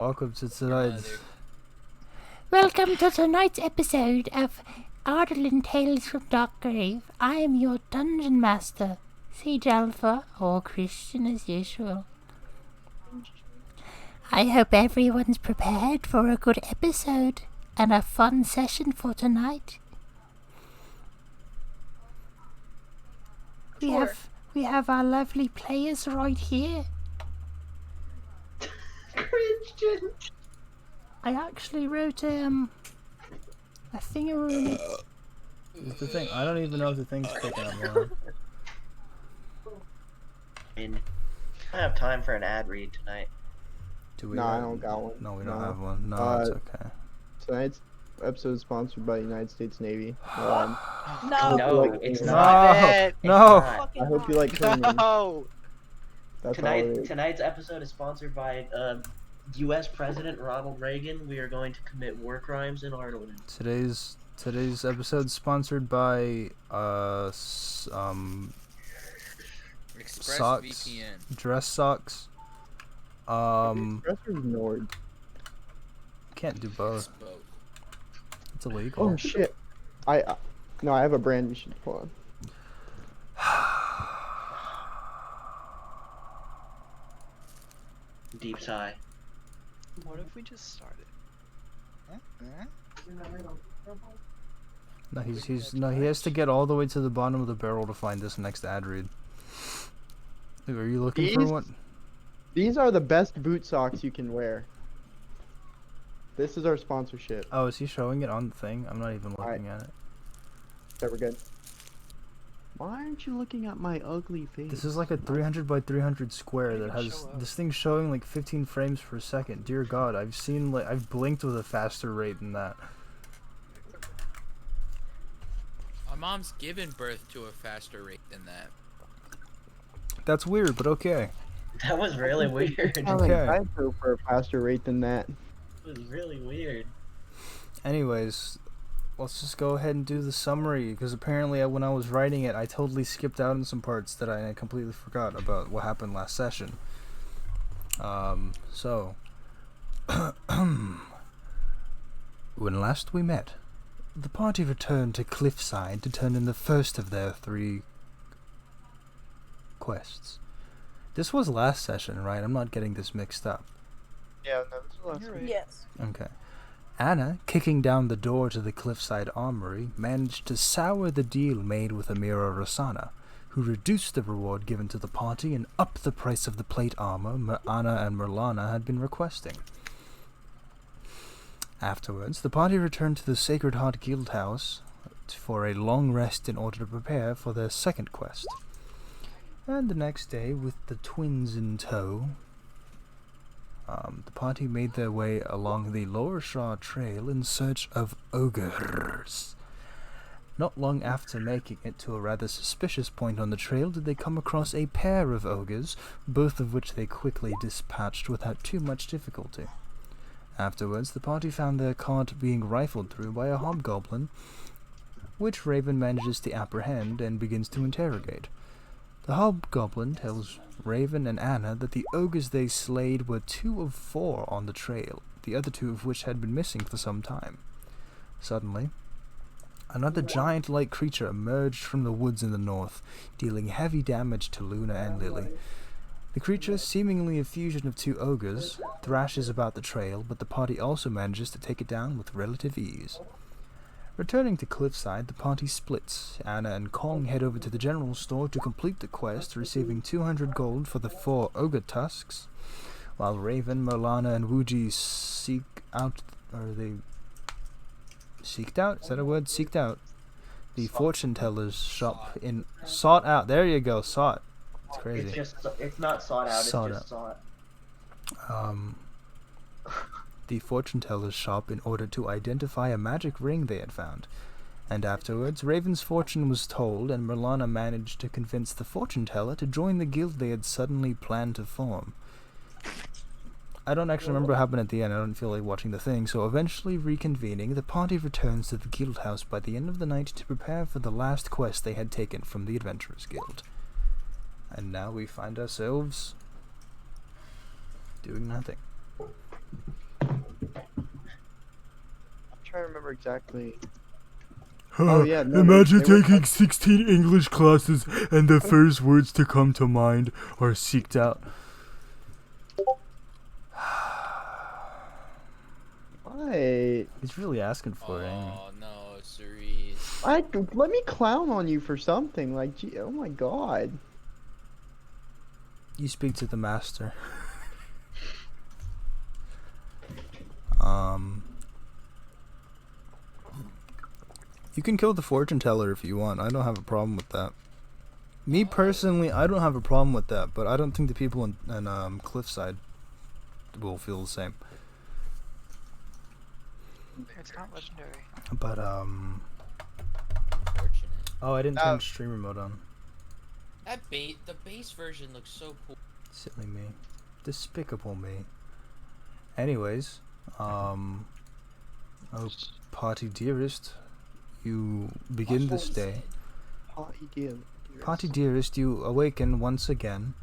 Welcome to tonight's. Welcome to tonight's episode of ARDALIN Tales from Darkgrave. I am your Dungeonmaster, ceejalpha, or Crisjin as usual. I hope everyone's prepared for a good episode and a fun session for tonight. We have our lovely players right here. Crisjin. I actually wrote a thing. It's the thing. I don't even know if the thing's picking up more. I have time for an ad read tonight. Do we? No, I don't got one. No, we don't have one. No, it's okay. Tonight's episode is sponsored by the United States Navy. No, it's No. not. No. I hope you like training. No. That's all it is. Tonight's episode is sponsored by U.S. President Ronald Reagan. We are going to commit war crimes in Ardalan. Today's episode is sponsored by socks, VPN. dress socks. Express or ignored? Can't do both. It's illegal. Oh shit! No, I have a brand you should pull on. Deep sigh. What if we just started? No, he has to get all the way to the bottom of the barrel to find this next ad read. Are you looking for one? These are the best boot socks you can wear. This is our sponsorship. Oh, is he showing it on the thing? I'm not even looking at it. Okay, we're good. Why aren't you looking at my ugly face? This is like a 300 by 300 square that has this thing showing like 15 frames per second. Dear God, I've blinked with a faster rate than that. My mom's given birth to a faster rate than that. That's weird, but okay. That was really weird. Okay. I'd go for a faster rate than that. It was really weird. Anyways, let's just go ahead and do the summary, because apparently when I was writing it, I totally skipped out on some parts that I completely forgot about what happened last session. So, when last we met, the party returned to Cliffside to turn in the first of their 3 quests. This was last session, right? I'm not getting this mixed up. Yeah, no, this was last week. Yes. Okay. Anna, kicking down the door to the Cliffside Armory, managed to sour the deal made with Amira Rasana, who reduced the reward given to the party and upped the price of the plate armor Anna and Merlana had been requesting. Afterwards, the party returned to the Sacred Heart Guild House for a long rest in order to prepare for their second quest. And the next day, with the twins in tow, the party made their way along the Lower Shaw Trail in search of ogres. Not long after making it to a rather suspicious point on the trail did they come across a pair of ogres, both of which they quickly dispatched without too much difficulty. Afterwards, the party found their cart being rifled through by a hobgoblin, which Raven manages to apprehend and begins to interrogate. The hobgoblin tells Raven and Anna that the ogres they slayed were 2 of 4 on the trail, the other 2 of which had been missing for some time. Suddenly, another giant-like creature emerged from the woods in the north, dealing heavy damage to Luna and Lily. The creature, seemingly a fusion of 2 ogres, thrashes about the trail, but the party also manages to take it down with relative ease. Returning to Cliffside, the party splits. Anna and Kong head over to the general store to complete the quest, receiving 200 gold for the 4 ogre tusks, while Raven, Merlana, and Wuji seeked out the fortune teller's shop in sought out. There you go, sought. It's crazy. It's not sought out. Sought it's just sought. The fortune teller's shop in order to identify a magic ring they had found. And afterwards, Raven's fortune was told, and Merlana managed to convince the fortune teller to join the guild they had suddenly planned to form. I don't actually remember what happened at the end. I don't feel like watching the thing, so eventually reconvening, the party returns to the guild house by the end of the night to prepare for the last quest they had taken from the Adventurers Guild. And now we find ourselves doing nothing. I'm trying to remember exactly. Oh yeah, no, Imagine they were taking 16 English classes and the first words to come to mind are seeked out. Why? He's really asking for it. ain't he? Oh no, Cerise. Let me clown on you for something. Like, gee, oh my god. You speak to the master. You can kill the fortune teller if you want. I don't have a problem with that. Me personally, I don't have a problem with that, but I don't think the people in Cliffside will feel the same. It's not legendary. But Unfortunate. oh, I didn't turn streamer mode on. The base version looks so cool. Silly me. Despicable me. Anyways, oh, Potty Dearest, you begin this day. Potty Dearest, you awaken once again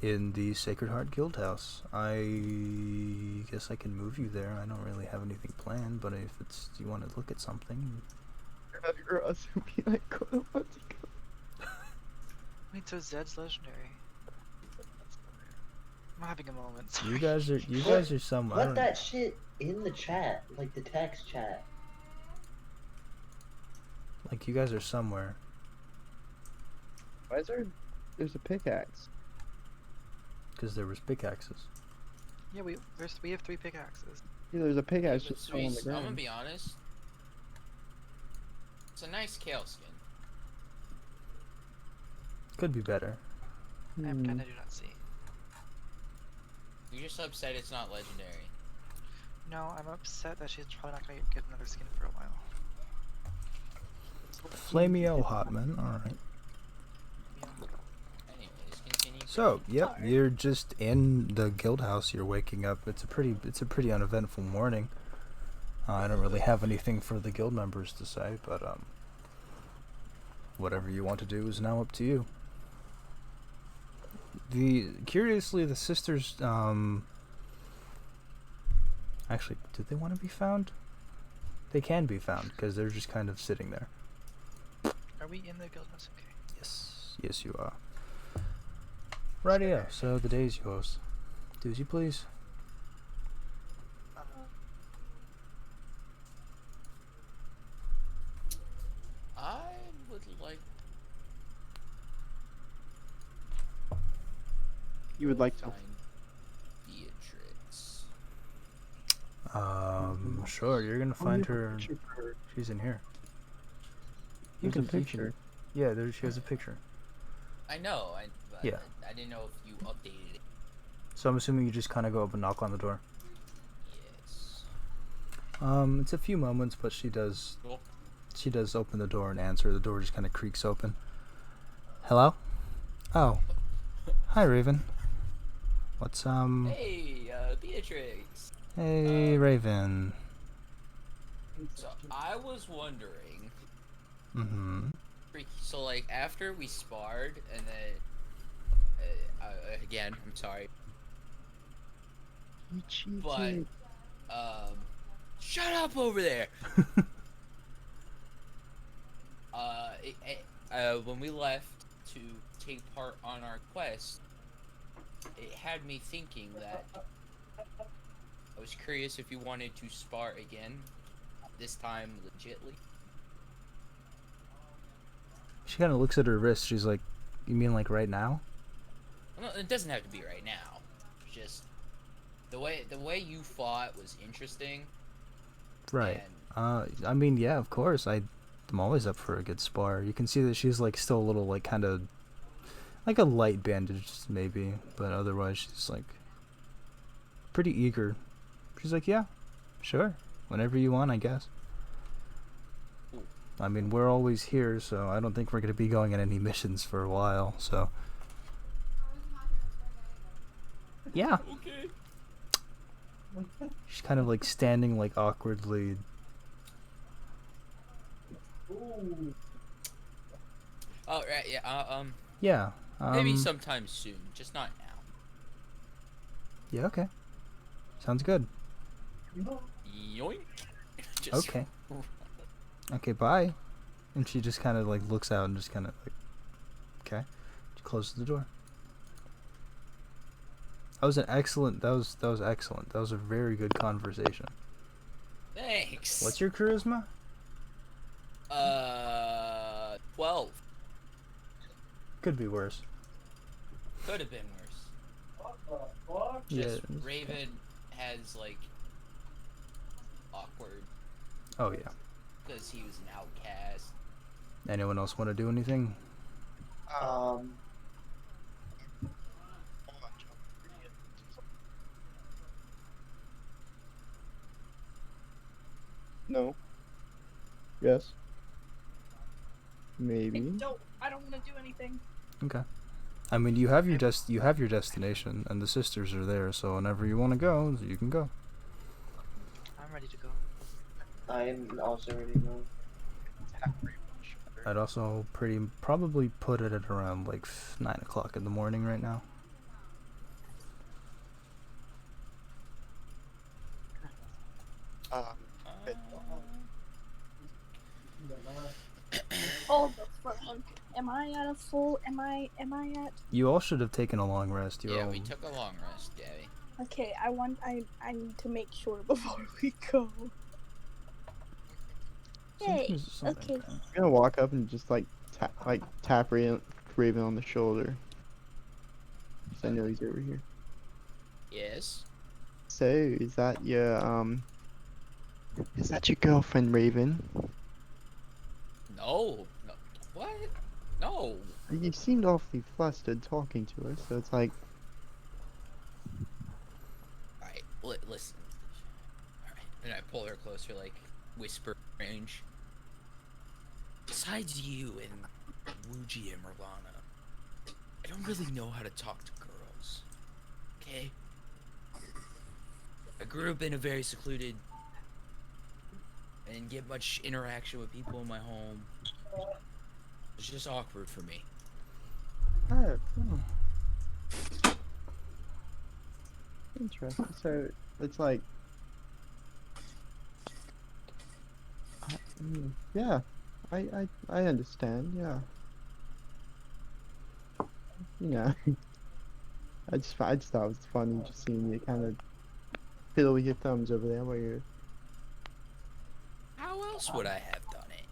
in the Sacred Heart Guildhouse. I guess I can move you there. I don't really have anything planned, but if it's you want to look at something. Wait, so Zed's legendary. I'm having a moment. Sorry. You guys are some. I Put don't, that shit in the chat, like the text chat. like you guys are somewhere. Why is there's a pickaxe? Because there was pickaxes. Yeah, we have 3 pickaxes. Yeah, there's a pickaxe But just on the Cerise, I'm gonna ground. be honest. It's a nice kale skin. Could be better. I pretend I do not see. You're just upset it's not legendary. No, I'm upset that she's probably not gonna get another skin for a while. Flameo Hotman. All right. Anyways, continue. So, yep, you're just in the guild house. You're waking up. It's a pretty uneventful morning. I don't really have anything for the guild members to say, but whatever you want to do is now up to you. Curiously, the sisters actually, did they want to be found? They can be found because they're just kind of sitting there. Are we in the guild house? Okay. Yes, you are. Rightio. So the day is yours. Do as you please. I would like. You would like to? find Beatrix. Sure. You're gonna find her. She's in here. There's a picture. Yeah, she has a picture. I know. Yeah. I didn't know if you updated it. So I'm assuming you just kind of go up and knock on the door. Yes. It's a few moments, but she does. Cool. She does open the door and answer. The door just kind of creaks open. Hello? Oh. Hi, Raven. What's Hey, Beatrix. Hey, Raven. So I was wondering. Mm-hmm. So like after we sparred and then again, I'm sorry, but shut up over there. When we left to take part on our quest, it had me thinking that I was curious if you wanted to spar again, this time legitly. She kind of looks at her wrist. She's like, "You mean like right now?" Well, it doesn't have to be right now. Just the way you fought was interesting. Right. And I mean, yeah, of course. I'm always up for a good spar. You can see that she's like still a little like kind of like a light bandage maybe, but otherwise she's like pretty eager. She's like, "Yeah, sure. Whenever you want, I guess." I mean, we're always here, so I don't think we're going to be going on any missions for a while, so. Yeah. okay. She's kind of like standing like awkwardly. Oh right, yeah. Yeah. Maybe sometime soon, just not now. Yeah, okay. Sounds good. Yoink. Just Okay. Okay, bye. And she just kind of like looks out and just kind of like, okay. She closes the door. That was excellent. That was excellent. That was a very good conversation. Thanks. What's your charisma? 12. Could be worse. Could have been worse. Just Yeah. Raven has like awkward Oh yeah. because he was an outcast. Anyone else want to do anything? No. Yes. Maybe. I don't want to do anything. Okay. I mean, you have your destination, and the sisters are there. So whenever you want to go, you can go. I'm ready to go. I am also ready to go. I'd also probably put it at around like 9 o'clock in the morning right now. Hold the fuck. Am I at a full? Am I at? You all should have taken a long rest. You're Yeah, all... we took a long rest, Gabby. Okay, I need to make sure before we go. Hey, okay. I'm gonna walk up and just like tap Raven on the shoulder. So I know he's over here. Yes. So is that your girlfriend Raven? No. No. What? No. You seemed awfully flustered talking to her, so it's like. Alright, listen. Alright, and I pull her closer, like, whisper range. Besides you and Wuji and Merlana, I don't really know how to talk to girls. Okay? I grew up in a very secluded... I didn't get much interaction with people in my home. It's just awkward for me. Oh. Interesting. So it's like. Yeah, I understand. Yeah. You know, I just thought it was funny just seeing you kind of fiddle with your thumbs over there while you're. How else would I have done it?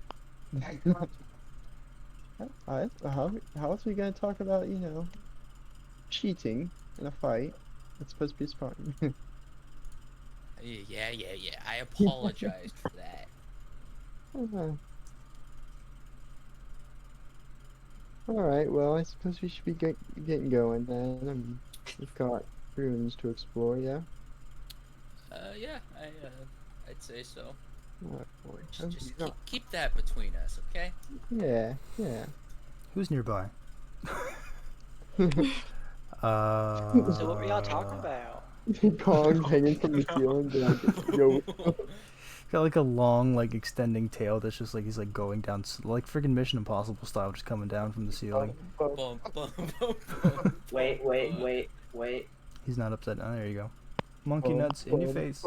How else are we gonna talk about, you know, cheating in a fight? It's supposed to be sparring. Yeah. I apologized for that. Alright, well, I suppose we should be getting going then. We've got ruins to explore, yeah? Yeah, I'd say so. Alright, boy. Just keep that between us, okay? Yeah. Who's nearby? So what were y'all talking about? Kong hanging from the ceiling, like, yo. Got like a long, like extending tail that's just like he's like going down, like freaking Mission Impossible style, just coming down from the ceiling. Bum, bum, bum. Wait. He's not upside down. There you go. Monkey nuts in your face.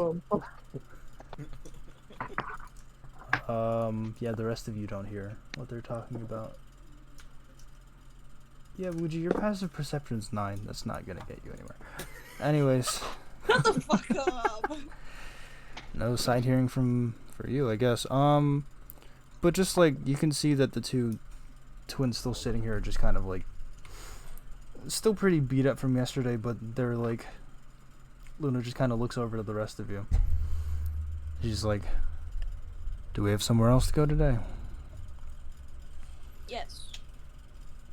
Yeah, the rest of you don't hear what they're talking about. Yeah, Wuji, your passive perception's 9. That's not gonna get you anywhere. Anyways. Shut the fuck up. No side hearing for you, I guess. But just like you can see that the two twins still sitting here are just kind of like still pretty beat up from yesterday, but they're like Luna just kind of looks over to the rest of you. She's like, "Do we have somewhere else to go today?" Yes.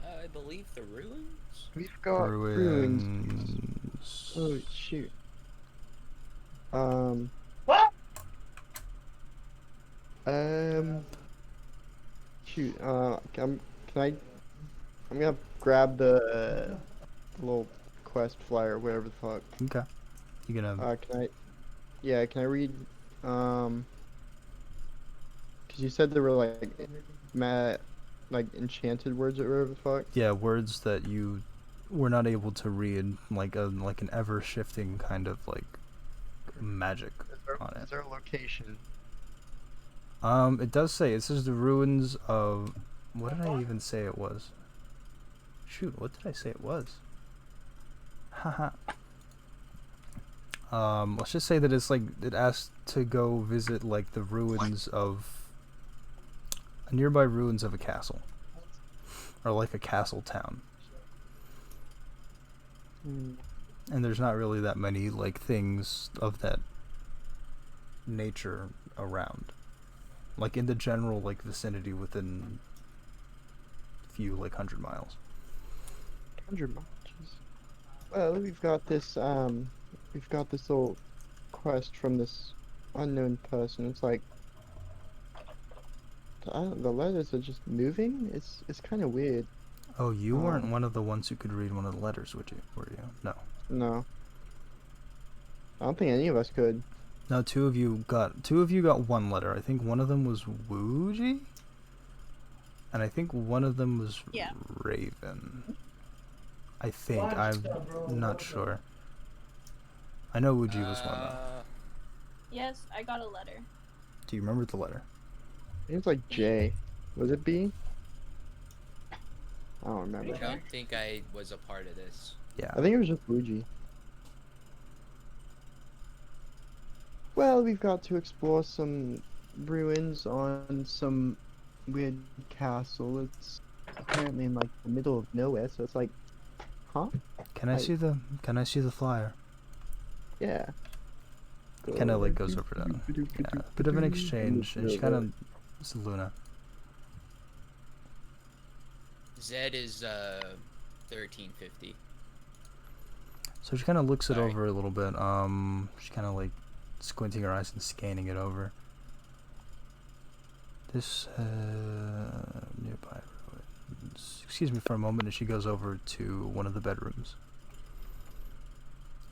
I believe the ruins? We've got ruins. Oh shoot. What? Shoot. I'm gonna grab the little quest flyer, whatever the fuck. Okay. You gonna? Can I? Yeah. Can I read? Cause you said there were like enchanted words or whatever the fuck. Yeah, words that you were not able to read, like an ever shifting kind of like magic on Is it. there a location? It does say, it says the ruins of, what did I even say it was? Shoot, what did I say it was? Haha. Let's just say that it's like, it asks to go visit like the ruins of, nearby ruins of a castle. Or like a castle town. And there's not really that many like things of that nature around. Like in the general like vicinity within a few like 100 miles. 100 miles. Well, we've got this little quest from this unknown person. It's like the letters are just moving. It's kind of weird. Oh, you weren't one of the ones who could read one of the letters, were you? No. No. I don't think any of us could. No, two of you got one letter. I think one of them was Wuji, and I think one of them was Raven. I think. I'm not sure. I know Wuji was one though. Yes, I got a letter. Do you remember the letter? It was like J. Was it B? I don't remember. I don't think I was a part of this. Yeah. I think it was just Wuji. Well, we've got to explore some ruins on some weird castle. It's apparently in like the middle of nowhere, so it's like, huh? Can I see the flyer? Yeah. Kind of like goes over to yeah, bit of an exchange, and she kind of, it's Luna. Zed is 1350. So she kind of looks it Sorry. over a little bit. She kind of like squinting her eyes and scanning it over. This nearby ruins. Excuse me for a moment, and she goes over to one of the bedrooms.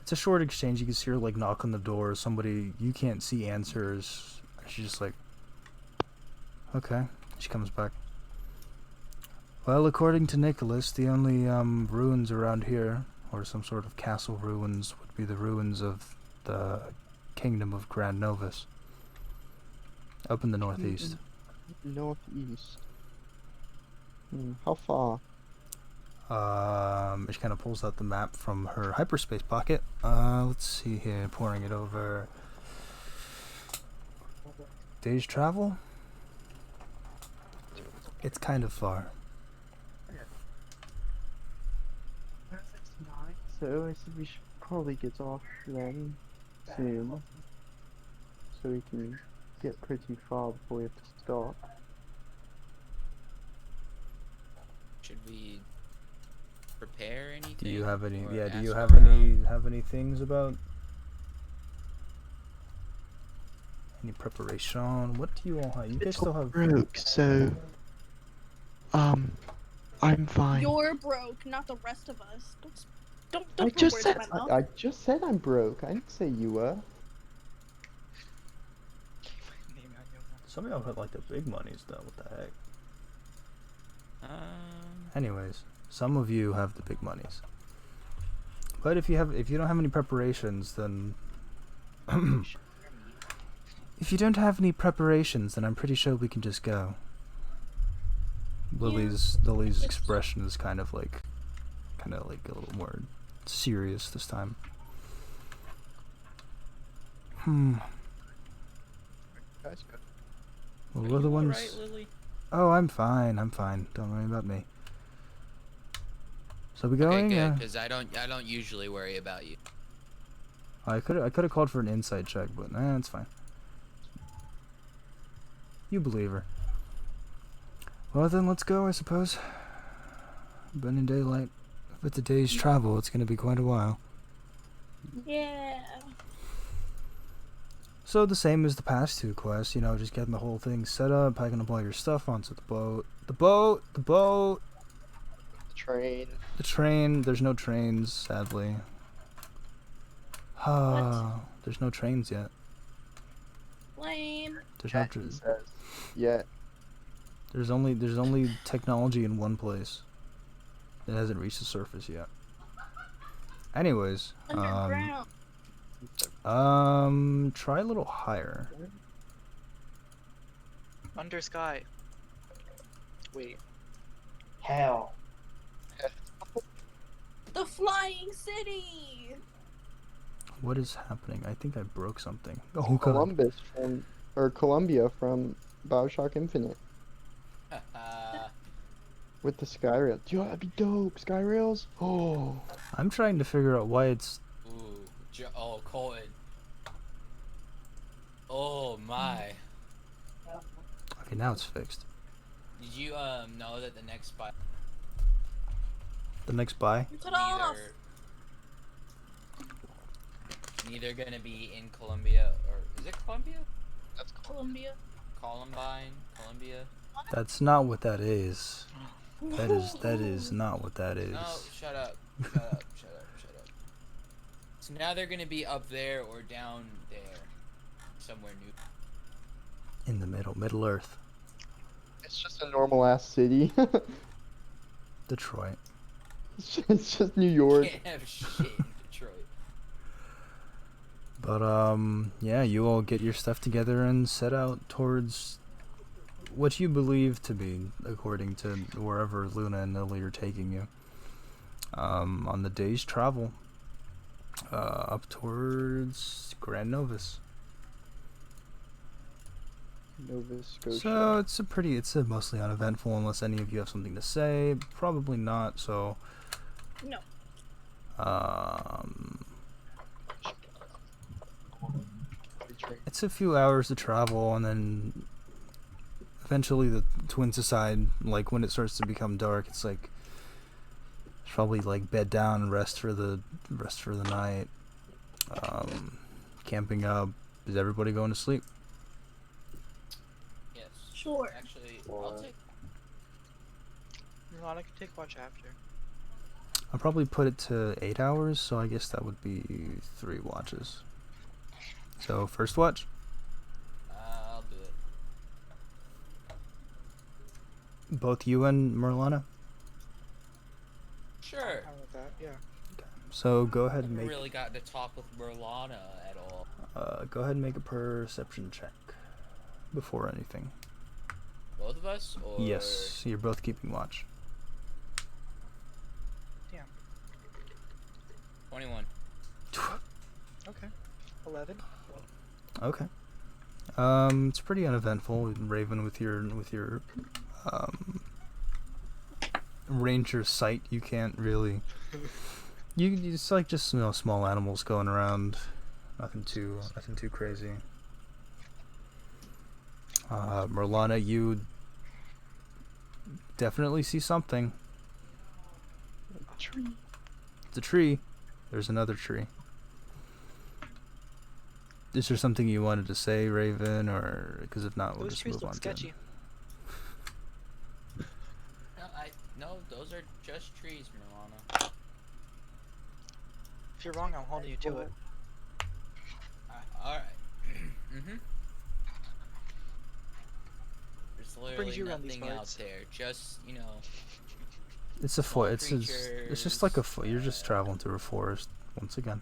It's a short exchange. You can see her like knock on the door. Somebody you can't see answers. She's just like, okay. She comes back. Well, according to Nicholas, the only ruins around here, or some sort of castle ruins, would be the ruins of the kingdom of Gran Novis, up in the northeast. Northeast. How far? She kind of pulls out the map from her hyperspace pocket. Let's see here, pouring it over. Day's travel? It's kind of far. So I said we should probably get off then soon, so we can get pretty far before we have to stop. Should we prepare anything? Do you have any? or Yeah. Do you ask around? have any things about any preparation? What do you all have? You guys still have. Broke, so I'm fine. You're broke, not the rest of us. Don't I put just words said in my mouth. I just said I'm broke. I didn't say you were. Some of y'all have like the big monies though. What the heck? Anyways, some of you have the big monies. But if you don't have any preparations, then if you don't have any preparations, then I'm pretty sure we can just go. Lily's expression is kind of like a little more serious this time. Well, we're the ones. Alright, Lily? Oh, I'm fine. Don't worry about me. So we going? Okay, Yeah. good, because I don't usually worry about you. I could have called for an insight check, but it's fine. You believe her. Well then, let's go, I suppose. Been in daylight. If it's a day's travel, it's gonna be quite a while. Yeah. So the same as the past two quests, you know, just getting the whole thing set up, packing up all your stuff onto the boat. The Train. The train. There's no trains, sadly. There's no trains yet. Lame. There's no. He says. Yeah. There's only technology in one place. It hasn't reached the surface yet. Anyways, Underground. Try a little higher. Under sky. Wait. Hell. The flying city. What is happening? I think I broke something. Oh god. Columbus from, or Columbia from BioShock Infinite with the sky rail. Yo, that'd be dope. Sky rails. Oh. I'm trying to figure out why it's. Ooh, oh, Kolton. Oh my. Okay, now it's fixed. Did you know that the next spot The next buy? Cut off. neither gonna be in Columbia or is it Columbia? That's cool. Columbia. Columbine, Columbia. That's not what that is. That is not what that is. No, shut up. Shut up. Shut up. Shut up. So now they're gonna be up there or down there, somewhere new. In the Middle Earth. It's just a normal ass city. Detroit. It's just New York. Can't have shit in Detroit. But yeah, you all get your stuff together and set out towards what you believe to be, according to wherever Luna and Lily are taking you. On the day's travel, up towards Gran Novis. Nova Scotia. So it's a mostly uneventful, unless any of you have something to say. Probably not. So. No. It's a few hours to travel, and then eventually the twins decide, like, when it starts to become dark, it's like probably like bed down and rest for the night. Camping up. Is everybody going to sleep? Yes. Sure. Actually, I'll take. Merlana can take watch after. I'll probably put it to 8 hours, so I guess that would be 3 watches. So first watch. I'll do it. Both you and Merlana. Sure. I'm fine with that. Yeah. So go ahead I and haven't make really gotten to talk with Merlana at all. go ahead and make a perception check before anything. Both of us? Or... Yes, you're both keeping watch. Damn. 21. Okay. 11. Okay. It's pretty uneventful. Raven, with your ranger sight, you can't really. It's like just small animals going around. Nothing too crazy. Merlana, you definitely see something. A tree. It's a tree. There's another tree. Is there something you wanted to say, Raven, or because if not, we'll Those just trees move look on sketchy. No, those are just trees, Merlana. If you're wrong, I'm holding you to it. Alright. There's literally you around these nothing out parts? there. Just, It's a small it's just like a foot. You're just traveling through a forest once again.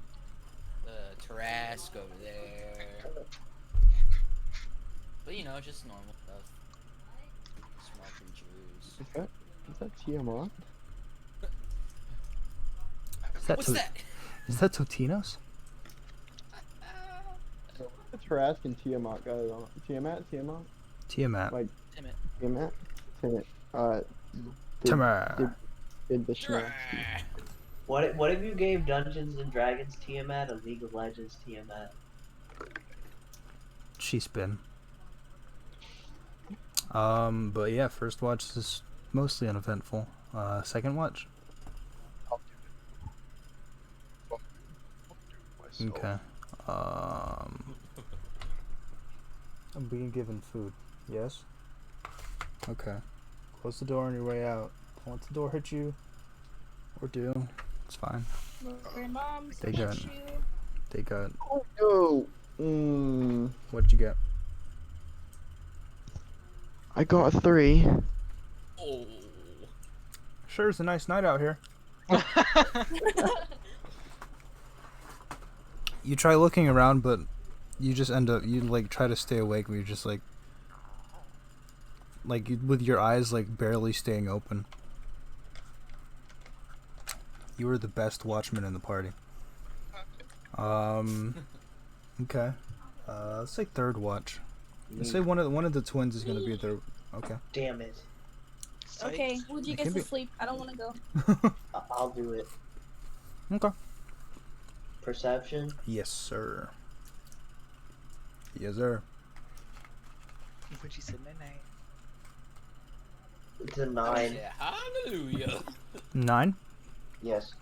the Tarrasque over there. But, just normal stuff. Small creatures. Is that Tiamat? What's that? Is that Totinos? The Tarrasque and Tiamat got it on. Tiamat? Tiamat. Like Timid. Tiamat? Tiamat. Tiamat. Did the Schnack. What if you gave Dungeons and Dragons Tiamat a League of Legends Tiamat? She's been. But yeah, first watch is mostly uneventful. Second watch. Okay. I'm being given food. Yes? Okay. Close the door on your way out. Don't let the door hit you. Or do. It's fine. Your mom's They get got- you. They got. Oh no. What'd you get? I got a 3. Oh. Sure, it's a nice night out here. You try looking around, but you just end up, you like try to stay awake, but you're just like with your eyes like barely staying open. You were the best watchman in the party. Okay. Let's say third watch. Let's say one of the twins is gonna be there. Okay. Damn it. Okay, Wuji It gets can to be- sleep. I don't want to go. I'll do it. Okay. Perception. Yes, sir. Yes, sir. When she said night night. It's a 9. Yeah, hallelujah. 9. Yes.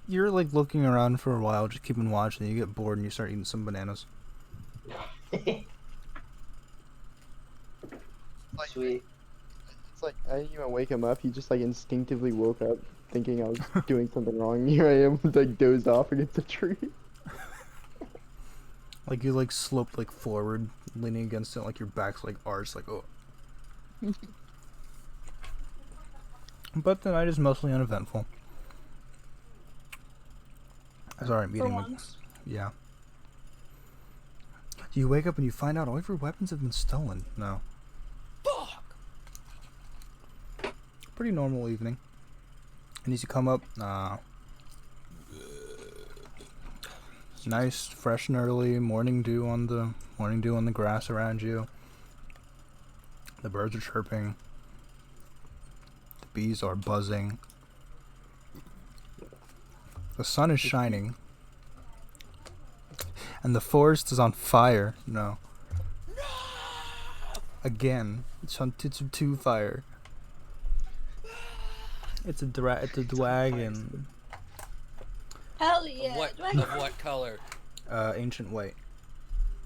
You're like looking around for a while, just keeping watch, and you get bored and you start eating some bananas. Sweet. It's like I didn't even wake him up. He just like instinctively woke up, thinking I was doing something wrong. Here I am, like dozed off against a tree. Like you like sloped like forward, leaning against it, like your back's like arched, like oh. But the night is mostly uneventful. Sorry, I'm For eating. once. Yeah. You wake up and you find out all of your weapons have been stolen. No. Fuck. Pretty normal evening. And as you come up, nice, fresh and early morning dew on the grass around you. The birds are chirping. The bees are buzzing. The sun is shining. And the forest is on fire. No. Again, it's on two fire. It's a dragon. Hell yeah. Of what color? Ancient white.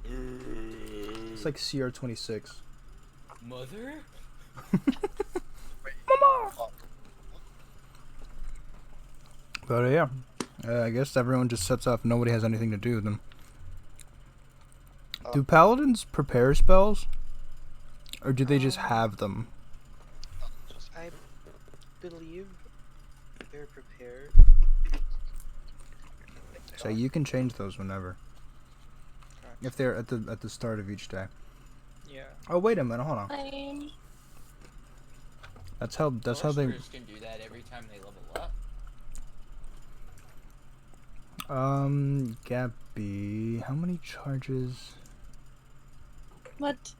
It's like CR26. Mother? But yeah, I guess everyone just sets off. Nobody has anything to do with them. Do paladins prepare spells? Or do they just have them? I believe they're prepared. So you can change those whenever. Correct. If they're at the start of each day. Yeah. Oh wait a minute, hold on. Fine. That's how they Sorcerers can do that every time they level up. Gabby, how many charges What?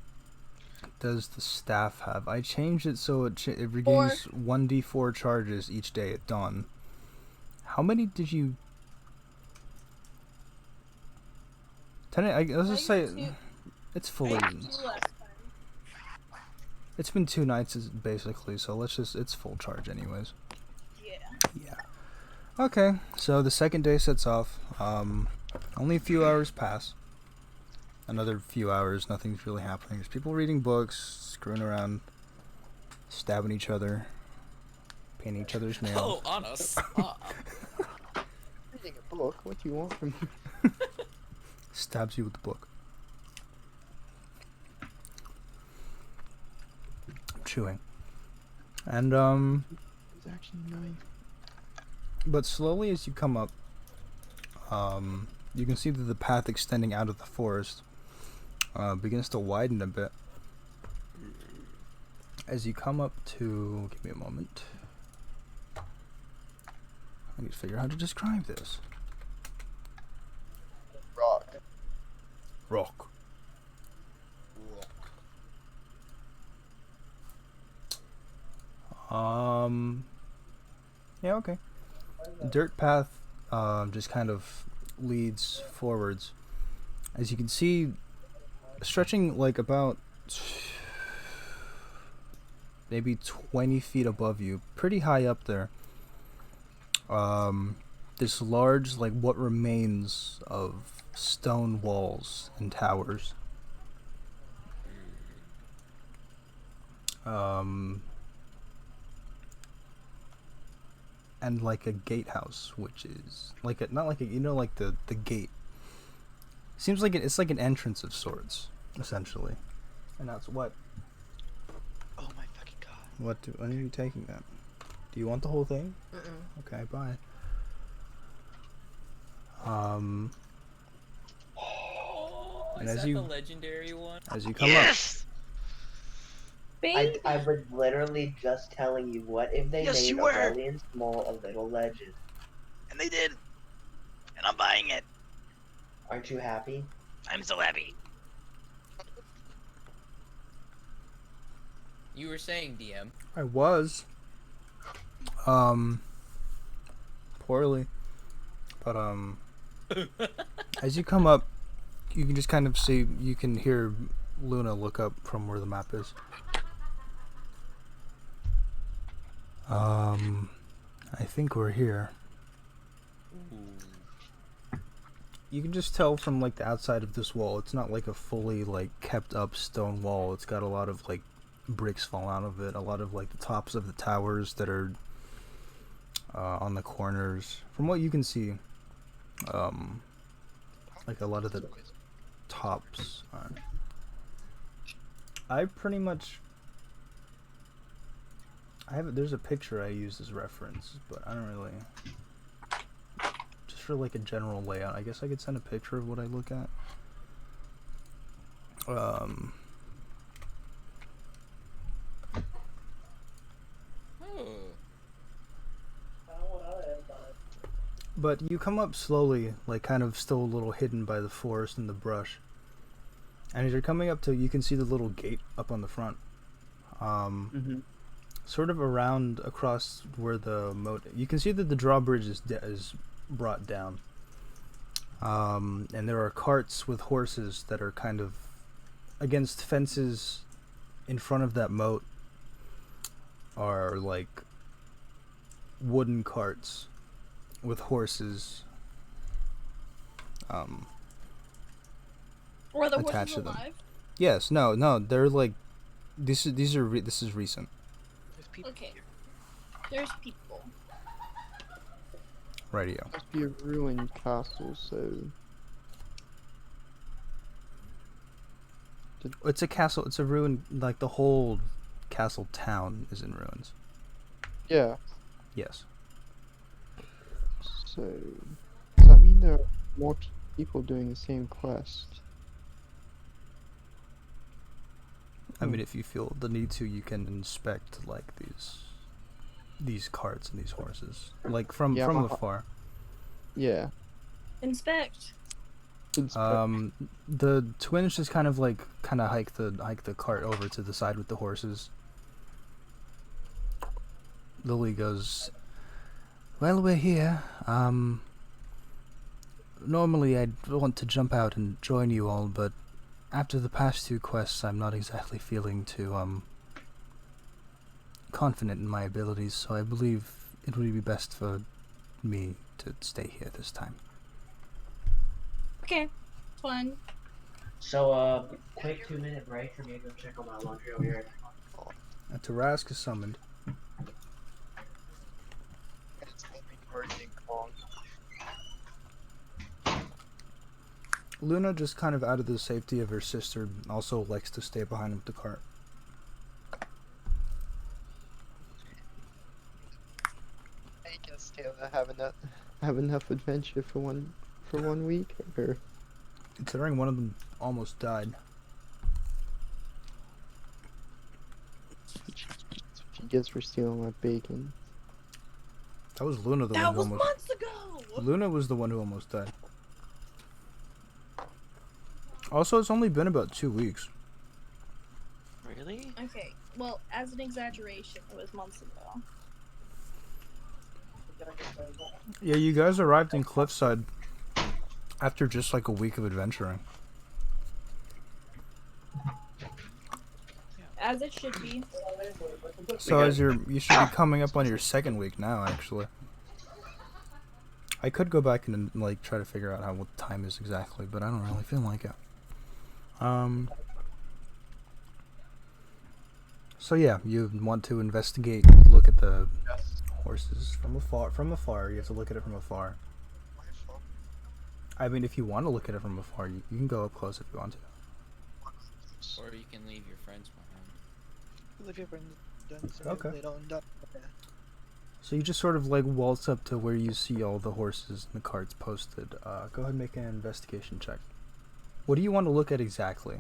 does the staff have? I changed it so it regains 1d4 charges each day at dawn. How many did you... let's just say it's fully... I used 2 last time. It's been 2 nights basically, so it's full charge anyways. Yeah. Okay, so the second day sets off. Only a few hours pass. Another few hours, nothing's really happening. There's people reading books, screwing around, stabbing each other, painting each other's nails. Oh, on a spot. Reading a book. What do you want from me? Stabs you with the book. Chewing. And It's actually nice. but slowly as you come up, you can see that the path extending out of the forest begins to widen a bit. As you come up to... Give me a moment. I need to figure out how to describe this. Rock. Rock. Yeah, okay. Dirt path just kind of leads forwards. As you can see, stretching like about maybe 20 feet above you, pretty high up there. This large, like what remains of stone walls and towers. And like a gatehouse, which is like a, not like a, you know, like the gate. Seems like it's like an entrance of sorts, essentially. And that's what. Oh my fucking god. When are you taking that? Do you want the whole thing? Okay, bye. Um, Oh, And is as that you- the legendary one? as you come Yes! Baby. I was literally just telling you, what if they Yes, made you were. Aurelian Small a little legend? And they did. And I'm buying it. Aren't you happy? I'm so happy. You were saying, DM. I was. Poorly. But, as you come up, you can just kind of see, you can hear Luna look up from where the map is. I think we're here. Ooh. You can just tell from, like, the outside of this wall, it's not, like, a fully, like, kept up stone wall. It's got a lot of, like, bricks fall out of it. A lot of, like, the tops of the towers that are on the corners. From what you can see, like, a lot of the tops are... I pretty much... there's a picture I use as reference, but I don't really... Just for, like, a general layout. I guess I could send a picture of what I look at. Oh. But you come up slowly, like, kind of still a little hidden by the forest and the brush. And as you're coming up to, you can see the little gate up on the front. Sort of around across where the moat... You can see that the drawbridge is brought down. And there are carts with horses that are kind of against fences in front of that moat. Are, like, wooden carts with horses Or the attached horses to them. alive. Yes, no, they're like this is recent. There's people Okay. here. There's people. Radio. Must be a ruined castle, so It's a castle, it's a ruin, like the whole castle town is in ruins. yeah. Yes. So does that mean there are more people doing the same quest? I mean, if you feel the need to, you can inspect like these carts and these horses, like from Yeah, afar. Yeah. Inspect. The twins just kind of hike the cart over to the side with the horses. Lily goes, "Well, we're here. Normally I'd want to jump out and join you all, but after the past two quests, I'm not exactly feeling too confident in my abilities, so I believe it would be best for me to stay here this time." Okay. Fun. So, quick 2-minute break for me to go check on my laundry over here. A Tarask is summoned. Luna, just kind of out of the safety of her sister, also likes to stay behind with the cart. I guess Taylor have enough adventure for one week, or Considering one of them almost died. she gets for stealing my bacon. That was Luna, the That one who was almost... months ago! Luna was the one who almost died. Also, it's only been about 2 weeks. Really? Okay, well, as an exaggeration, it was months ago. Yeah, you guys arrived in Cliffside after just like a week of adventuring. As it should be. So as you should be coming up on your second week now, actually. I could go back and like try to figure out what the time is exactly, but I don't really feel like it. So yeah, you want to investigate, look at the horses from afar. From afar, you have to look at it from afar. I mean, if you want to look at it from afar, you can go up close if you want to. Or you can leave your friends behind. Leave your friends done so Okay. they don't die. So you just sort of like waltz up to where you see all the horses and the carts posted. Go ahead and make an investigation check. What do you want to look at exactly?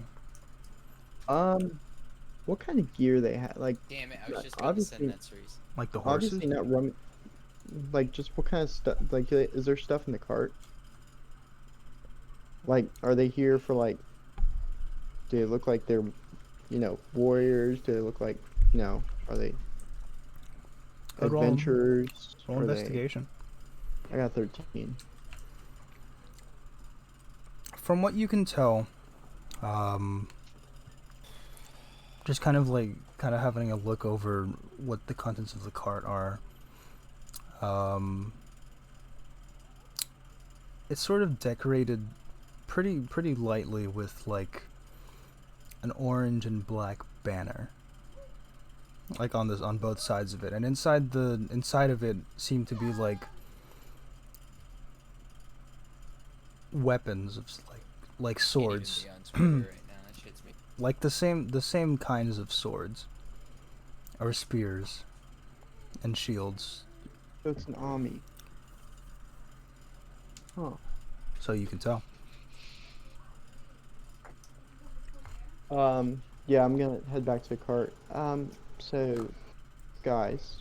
What kind of gear they have? Like, Damn it, I was just going to send obviously, that Cerise. Like the horses? obviously not rum. Like, just what kind of stuff? Like, is there stuff in the cart? Like, are they here for like? Do they look like they're, warriors? Do they look like, are they adventurers? Roll Are they- investigation. I got 13. From what you can tell, just kind of having a look over what the contents of the cart are. It's sort of decorated pretty lightly with like an orange and black banner, like on both sides of it, and inside of it seem to be like weapons of like swords. Can't even be on Twitter right now. That shit's me. Like the same kinds of swords or spears and shields, So it's an army. Huh. so you can tell. Yeah, I'm gonna head back to the cart. So, guys,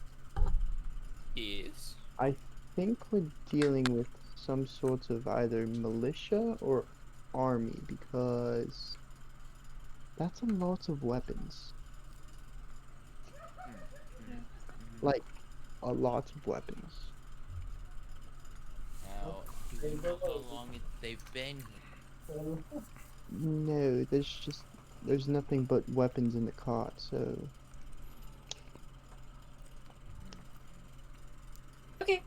Yes. I think we're dealing with some sort of either militia or army because that's a lot of weapons. Like, a lot of weapons. Now, do you know how long they've been here? No, there's nothing but weapons in the cart, so Okay.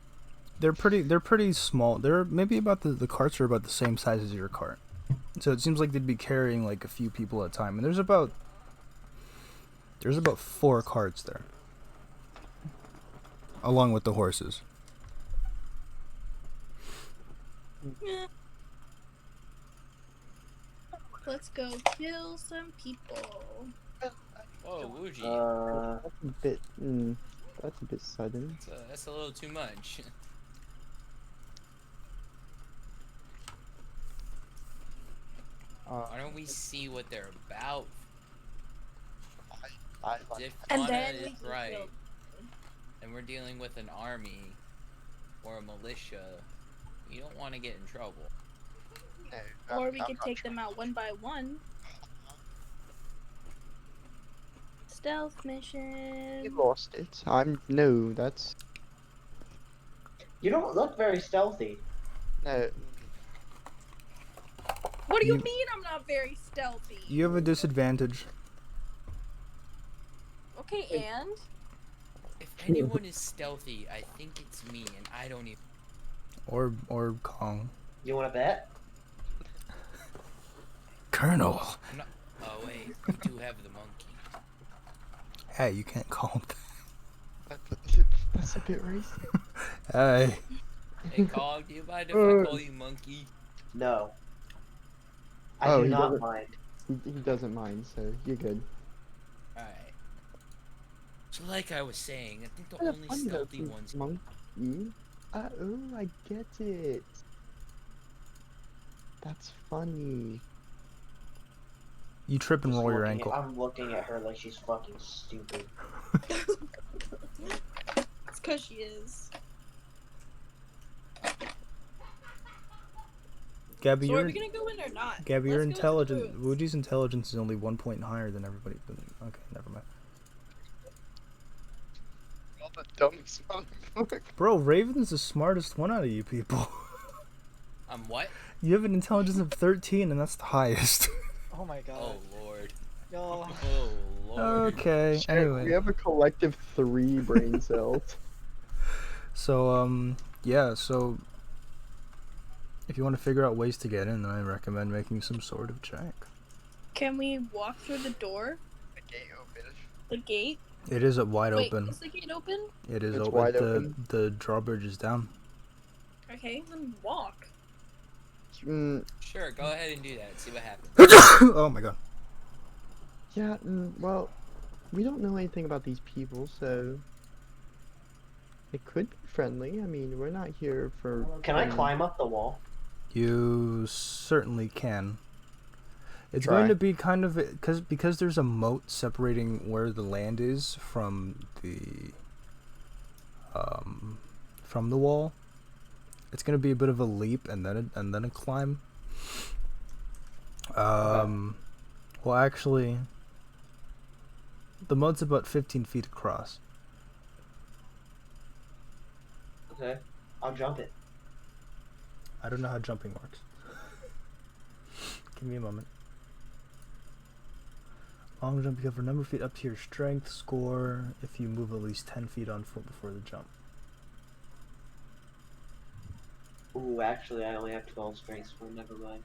They're pretty small. They're maybe about the carts are about the same size as your cart. So it seems like they'd be carrying like a few people at a time. And there's about 4 carts there, along with the horses. Let's go kill some people. Whoa, Wuji. that's a bit sudden. That's a little too much. Why don't we see what they're about? If And Fauna then is we can right, kill. and we're dealing with an army or a militia, you don't want to get in trouble. Or we could take them out one by one. Stealth mission. You lost it. That's You don't look very stealthy. no. What do you You- mean I'm not very stealthy? You have a disadvantage. Okay, and? If anyone is stealthy, I think it's me, and I don't even. Or Kong. You want to bet? Colonel. Oh wait, we do have the monkey. Hey, you can't call him That's a bit racist. that. Hey. Hey, Cog, do you mind if I call you monkey? No. I Oh, do he not doesn't- mind. He doesn't mind, so you're good. Alright. So like I was saying, I think the Kind of only funny though, stealthy 'cause ones. monkey. Oh, I get it. That's funny. You trip and Just roll your looking ankle. I'm looking at her like she's fucking stupid. It's because she is. Gabby, So are you're we gonna go in or not? Gabby, you're Let's go to the intelligent. ruins. Wuji's intelligence is only 1 point higher than everybody. Okay, never mind. All the dumbest motherfucker. Bro, Raven's the smartest one out of you people. What? You have an intelligence of 13, and that's the highest. Oh my god. Oh lord. Y'all. Oh lord. Okay, We anyway. have a collective 3 brain cells. So, yeah, so if you want to figure out ways to get in, then I recommend making some sort of check. Can we walk through the door? The gate open. The gate? It is wide Wait, open. is the gate open? It is It's open. wide open. The drawbridge is down. Okay, then walk. Sure, go ahead and do that. See what happens. Oh my god. Yeah, well, we don't know anything about these people, so It could be friendly. I mean, we're not here for. Can I climb up the wall? You certainly can. It's Try. going to be kind of because there's a moat separating where the land is from the wall. It's going to be a bit of a leap and then a climb. Well, actually, the moat's about 15 feet across. Okay, I'll jump it. I don't know how jumping works. Give me a moment. Long jump, you have a number of feet up to your strength score if you move at least 10 feet on foot before the jump. Ooh, actually, I only have 12 strength, so never mind.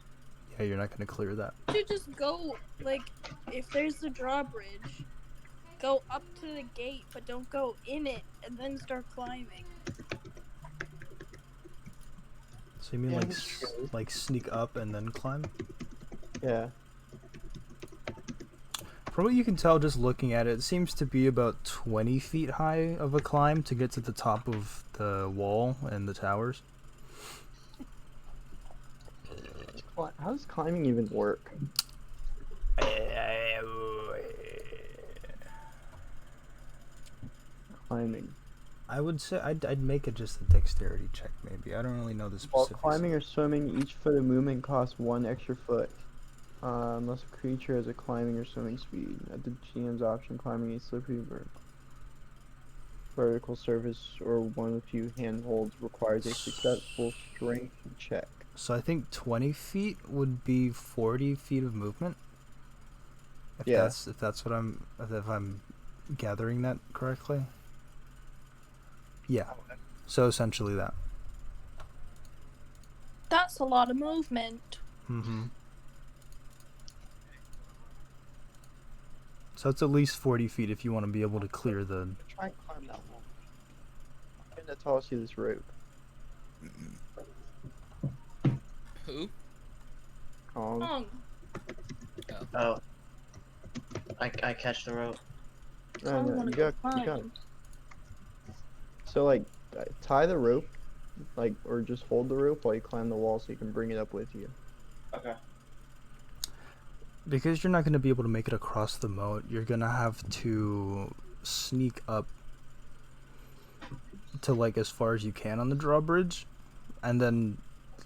Yeah, you're not going to clear that. You should just go, like, if there's the drawbridge, go up to the gate, but don't go in it, and then start climbing. So you mean Yeah, like that's true. like sneak up and then climb? Yeah. From what you can tell just looking at it, it seems to be about 20 feet high of a climb to get to the top of the wall and the towers. How does climbing even work? Climbing. I would say I'd make it just a dexterity check maybe. I don't really know the While specifics. climbing or swimming, each foot of movement costs 1 extra foot. Unless a creature has a climbing or swimming speed. At the GM's option, climbing a slippery vertical surface or one of few handholds requires a successful strength check. So I think 20 feet would be 40 feet of movement. If Yeah. that's what if I'm gathering that correctly. Yeah. So essentially that. That's a lot of movement. Mm-hmm. So it's at least 40 feet if you want to be able to clear the... Try and climb that wall. I'm gonna toss you this rope. Who? Kong. Oh. I catch the rope. No, no, you got. So like, tie the rope, like, or just hold the rope while you climb the wall so you can bring it up with you. Okay. Because you're not going to be able to make it across the moat, you're going to have to sneak up to like as far as you can on the drawbridge, and then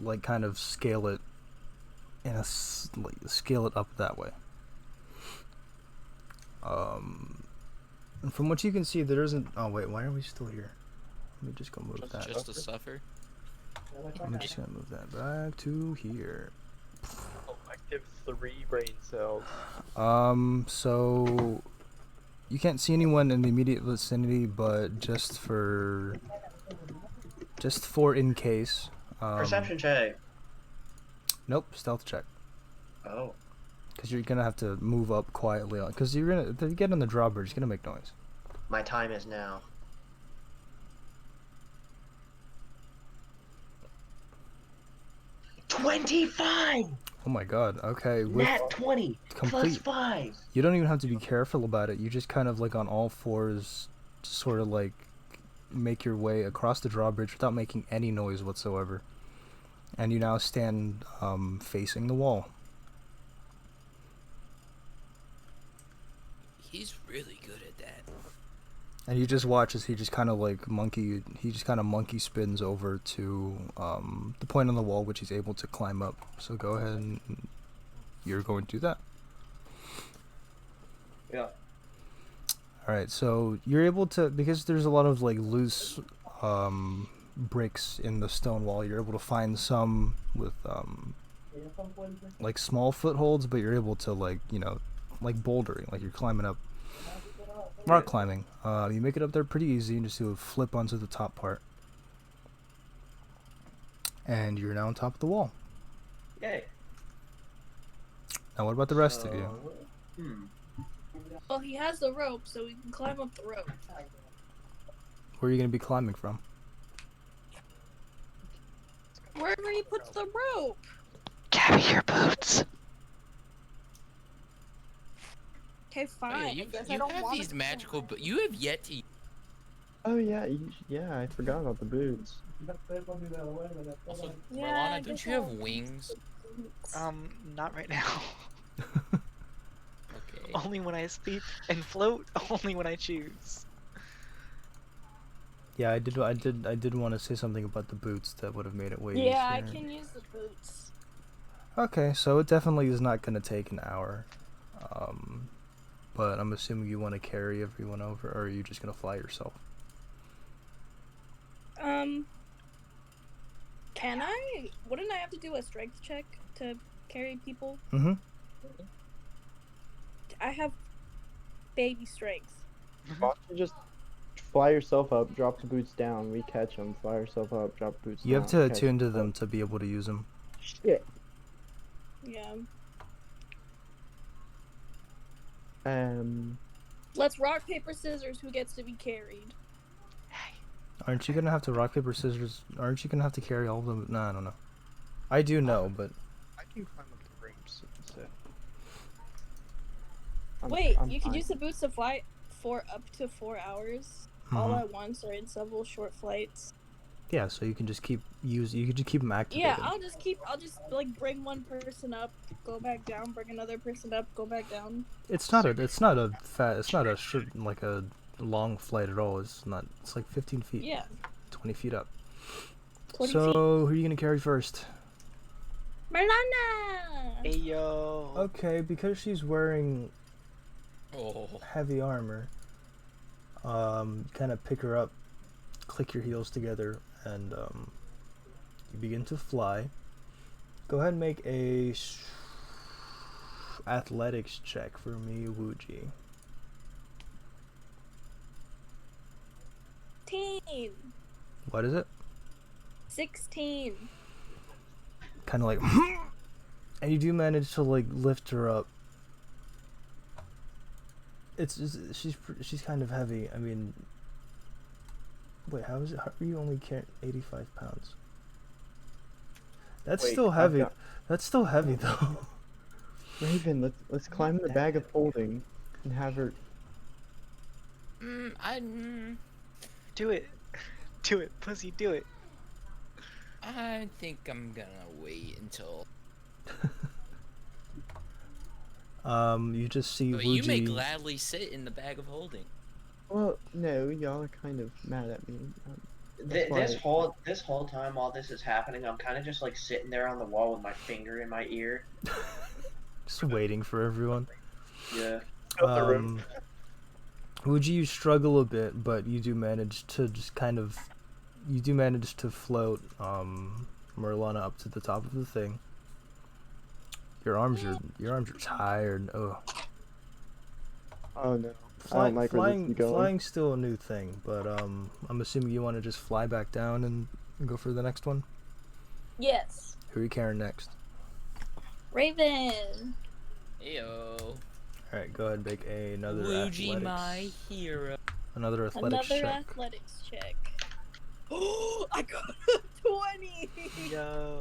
like kind of scale it scale it up that way. And from what you can see, there isn't. Oh wait, why are we still here? Let me just go move that. Just to suffer. I'm just gonna move that back to here. Active 3 brain cells. So you can't see anyone in the immediate vicinity, but just for in case. Perception check. Nope, stealth check. Oh. Because you're gonna have to move up quietly. Because you're gonna to get on the drawbridge, it's gonna make noise. My time is now. $25! Oh my god. Okay. Nat 20 plus complete. 5. You don't even have to be careful about it. You just kind of like on all fours, sort of like make your way across the drawbridge without making any noise whatsoever. And you now stand facing the wall. He's really good at that. And you just watch as he just kind of monkey spins over to the point on the wall which he's able to climb up. So go ahead and you're going to do that. Yeah. Alright, so you're able to, because there's a lot of like loose bricks in the stone wall, you're able to find some with like small footholds, but you're able to like bouldering, like you're climbing up. Rock climbing. You make it up there pretty easy. You just do a flip onto the top part. And you're now on top of the wall. Yay. Now what about the rest of you? Well, he has the rope, so we can climb up the rope. Where are you going to be climbing from? Wherever he puts the rope. Gabby, your boots. Okay, Oh, yeah, fine. I you guess I don't have want these to. magical, but you have yet to. Oh yeah, yeah. I forgot about the boots. Also, Yeah, Merlana, I don't guess you have I'll- wings? Not right now. Okay. Only when I sleep and float. Only when I choose. Yeah, I did want to say something about the boots that would have made it way easier. Yeah, I can use the boots. Okay, so it definitely is not gonna take an hour. But I'm assuming you want to carry everyone over, or are you just gonna fly yourself? Can I? Wouldn't I have to do a strength check to carry people? Mm-hmm. I have baby strength. Why don't you just fly yourself up, drop the boots down, we catch them. Fly yourself up, drop the boots down. You have to catch attune to 'em. them to be able to use them. Shit. Yeah. Let's rock, paper, scissors. Who gets to be carried? Aren't you gonna have to rock paper scissors? Aren't you gonna have to carry all of them? No, I don't know. I do know, but I can climb up the ropes instead. Wait, I'm you can fine. use the boots to fly for up to 4 hours, all Mhm. at once, or in several short flights. yeah. So you can just keep them activated. Yeah, I'll just like bring one person up, go back down, bring another person up, go back down. It's not a short, like a long flight at all. It's like 15 feet. Yeah, 20 feet up. 20 so feet. who are you gonna carry first? Merlana! Hey yo. Okay, because she's wearing Oh. heavy armor, kind of pick her up, click your heels together, and you begin to fly. Go ahead and make a athletics check for me, Wuji. 16. What is it? 16. Kind of like, and you do manage to like lift her up. It's just, she's kind of heavy. I mean, wait, how is it? How are you only carrying 85 pounds? That's Wait, still I've heavy. got- That's still heavy though. Raven, let's climb the bag of holding and have her. Do it. Do it, pussy, do it. I think I'm gonna wait until. You just see But Wuji. you may gladly sit in the bag of holding. Well, no, y'all are kind of mad at me. That's This why- whole time while this is happening, I'm kind of just like sitting there on the wall with my finger in my ear. Just waiting for everyone. Yeah. Wuji, you struggle a bit, but you do manage to float Merlana up to the top of the thing. Your arms are tired. Oh, Oh no. I don't like where this is going. flying's still a new thing, but I'm assuming you want to just fly back down and go for the next one. Yes. Who are you carrying next? Raven. Heyo. All right, go ahead and make another Wuji, athletics. my hero. Another athletics Another check. athletics check. Oh, I got a 20. Yo.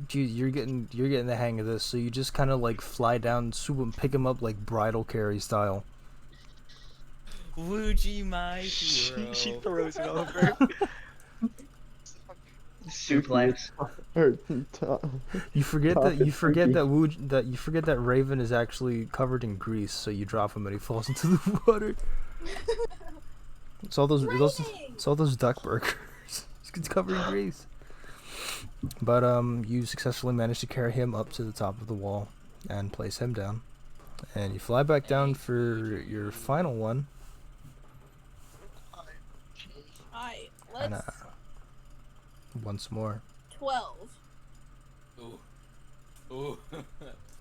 Dude, you're getting the hang of this. So you just kind of like fly down, swoop and pick him up like bridal carry style. Wuji, my hero. She throws me over. Suplex. Or, You forget Toss that it, you forget Wuji. that Raven is actually covered in grease, so you drop him and he falls into the water. It's all those duck burgers. It's covered in grease. But you successfully managed to carry him up to the top of the wall and place him down. And you fly back down for your final one. Alright, And let's. once more. 12. Ooh. Ooh.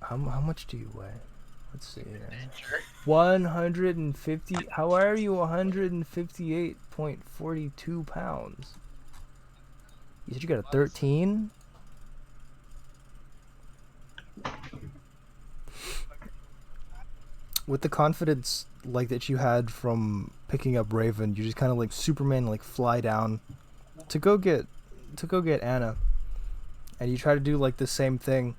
How much do you weigh? Let's see here. 150. How are you? 158.42 pounds. You said you got a 13? With the confidence like that you had from picking up Raven, you just kind of like Superman like fly down to go get Anna, and you try to do like the same thing.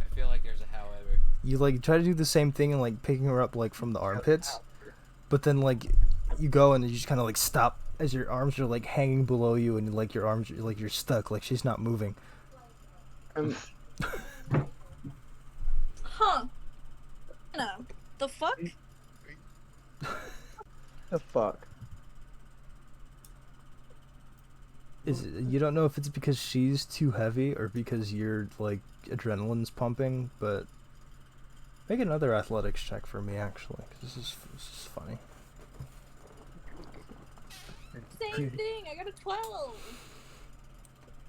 I feel like there's a however. you like try to do the same thing and like picking her up like from the armpits, but then like you go and you just kind of like stop as your arms are like hanging below you and like your arms like you're stuck, like she's not moving. Huh. No. The fuck? The fuck? Is it, you don't know if it's because she's too heavy or because you're like adrenaline's pumping, but make another athletics check for me actually, 'cause this is funny. Same thing. I got a 12.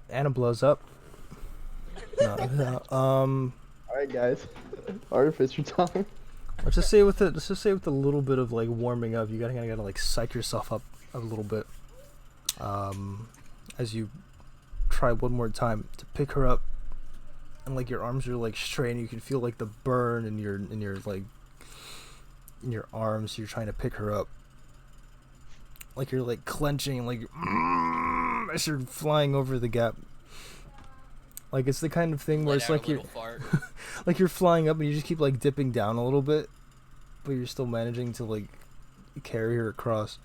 Anna blows up. No. Alright, guys. Artificer time. Let's just say with a little bit of like warming up, you gotta like psych yourself up a little bit. As you try one more time to pick her up, and like your arms are like strained, you can feel like the burn in your arms. You're trying to pick her up, like you're like clenching, like as you're flying over the gap. Like it's the kind of thing where it's like you're like you're flying up and you just keep like dipping down a little bit, but you're still managing to like carry her across.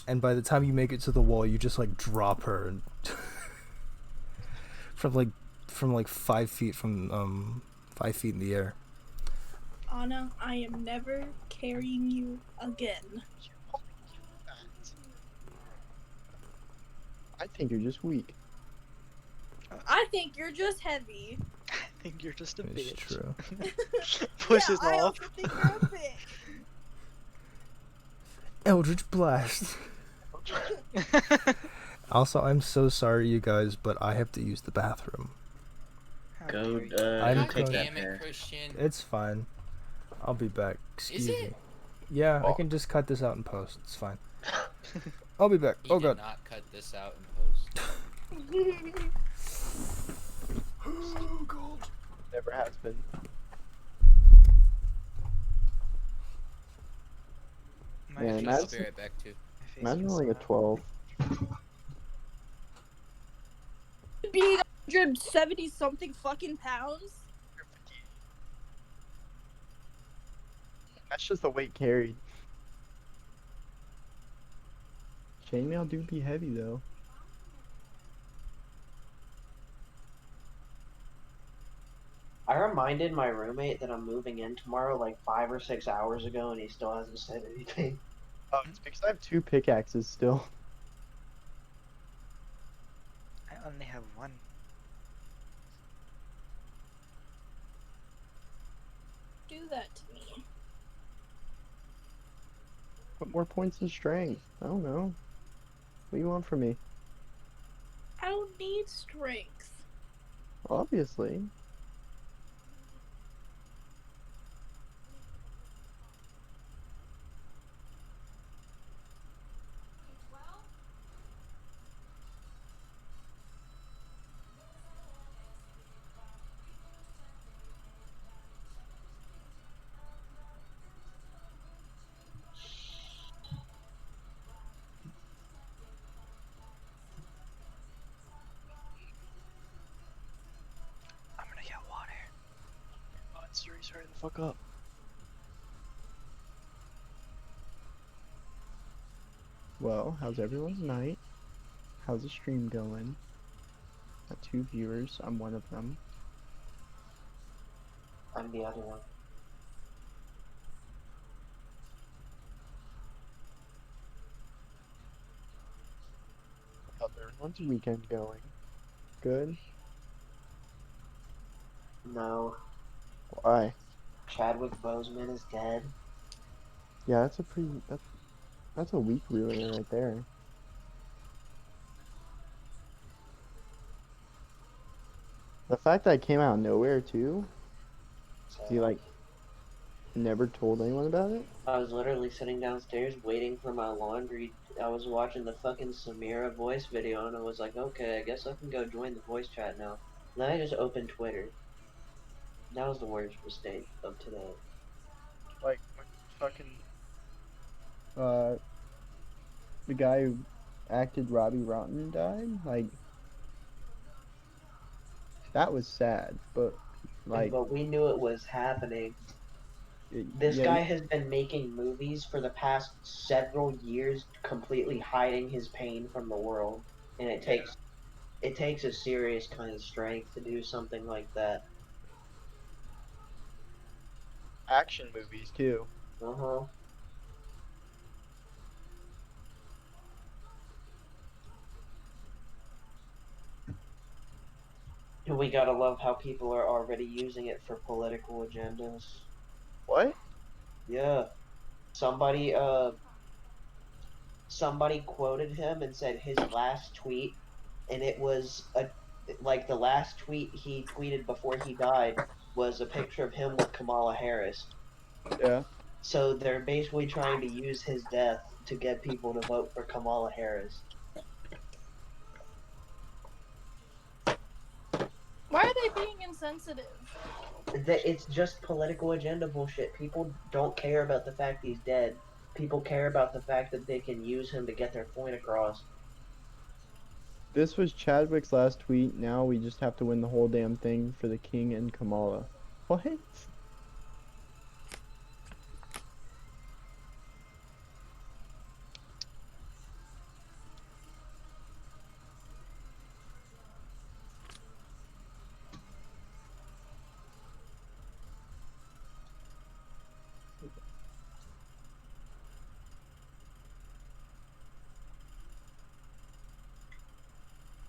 And by the time you make it to the wall, you just like drop her and from like 5 feet from 5 feet in the air. Anna, I am never carrying you again. I think you're just weak. I think you're just heavy. I think you're just a It's bitch. true. Pushes I off. also think you're a bitch. Eldritch Blast. Also, I'm so sorry, you guys, but I have to use the bathroom. How Go, dare you. I'm God going- damn it, Christian. It's fine. I'll be back. Excuse it? me. Yeah, I can just cut this out in post. It's fine. I'll be back. He Oh did god. not cut this out in post. Oh god. Never has been. My Man, face- I'll that's- be right back too. my face Imagine is like a sad. 12. Being 170 something fucking pounds? That's just the weight carried. Chainmail do be heavy though. I reminded my roommate that I'm moving in tomorrow like 5 or 6 hours ago, and he still hasn't said anything. Oh, it's because I have 2 pickaxes still. I only have one. Do that to me. Put more points in strength. I don't know. What do you want from me? I don't need strength. Obviously. I'm gonna get water. Oh, it's Cerise, hurry the fuck up. Well, how's everyone's night? How's the stream going? Got 2 viewers, I'm one of them. I'm the other one. How's everyone's weekend going? Good? No. Why? Chadwick Boseman is dead. Yeah, that's a pretty, that's a weak ruiner right there. The fact that it came out of nowhere too, he like never told anyone about it? I was literally sitting downstairs waiting for my laundry. I was watching the fucking Samira voice video, and I was like, okay, I guess I can go join the voice chat now. And then I just opened Twitter. That was the worst mistake of today. Like, when fucking, the guy who acted Robbie Rotten died? Like, that was sad, but Like, but we knew it was happening. This yeah, guy has been making movies for the past several years, completely hiding his pain from the world, and it takes a serious kind of strength to do something like that. action movies too. Uh huh. And we gotta love how people are already using it for political agendas. What? Yeah. Somebody somebody quoted him and said his last tweet, and it was like the last tweet he tweeted before he died was a picture of him with Kamala Harris. Yeah. So they're basically trying to use his death to get people to vote for Kamala Harris. Why are they being insensitive? It's just political agenda bullshit. People don't care about the fact he's dead. People care about the fact that they can use him to get their point across. This was Chadwick's last tweet. Now we just have to win the whole damn thing for the king and Kamala. What?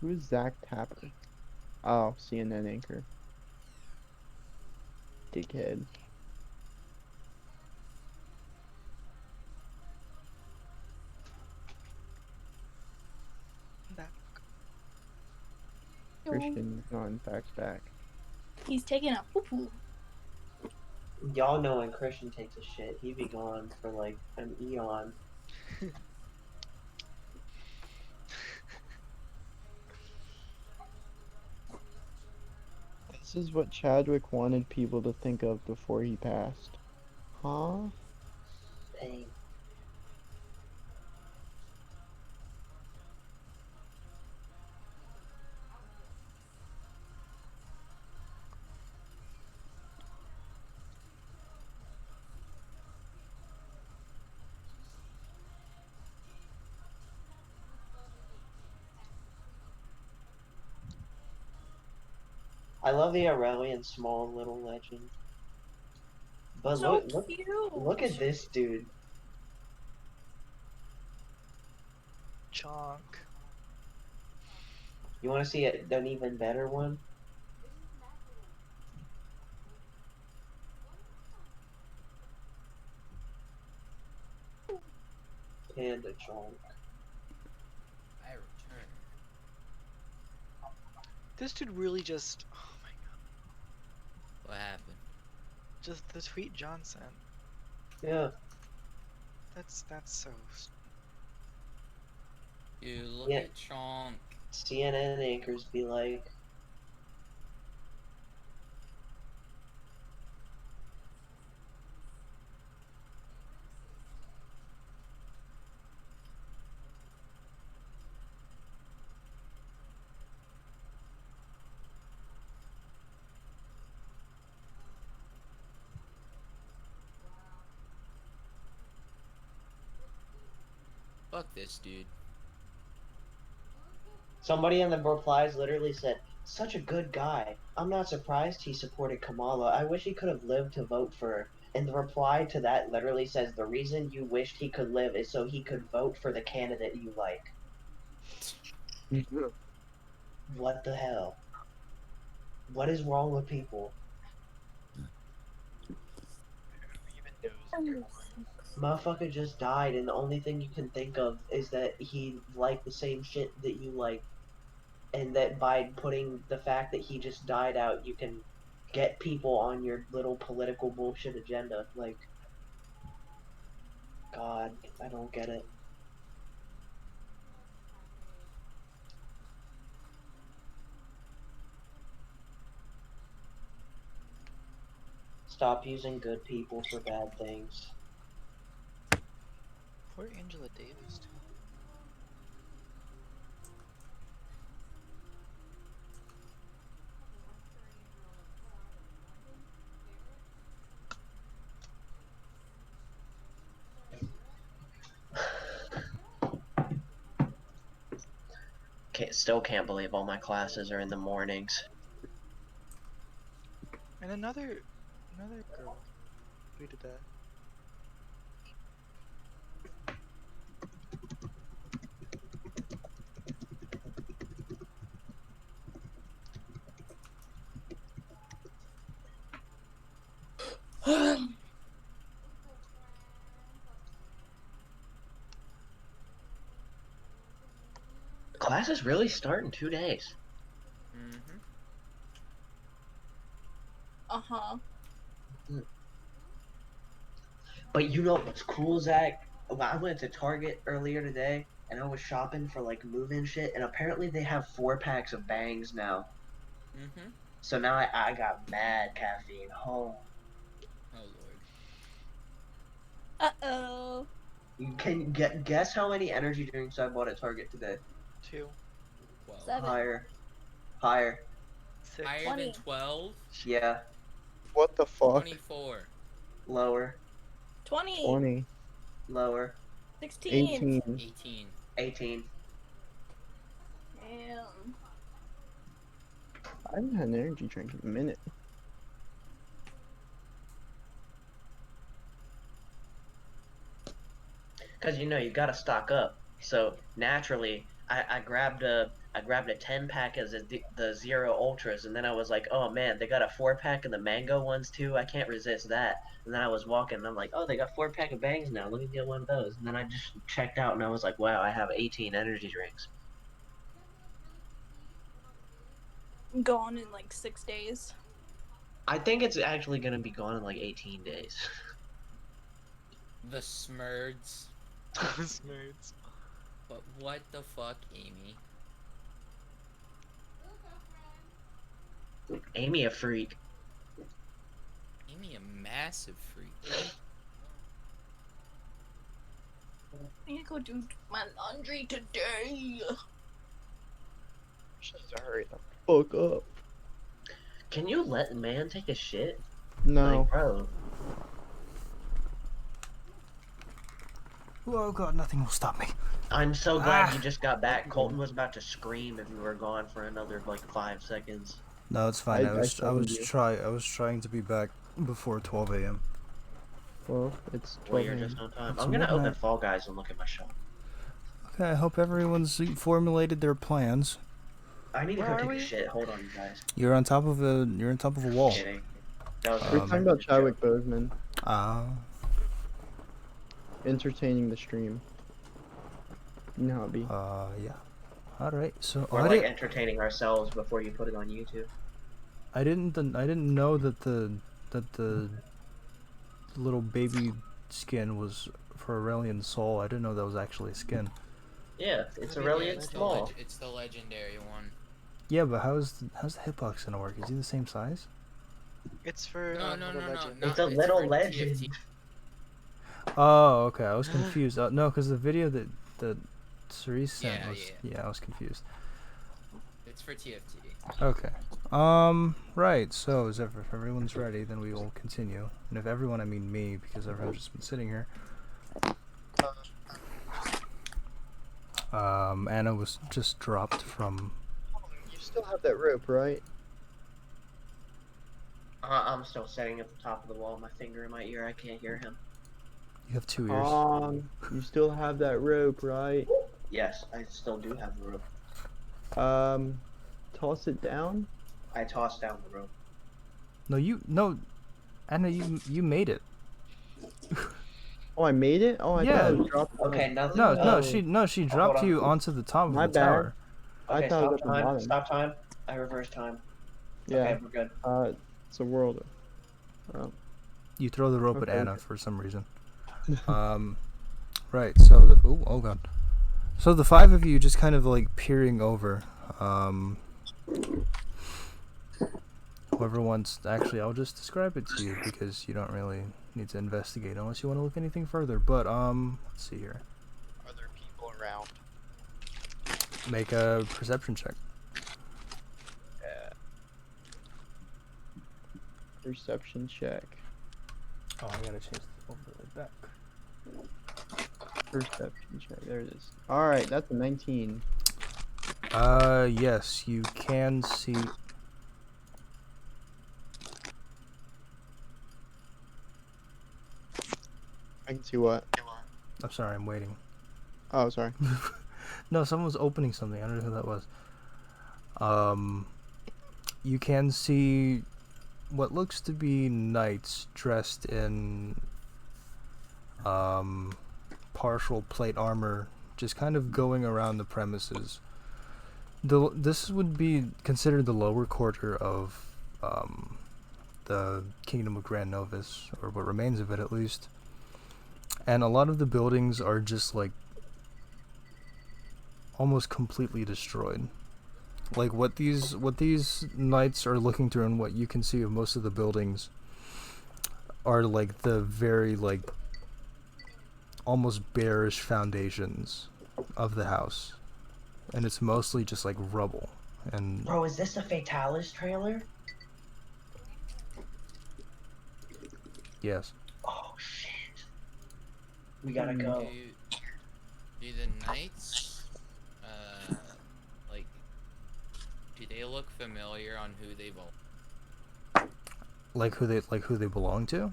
Who is Zach Tapper? Oh, CNN anchor. Dickhead. That Christian is not in fact back. He's taking a poo poo. Y'all know when Christian takes a shit, he be gone for like an eon. This is what Chadwick wanted people to think of before he passed. Huh? Pain. I love the Aurelian small little legend. But So look cute. look at this dude. chonk. You wanna see an even better one? Panda chonk. I return. This dude really just. Oh my god. What happened? Just the tweet John sent. Yeah. That's so. Dude, look Yeah. at Chonk. CNN anchors be like, Fuck this dude. somebody in the replies literally said, such a good guy. I'm not surprised he supported Kamala. I wish he could have lived to vote for her. And the reply to that literally says, the reason you wished he could live is so he could vote for the candidate you like. What the hell? What is wrong with people? Motherfucker just died, and the only thing you can think of is that he liked the same shit that you like, and that by putting the fact that he just died out, you can get people on your little political bullshit agenda. Like, God, I don't get it. Stop using good people for bad things. Poor Angela Davis, too. still can't believe all my classes are in the mornings. And another girl tweeted that. Classes really start in 2 days. Mm-hmm. Uh-huh. But you know what's cool, Zach? I went to Target earlier today, and I was shopping for like move-in shit, and apparently they have 4-packs of bangs now. Mm-hmm. So now I got mad caffeine. Oh. Oh lord. Uh-oh. You can guess how many energy drinks I bought at Target today? 2, 12. 7. Higher. 6. Higher 20. than 12? Yeah. What the fuck? 24. Lower. 20. 20. Lower. 16. 18. 18. 18. Damn. I haven't had an energy drink in a minute. Because you know you gotta stock up. So naturally, I grabbed a 10-pack of the Zero Ultras, and then I was like, oh man, they got a 4-pack of the mango ones too. I can't resist that. And then I was walking, and I'm like, oh, they got 4-pack of bangs now. Let me get one of those. And then I just checked out, and I was like, wow, I have 18 energy drinks. Gone in like 6 days. I think it's actually gonna be gone in like 18 days. The Smurds. Smurds. But what the fuck, Amy? Amy a freak. Amy a massive freak. I need to go do my laundry today. Just hurry the fuck up. Can you let a man take a shit? No. Like, bro. Oh god, nothing will stop me. I'm so glad you just got back. Colton was about to scream if you were gone for another like 5 seconds. No, it's fine. I was summoned you. trying to be back before 12 a.m. Well, it's Well, 12 you're a.m. just on time. It's I'm gonna open midnight. Fall Guys and look at my shop. Okay, I hope everyone's formulated their plans. I need to Where go are take we? a shit. Hold on, you guys. You're on top of a wall. Kidding. That was We're Um, talking about Chadwick Boseman entertaining the stream. You know how it be. Yeah. All right. So We're like entertaining ourselves before you put it on YouTube. I didn't know that the little baby skin was for Aurelian's soul. I didn't know that was actually a skin. Yeah, it's Yeah, Aurelian it's small. it's the legendary one. Yeah, but how's the hitbox gonna work? Is he the same size? It's for No, Little Legend. It's a it's little for legend. TFT. Oh, okay. I was confused. No, because the video that Cerise sent Yeah, was I was confused. It's for TFT. Okay. Right. So if everyone's ready, then we will continue. And if everyone, I mean me, because everyone's just been sitting here. Anna was just dropped from. You still have that rope, right? I'm still sitting at the top of the wall, my finger in my ear. I can't hear him. You have 2 ears. You still have that rope, right? Yes, I still do have the rope. Toss it down. I tossed down the rope. No, Anna, you made it. Oh, I made it. Oh, I Yeah. thought it was dropped. Okay, nothing. She dropped on. you onto the top My of the bad. tower. Okay, I thought it was stop at the time. bottom. Stop time. I reversed time. Yeah. Okay, we're good. It's a world. You throw the rope at Okay. Anna for some reason. Right. So oh god. So the 5 of you just kind of like peering over. Whoever wants, actually, I'll just describe it to you because you don't really need to investigate unless you want to look anything further. But let's see here. Are there people around? Make a perception check. Perception check. Oh, I gotta change the overlay back. Perception check. There it is. All right, that's a 19. Yes, you can see. I can see what. I'm sorry, I'm waiting. Oh, sorry. No, someone was opening something. I don't know who that was. You can see what looks to be knights dressed in partial plate armor, just kind of going around the premises. This would be considered the lower quarter of the Kingdom of Gran Novis, or what remains of it at least. And a lot of the buildings are just like almost completely destroyed. Like what these knights are looking through, and what you can see of most of the buildings are like the very like almost bearish foundations of the house, and it's mostly just like rubble. And Bro, is this a Fatalis trailer? yes, Oh shit. We gotta go. Do the knights, like, do they look familiar on who they belong? like who they belong to.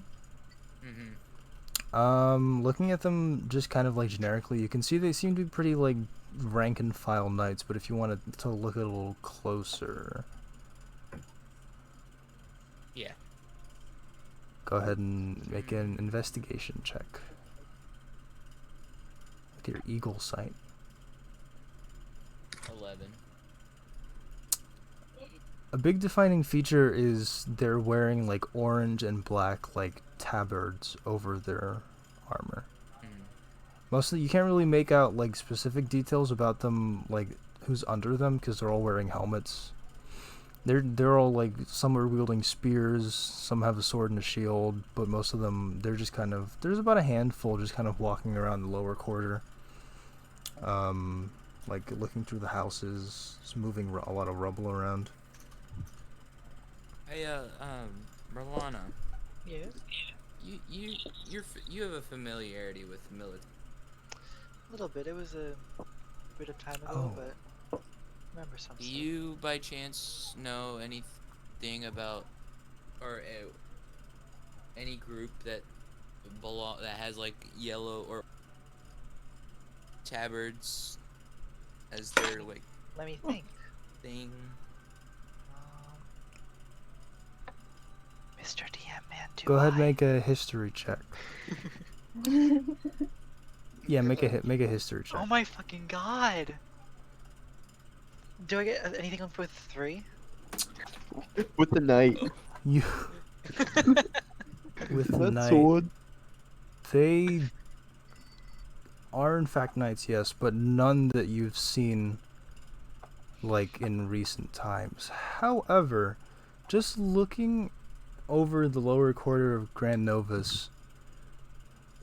Mm-hmm. Looking at them just kind of like generically, you can see they seem to be pretty like rank and file knights, but if you wanted to look at it a little closer, Yeah. go ahead and make an investigation check with your eagle sight. 11. A big defining feature is they're wearing like orange and black like tabards over their armor. Mostly you can't really make out like specific details about them, like who's under them, because they're all wearing helmets. They're all like, some are wielding spears, some have a sword and a shield, but most of them, they're just kind of, there's about a handful just kind of walking around the lower quarter, like looking through the houses, just moving a lot of rubble around. Hey, Merlana, Yes. you have a familiarity with the military. A little bit. It was a bit of time ago, Oh. but I remember some Do stuff. you, by chance, know anything about, or any group that has like yellow or tabards as their like Let me think. thing? Mr. DM, man, Go ahead, make a history check. Yeah, make a history check. Oh my fucking god! Do I get anything with 3? With the knight. You with the That knight. sword. They are in fact knights, yes, but none that you've seen like in recent times. However, just looking over the lower quarter of Gran Novis,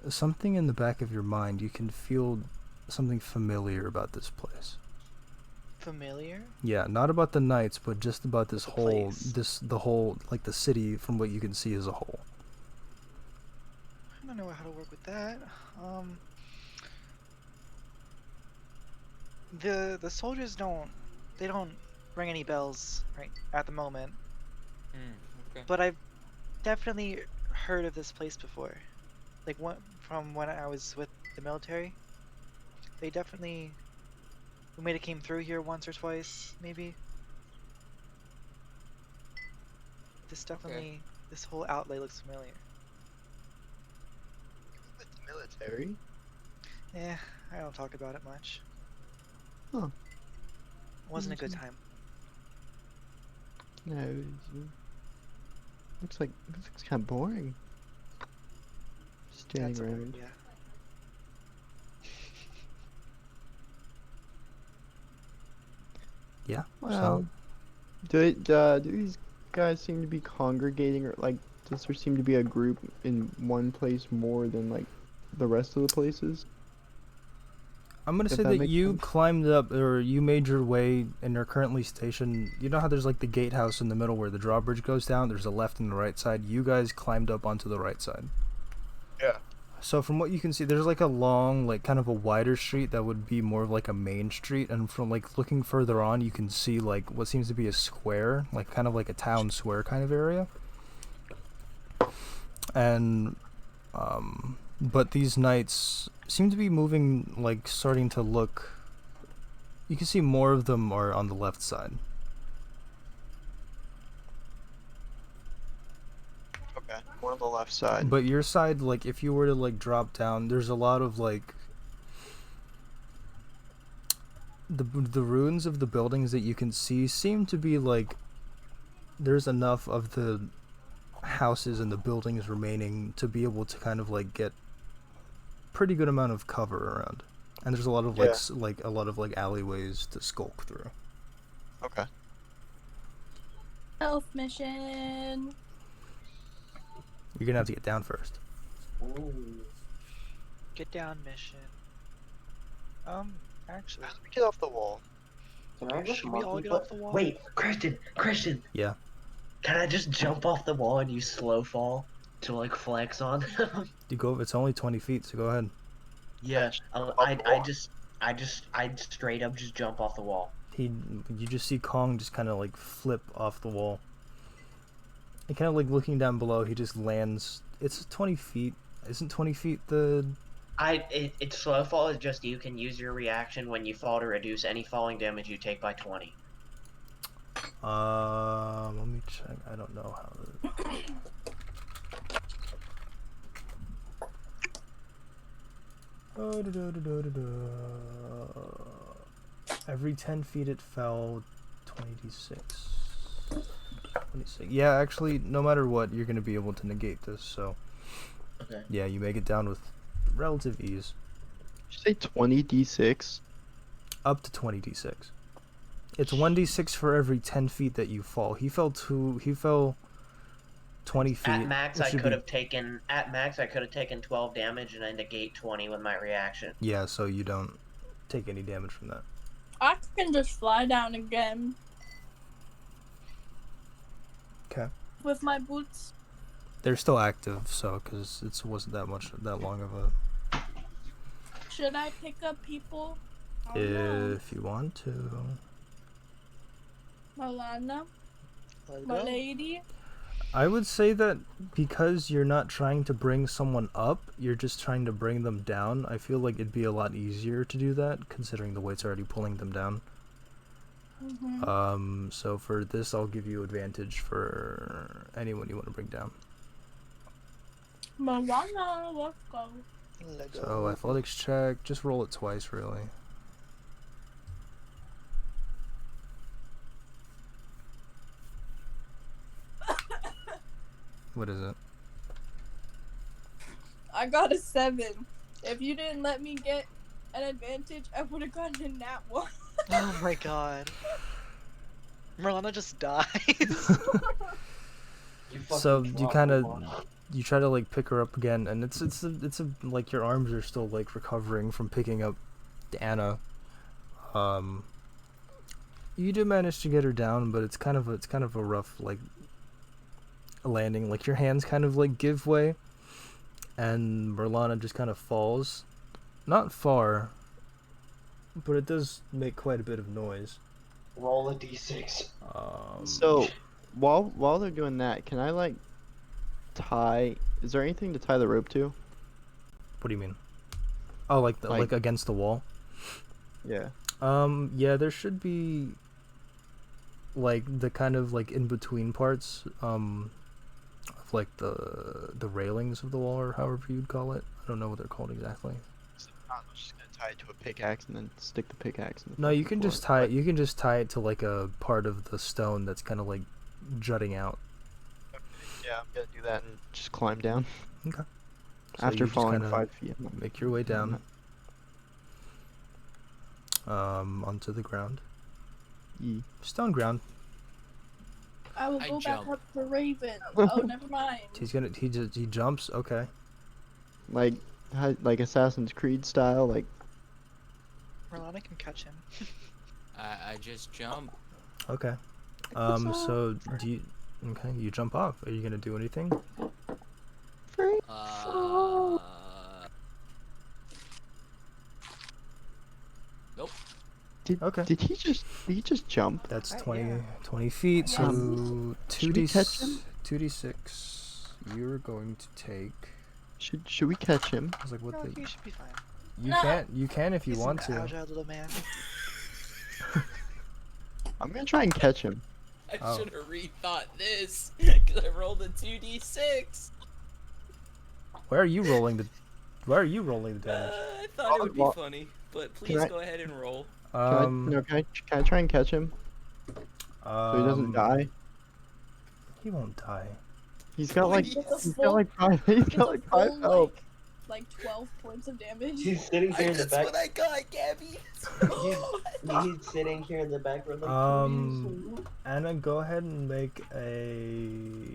something in the back of your mind, you can feel something familiar about this place. Familiar? Yeah, not about the knights, but just about this The whole, place. the whole, like the city from what you can see as a whole. I don't know how to work with that. The soldiers don't ring any bells right at the moment. Okay. But I've definitely heard of this place before. Like from when I was with the military. We might have came through here once or twice, maybe. This whole outlay looks familiar. With the military? Eh, I don't talk about it much. Huh. It wasn't a good time. No, looks kind of boring. Standing That's a around. word, yeah. Yeah. Well, do these guys seem to be congregating, or like does there seem to be a group in one place more than like the rest of the places? I'm gonna If say that that makes you sense. climbed up, or you made your way, and are currently stationed. You know how there's like the gatehouse in the middle where the drawbridge goes down? There's a left and the right side. You guys climbed up onto the right side. Yeah. So from what you can see, there's like a long, like kind of a wider street that would be more of like a main street, and from like looking further on, you can see like what seems to be a square, like kind of like a town square kind of area. And but these knights seem to be moving, like starting to look. You can see more of them are on the left side. Okay, one on the left side. But your side, like if you were to like drop down, there's a lot of like the ruins of the buildings that you can see seem to be like there's enough of the houses and the buildings remaining to be able to kind of like get pretty good amount of cover around. And there's a lot of like a lot of like alleyways to skulk through. Okay. Elf mission. You're gonna have to get down first. Ooh. Get down mission. Actually, How do we get off the wall? Can I just should we all monkey get foot? off the wall? Wait, Christian! Yeah. Can I just jump off the wall and use slow fall to like flex on them? You go. It's only 20 feet, so go ahead. Yeah, I straight up just jump off the wall. You just see Kong just kind of like flip off the wall. And kind of like looking down below, he just lands. It's 20 feet. Isn't 20 feet the... It's slow fall is just you can use your reaction when you fall to reduce any falling damage you take by 20. Let me check. I don't know how Every 10 feet it fell 20d6. 26. Yeah, actually, no matter what, you're going to be able to negate this, so... Okay. Yeah, you make it down with relative ease. Did you say 20d6? Up to 20d6. It's 1d6 for every 10 feet that you fall. He fell 20 feet. At max, I could have taken 12 damage and I negate 20 with my reaction. Yeah, so you don't take any damage from that. I can just fly down again. Okay. With my boots. They're still active, so because it wasn't that long of a. Should I pick up people? I don't know. If you want to. Merlana, Let's my go. lady. I would say that because you're not trying to bring someone up, you're just trying to bring them down. I feel like it'd be a lot easier to do that, considering the weight's already pulling them down. Mm-hmm. So for this, I'll give you advantage for anyone you want to bring down. Merlana, let's go. Let's So go. athletics check, just roll it twice, really. What is it? I got a 7. If you didn't let me get an advantage, I would have gotten a nat 1. Oh my god. Merlana just dies. So you kind of you try to like pick her up again, and it's like your arms are still like recovering from picking up Anna. You do manage to get her down, but it's kind of a rough like landing. Like your hands kind of like give way, and Merlana just kind of falls, not far, but it does make quite a bit of noise. Roll a d6. So, while they're doing that, can I like tie? Is there anything to tie the rope to? What do you mean? Oh, like against the wall? Yeah. Yeah, there should be like the kind of like in between parts of like the railings of the wall, or however you'd call it. I don't know what they're called exactly. So I'm just gonna tie it to a pickaxe and then stick the pickaxe in the No, you fucking can floor. just tie it. You can just tie it to like a part of the stone that's kind of like jutting out. Yeah, I'm gonna do that and just climb down. Okay. So After you just falling kinda 5 feet. make your way down onto the ground. Yee. Stone ground. I will I go back jump. up to Raven. Oh, never mind. He jumps. Okay. Like Assassin's Creed style, like Merlana can catch him. I just jump. Okay. So you jump off. Are you gonna do anything? Uh, Okay. Did he just jump? That's Yeah. 20 feet, so should we catch him? 2d6. You're going to take. Should we catch him? I was like, I what feel like the? you should be fine. You can if you He's want an to. agile little man. I'm gonna try and catch him. I Oh. should have rethought this because I rolled a 2d6. Where are you rolling the damage? I thought it would be well, funny, but can please I- go ahead and roll. Can I try and catch him so he doesn't die? He won't die. He's got like It's a he's got like five full, health. like 12 points of damage. He's sitting here in the That's back. what I got, Gabby. He's sitting here in the back row like. Anna, go ahead and make a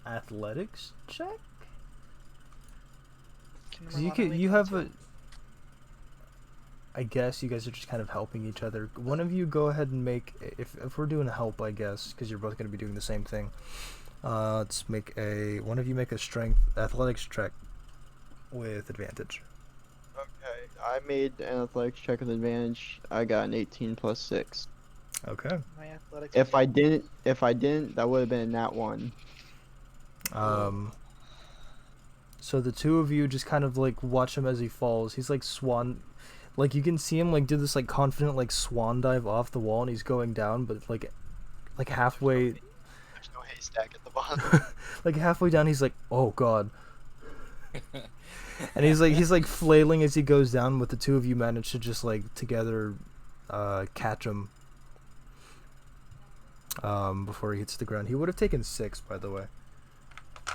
athletics check. Can 'Cause you Merlana could, make you one have too? a. I guess you guys are just kind of helping each other. One of you go ahead and make, if we're doing a help, I guess, because you're both going to be doing the same thing. Let's make one of you make a strength athletics check with advantage. Okay, I made an athletics check with advantage. I got an 18 plus 6. Okay. My athletics. If I didn't, that would have been that one. So the two of you just kind of like watch him as he falls. He's like swan, like you can see him like do this like confident like swan dive off the wall, and he's going down, but like halfway, There's no haystack at the bottom. like halfway down, he's like, oh god. And he's like flailing as he goes down, but the two of you manage to just like together catch him before he hits the ground. He would have taken 6, by the way.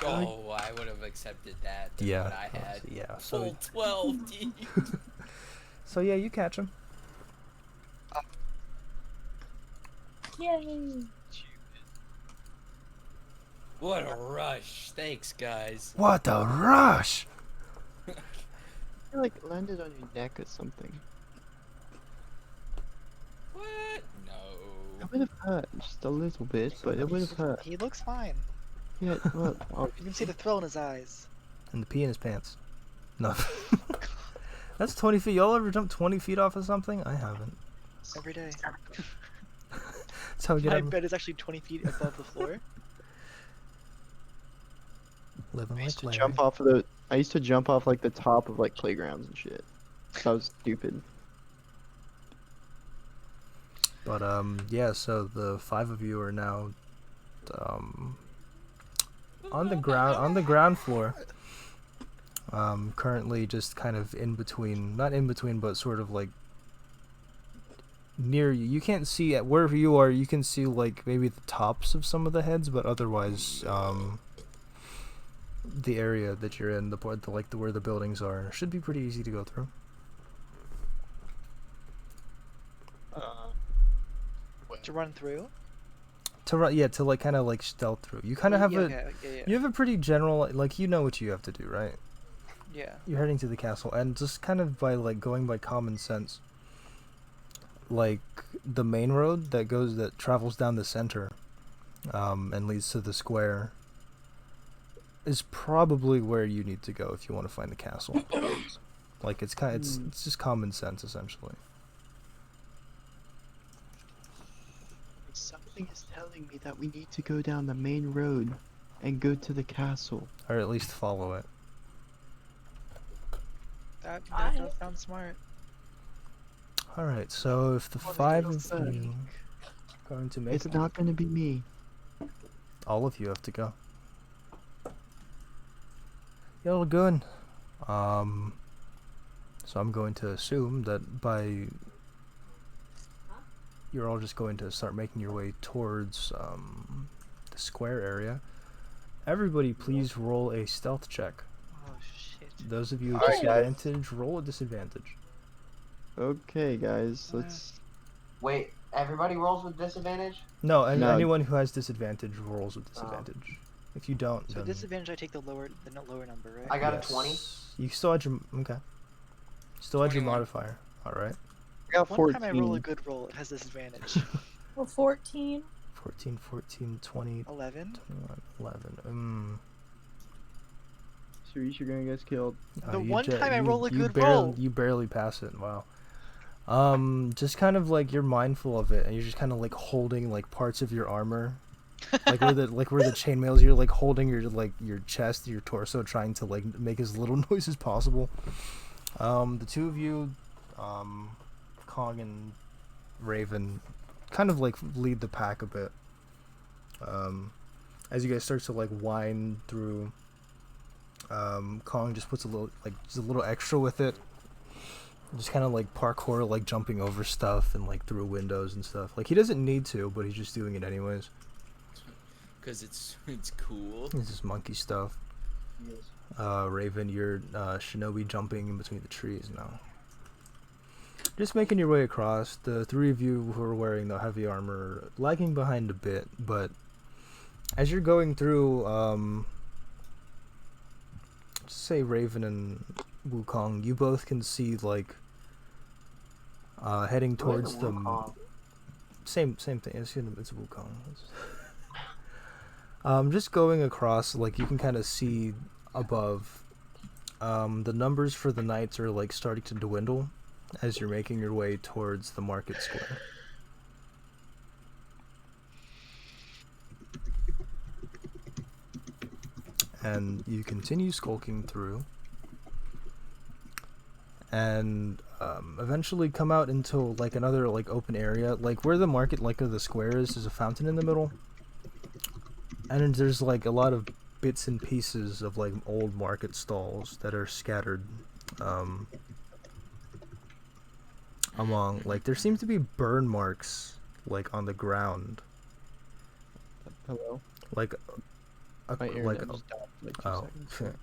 Oh, I would have accepted that. Than Yeah. What I had. Yeah. Full 12, dude. So yeah, you catch him. Yay! What a rush. Thanks, guys. What a rush! I like landed on your neck or something. What? No. It would have hurt just a little bit, but it would have hurt. He looks fine. Yeah, well, oh, You can see the thrill in his eyes. And the pee in his pants. No. That's 20 feet. Y'all ever jumped 20 feet off of something? I haven't. Every day. That's how we get My out. bed is actually 20 feet above the floor. Living I like used to Larry. jump off of the. I used to jump off like the top of like playgrounds and shit. That was stupid. But yeah, so the 5 of you are now on the ground floor. Currently just kind of in between, not in between, but sort of like near you. You can't see at wherever you are. You can see like maybe the tops of some of the heads, but otherwise, the area that you're in, where the buildings are, should be pretty easy to go through. To run through? To run, yeah, to like kind of like stealth through. You kind of have yeah, you have a pretty general, like you know what you have to do, right? Yeah. You're heading to the castle, and just kind of by like going by common sense, like the main road that travels down the center, and leads to the square, is probably where you need to go if you want to find the castle. Like it's just common sense essentially. Something is telling me that we need to go down the main road and go to the castle. Or at least follow it. That I- does sound smart. Alright, so if the What 5 makes of you you think? are going to make It's it, not gonna be me. all of you have to go. You're good. So I'm going to assume that you're all just going to start making your way towards the square area. Everybody, please roll a stealth check. Oh shit. Those of you with Alright, guys. disadvantage, roll a disadvantage. Okay, guys, let's. Wait, everybody rolls with disadvantage? No, and No. anyone who has disadvantage rolls with disadvantage. If you don't, So then disadvantage, I take the lower number, right? I got yes. a 20. You still had your okay. Still had your 21. modifier. All right. I got One 14. time I roll a good roll, it has disadvantage. Well, 14. 14, 14, 20, 11? 21, 11. Cerise, you're gonna get killed. The you one time I roll a you good barely, roll. You barely pass it. Wow. Just kind of like you're mindful of it, and you're just kind of like holding like parts of your armor, like where the chainmails. You're like holding your chest, your torso, trying to like make as little noise as possible. The two of you, Kong and Raven, kind of like lead the pack a bit. As you guys start to like wind through, Kong just puts a little extra with it. Just kind of like parkour, like jumping over stuff and like through windows and stuff. Like he doesn't need to, but he's just doing it anyways. Cause it's cool. It's just monkey stuff. Yes. Raven, you're shinobi jumping in between the trees now. Just making your way across. The three of you who are wearing the heavy armor lagging behind a bit, but as you're going through, say Raven and Wukong, you both can see like heading towards the same thing. It's Wukong. Just going across, like you can kind of see above. The numbers for the knights are like starting to dwindle as you're making your way towards the market square. And you continue skulking through, and eventually come out into like another like open area, like where the market, like the square is. There's a fountain in the middle, and there's like a lot of bits and pieces of like old market stalls that are scattered among, like there seems to be burn marks like on the ground. Hello. Like My internet like just died for like 2 oh, seconds.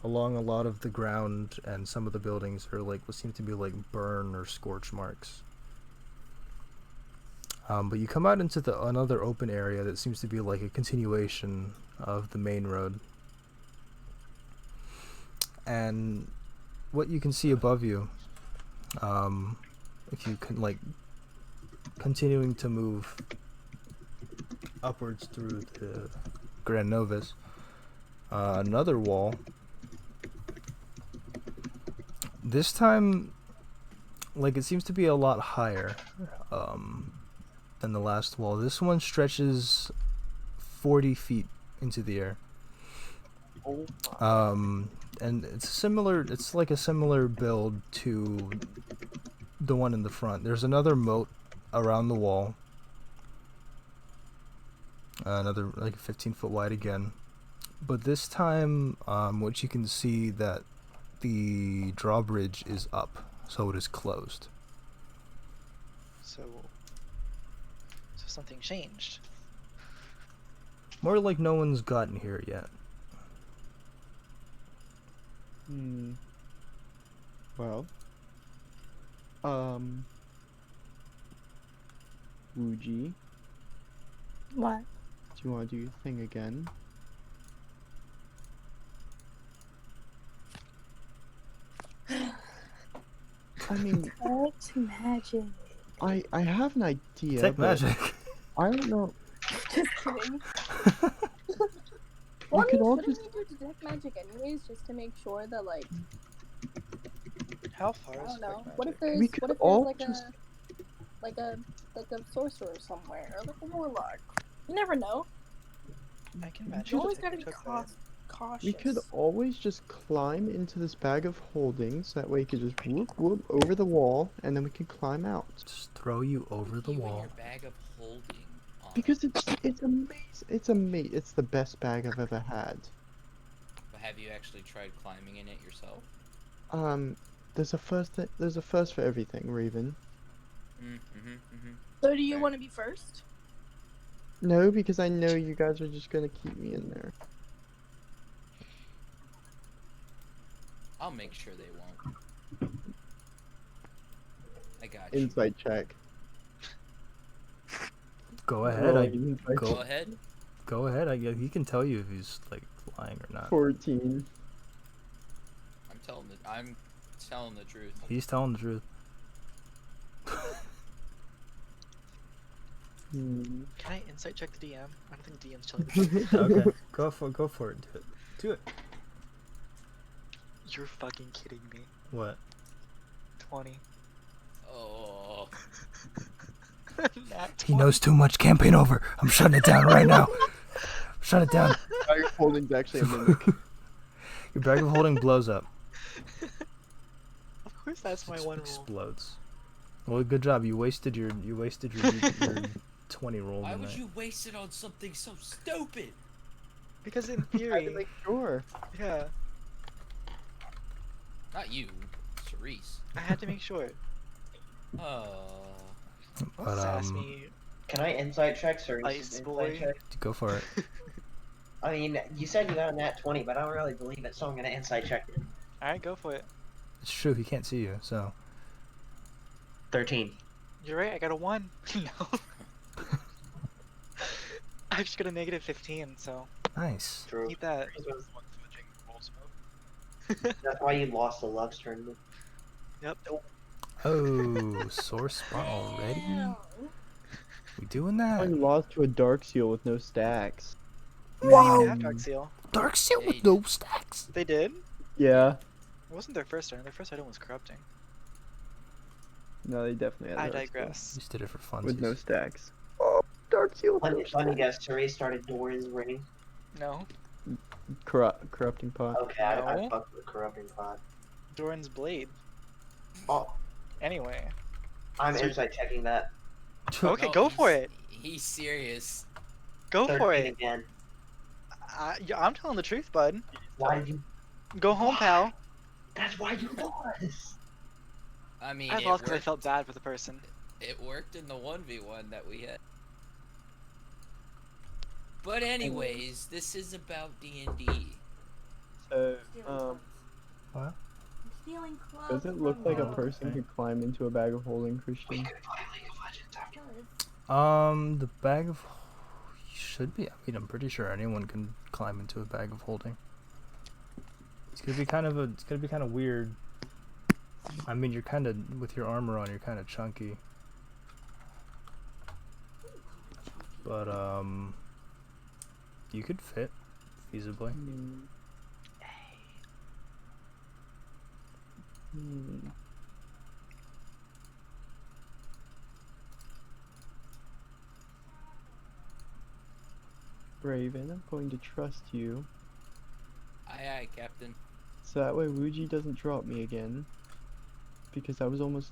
along a lot of the ground, and some of the buildings are like what seem to be like burn or scorch marks. But you come out into another open area that seems to be like a continuation of the main road, and what you can see above you, if you can like continuing to move upwards through the Gran Novis, another wall. This time, like it seems to be a lot higher than the last wall. This one stretches 40 feet into the air. And it's like a similar build to the one in the front. There's another moat around the wall. Another like 15 foot wide again. But this time, what you can see that the drawbridge is up, so it is closed. So something changed. More like no one's gotten here yet. Well. Wuji, What? do you want to do your thing again? I mean, It's magic. I have an idea, Tech but magic. I don't know. Just kidding. We could all shouldn't just- we do detect magic anyways, just to make sure that like How far I is don't know. Dark What if Magic? there's We could what if all there's just- like a sorcerer somewhere or like a warlock? You never know. I can imagine. You always if gotta I be took that. cautious. We could always just climb into this bag of holdings. That way, you could just whoop whoop over the wall, and then we can climb out. Just throw you over the You and wall. your bag of holding. Because it's amazing. It's the best bag I've ever had. But have you actually tried climbing in it yourself? There's a first for everything, Raven. So do you Fair. want to be first? No, because I know you guys are just gonna keep me in there. I'll make sure they won't. I got you. Insight check. Go ahead. Roll I insight go- Go ahead. Go ahead. He can tell you if he's like lying or not. 14. I'm telling the truth. He's telling the truth. Hmm. Can I insight check the DM? I don't think DM's telling the truth. Okay, go for it. Do it. You're fucking kidding me. What? 20. Oh. Nat He knows too much. Campaign over. I'm shutting it down right now. Shut it down. Bag of holding's actually a mimic. Your bag of holding blows up. Of course, that's my one rule. Explodes. Well, good job. You wasted your your 20 roll. Why would tonight. you waste it on something so stupid? Because in I had to theory, make sure. yeah, Not you, Cerise. I had to make sure. Oh. Don't But, sass me. Can I insight check, sir? Ice boy. Go for it. I mean, you said you got a nat 20, but I don't really believe it, so I'm gonna insight check it. Alright, go for it. It's true. He can't see you. So 13. You're right, I got a 1. No. I just got a negative 15, so nice. True. keep that. That's why you lost the Lux tournament. Yep. Oh, sore spot already. We doing I that? lost to a dark seal with no stacks. They didn't even have Dark Seal. Dark seal with no stacks. They did? Yeah. It wasn't their first turn. Their first item was corrupting. No, they definitely had I dark seal digress. Just did it for fun. with no stacks. Oh, dark seal with no Let me stacks. guess, Cerise started Doran's ring. No. Corrupting pot. Okay, I No. fucked with corrupting pot. Doran's blade. Oh, Anyway. I'm insight checking that. Okay, No, go for he's- it. He's serious. Go 13 for it. again. I'm telling the truth, bud. Why did you? Go home, pal. That's why you lost. I mean, I it lost because I worked. felt bad for the person. It worked in the 1v1 that we had. But anyways, this is about D&D. So, What? Stealing clothes. does it look like a person could climb into a bag of holding, Christian? We could play League of Legends after. The bag of should be. I mean, I'm pretty sure anyone can climb into a bag of holding. It's gonna be kind of weird. I mean, you're kind of with your armor on. You're kind of chunky. But you could fit feasibly. Raven, I'm going to trust you, Aye, aye, Captain. so that way Wuji doesn't drop me again. Because I was almost,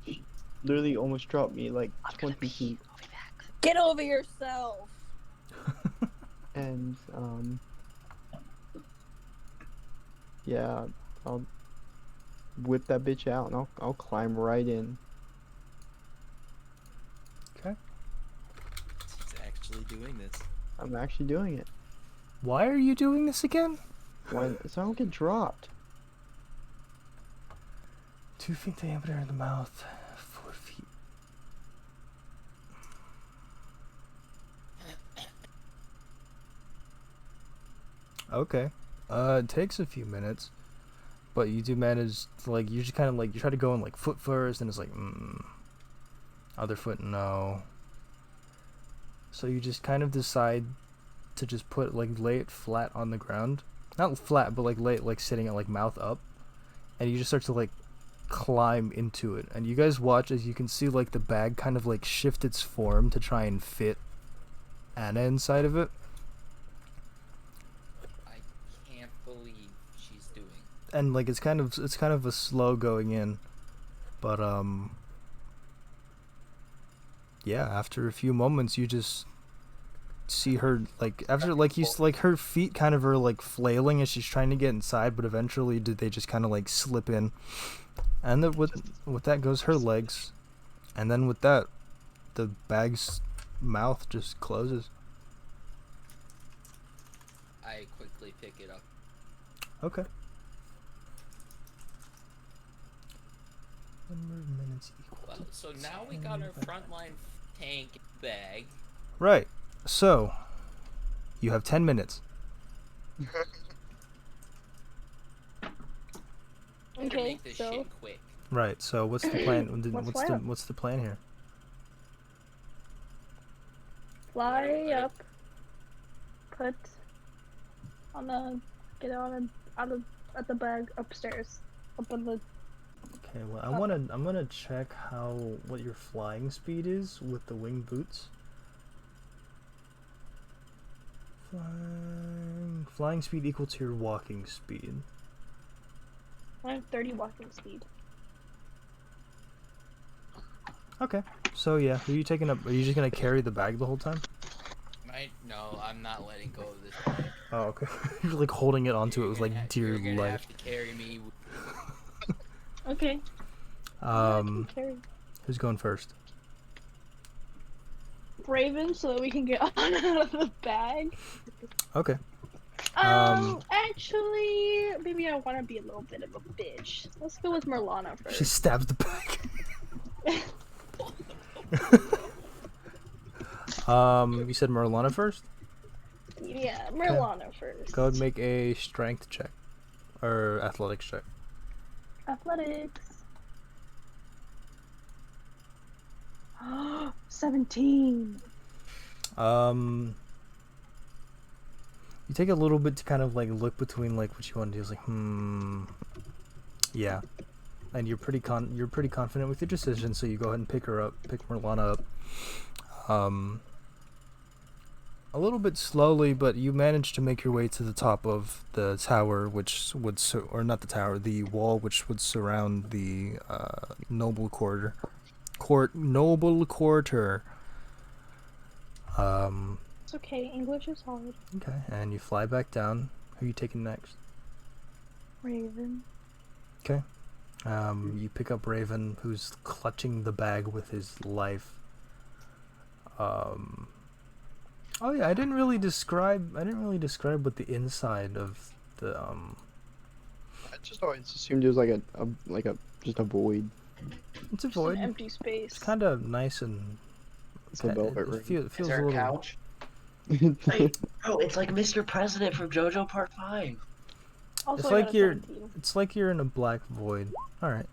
she literally almost dropped me like 20 feet. Get over yourself. And, yeah, I'll whip that bitch out and I'll climb right in. Okay. He's actually doing this. I'm actually doing it. Why are you doing this again? Why, so I don't get dropped. 2 feet diameter in the mouth. 4 feet. Okay. It takes a few minutes, but you do manage to, like, you just kind of like, you try to go in like foot first, and it's like, other foot, no. So you just kind of decide to just put, like, lay it flat on the ground, not flat, but like lay it like sitting at like mouth up, and you just start to like climb into it. And you guys watch as you can see like the bag kind of like shift its form to try and fit Anna inside of it. I can't believe she's doing. And like it's kind of a slow going in, but yeah, after a few moments you just see her, like, after, like, you like her feet kind of are like flailing as she's trying to get inside, but eventually they just kind of like slip in, and then with that goes her legs, and then with that the bag's mouth just closes. I quickly pick it up. Okay. Number of minutes equal Well, to so now we got our 10. frontline tank bag. Right. So you have 10 minutes. Better Okay, make this so shit quick. Right. So what's the plan? What's What's the plan here? fly up, put on the, get on a, out of at the bag upstairs, up on the. Okay, well, I'm gonna check what your flying speed is with the wing boots. Flying speed equal to your walking speed. I have 30 walking speed. Okay, so yeah, are you taking up? Are you just gonna carry the bag the whole time? No, I'm not letting go of this bag. Oh, okay. You're like holding it onto it with like dear You're gonna life. have to carry me. Okay. Carry Who's going first? Raven so that we can get on out of the bag. Okay. Actually, maybe I want to be a little bit of a bitch. Let's go with Merlana first. She stabs the bag. You said Merlana first? Yeah, Merlana first. Go ahead and make a strength check. Or athletics check. Athletics. 17. You take a little bit to kind of like look between like what you want to do. It's like, yeah. And you're pretty confident with your decision, so you go ahead and pick Merlana up. A little bit slowly, but you manage to make your way to the top of the tower, which would or not the tower, the wall which would surround the noble quarter. Noble quarter. It's okay, English is hard. Okay, and you fly back down. Who are you taking next? Raven. Okay. You pick up Raven, who's clutching the bag with his life. Oh yeah, I didn't really describe what the inside of the I just always assumed it was like just a void. It's a void. An empty space. It's kind of nice and It's a velvet room. it feels Is there a a little. couch? Wait, bro, it's like Mr. President from JoJo Part 5. Also, It's I like got a you're 17. It's like you're in a black void. All right.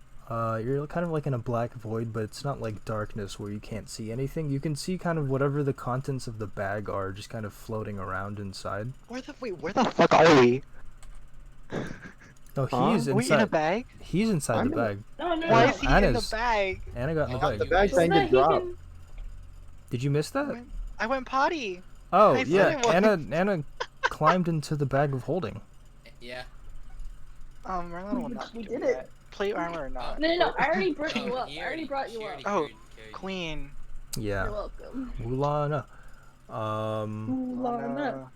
You're kind of like in a black void, but it's not like darkness where you can't see anything. You can see kind of whatever the contents of the bag are, just kind of floating around inside. Where the fuck are we? No, Huh? he's Are we in a inside. bag? He's inside I'm the in a- bag. No, no, Why no. is he in the Anna's- bag? Anna got in the Oh, bag. The bag So thing that get he dropped. can- Did you miss that? I went potty. Oh I said yeah, it was. Anna climbed into the bag of holding. Yeah. Merlana will not We do did it. that. Plate armor or not. No, no, no. I already brought No, you up. he I already brought you she up. already Oh, carried Queen. Yeah. You're welcome. Mulana. Lana.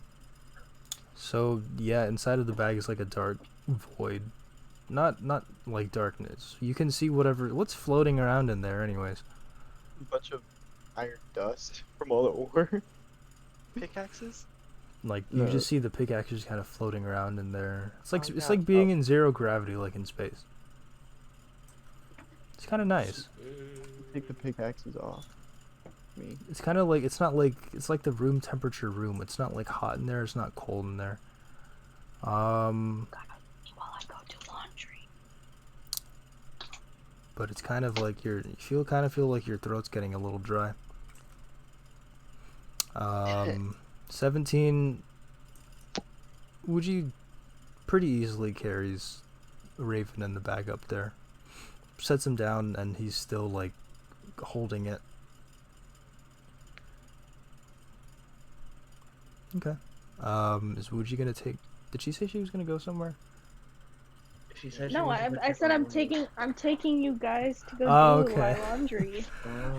So yeah, inside of the bag is like a dark void. Not like darkness. You can see what's floating around in there anyways. A bunch of iron dust from all the ore. Pickaxes? Like you No. just see the pickaxes kind of floating around in there. It's like Oh, it's yeah. like being in zero gravity, like in space. It's kind of nice. Take the pickaxes off. Me. It's kind of like it's like the room temperature room. It's not like hot in there. It's not cold in there. While I go do laundry. But it's kind of like you feel like your throat's getting a little dry. 17. Wuji pretty easily carries Raven in the bag up there. Sets him down and he's still like holding it. Okay. Is Wuji gonna take? Did she say she was gonna go somewhere? She said she No, wanted to I check said on I'm taking you guys to go Oh, do okay. my laundry.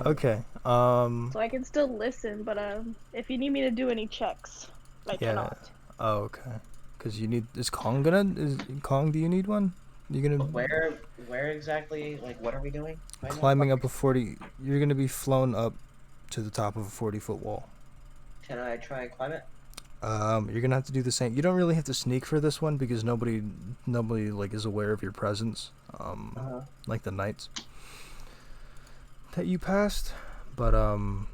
Okay. So I can still listen, but if you need me to do any checks, I Yeah. cannot. Oh, okay. Cause you need. Is Kong Kong? Do you need one? You gonna Where exactly? Like, what are we doing? right now? climbing up a 40? You're gonna be flown up to the top of a 40-foot wall. Can I try and climb it? You're gonna have to do the same. You don't really have to sneak for this one because nobody like is aware of your presence. Like the knights that you passed, but what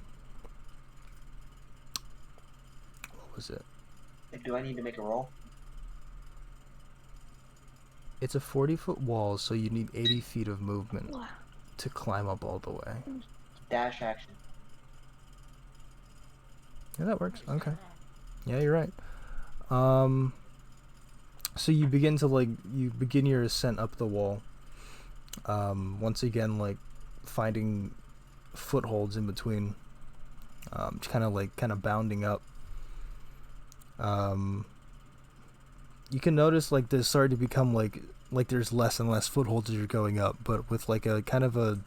was it? Do I need to make a roll? It's a 40-foot wall, so you need 80 feet of movement to climb up all the way. Dash action. Yeah, that works. Okay. Yeah, you're right. So you begin your ascent up the wall. Once again, like finding footholds in between, kind of bounding up. You can notice like there's starting to become like there's less and less footholds as you're going up, but with like a kind of a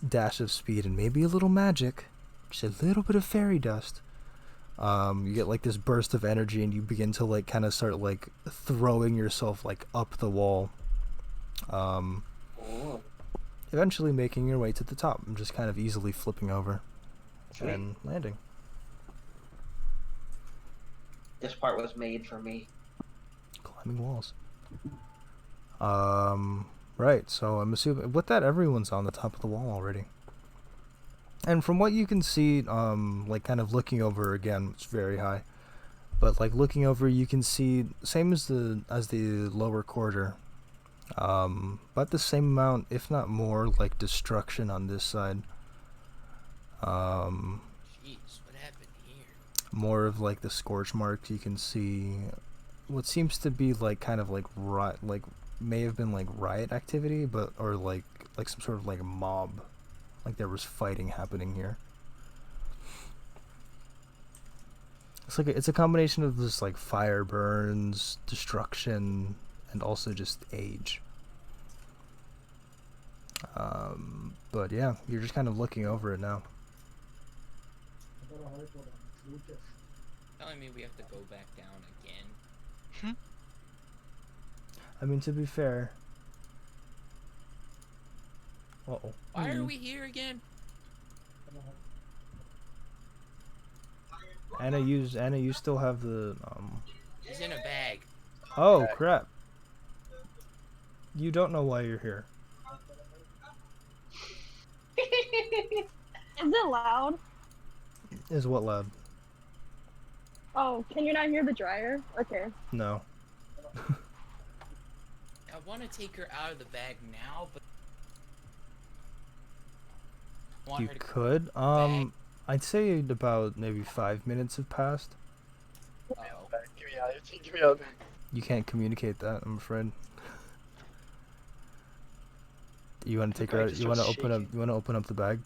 dash of speed and maybe a little magic, just a little bit of fairy dust. You get like this burst of energy and you begin to like kind of start like throwing yourself like up the wall. Eventually making your way to the top and just kind of easily flipping over and landing. This part was made for me. Climbing walls. Right, so I'm assuming with that everyone's on the top of the wall already. And from what you can see, like kind of looking over again, it's very high. But like looking over you can see same as the lower quarter. But the same amount, if not more, like destruction on this side. Jeez, what happened here? More of like the scorch marks. You can see what seems to be like kind of like may have been like riot activity, but or like some sort of like mob, like there was fighting happening here. It's a combination of this like fire burns, destruction, and also just age. But yeah, you're just kind of looking over it now. Telling me we have to go back down again. I mean, to be fair. Uh-oh. Why are we here again? Anna, you still have the It's in a bag. Oh crap! You don't know why you're here. Is it loud? Is what loud? Oh, can you not hear the dryer? Okay. No. I want to take her out of the bag now, but You could. I'd say about maybe 5 minutes have passed. Uh-oh. Get me out of here. Get me out of here. You can't communicate that, I'm afraid. You want to take her out? You want to open up? You want to open up the bag?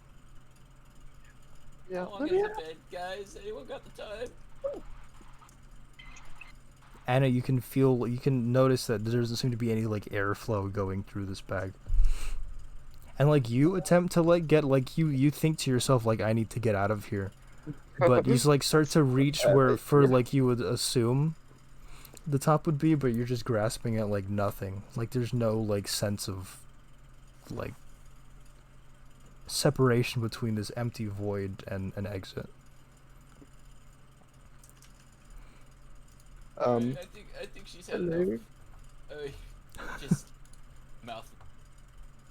Yeah. I want to get to bed, guys. Anyone got the time? Anna, you can notice that there doesn't seem to be any like airflow going through this bag. And like you attempt to like get like you think to yourself like I need to get out of here, but you like start to reach where for like you would assume the top would be, but you're just grasping at like nothing. Like there's no like sense of like separation between this empty void and an exit. I think she's had enough. Just mouth.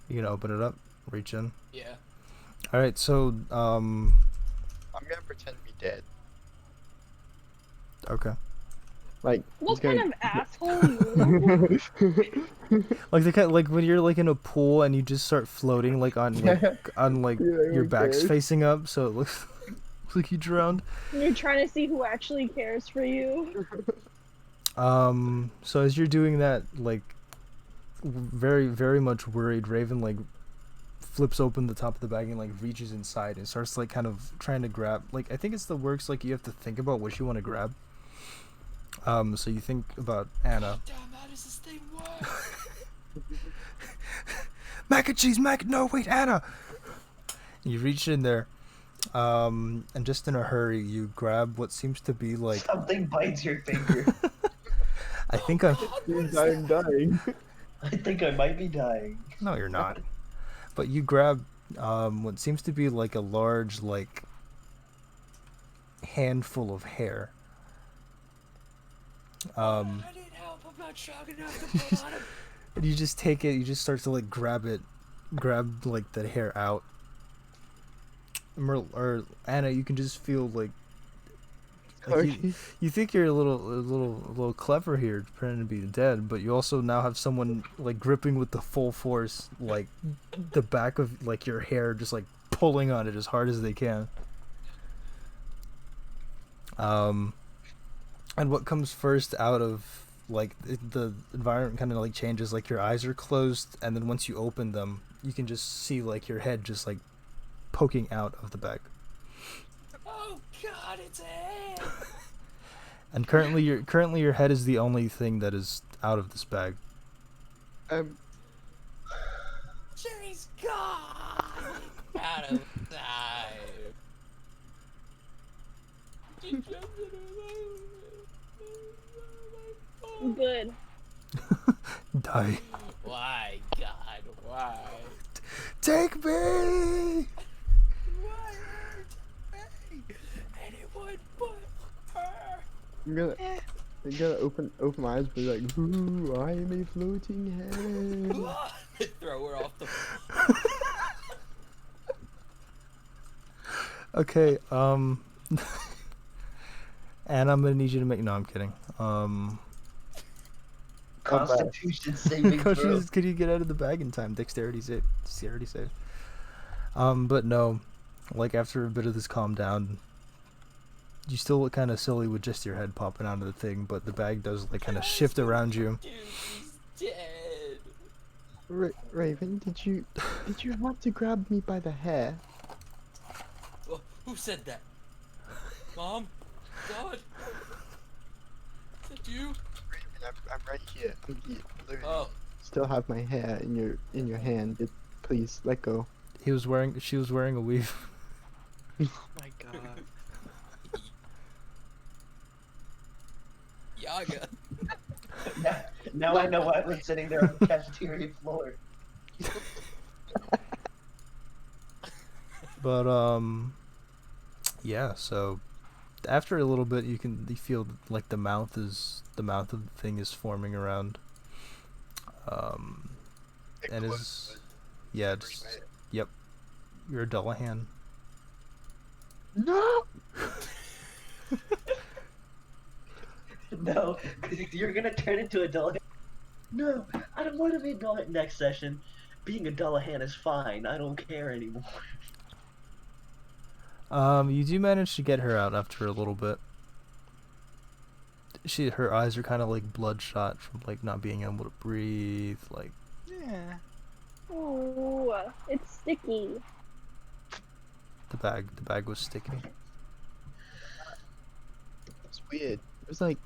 You can open it up, reach in. Yeah. All right, so I'm gonna pretend to be dead. Okay. Like, What kind of asshole you Like the kind like when you're like in a pool and you just start floating like on your back's okay. facing up, so it looks like you drowned. You're trying to see who actually cares for you. So as you're doing that, like very, very much worried, Raven like flips open the top of the bag and like reaches inside and starts like kind of trying to grab, like I think it's the works like you have to think about what you want to grab. So you think about Anna. Damn, how does this thing work? Mac and cheese, no wait, Anna. You reach in there, and just in a hurry you grab what seems to be like Something bites your finger. I think I'm dying. I think I might be dying. No, you're not. But you grab what seems to be like a large like handful of hair. I need help. I'm not strong enough to pull on him. And you just take it. You just start to like grab like the hair out. Or Anna, you can just feel like you think you're a little clever here, pretending to be dead, but you also now have someone like gripping with the full force, like the back of like your hair, just like pulling on it as hard as they can. And what comes first out of like the environment kind of like changes. Like your eyes are closed, and then once you open them, you can just see like your head just like poking out of the bag. Oh God, it's a head. And currently your head is the only thing that is out of this bag. She's gone. Out of time. Good. Die. Why, God? Why? Take me! Why hurt me? Anyone but her. I'm gonna open my eyes, be like, ooh, I am a floating head. Throw her off the. Okay, and I'm gonna need you to make. No, I'm kidding. Constitution saving throw. Could you get out of the bag in time? Dexterity save. But no, like after a bit of this calm down, you still look kind of silly with just your head popping out of the thing, but the bag does like kind of shift around you. Dude, he's dead. Raven, did you have to grab me by the hair? Well, who said that? Mom? God? Is that you? I'm right here. I'm here. Literally. Oh. Still have my hair in your hand. Please let go. She was wearing a weave. Oh my God. Yaga. Now I know why I was sitting there on the cafeteria floor. But yeah. So after a little bit, you feel like the mouth of the thing is forming around. And is yeah, yep. You're a Dullahan. No. No, because you're gonna turn into a Dullahan. No, I don't want to be a Dullahan next session. Being a Dullahan is fine. I don't care anymore. You do manage to get her out after a little bit. Her eyes are kind of like bloodshot from like not being able to breathe. Like Yeah. Ooh, it's sticky. the bag was sticky. It's weird. It was like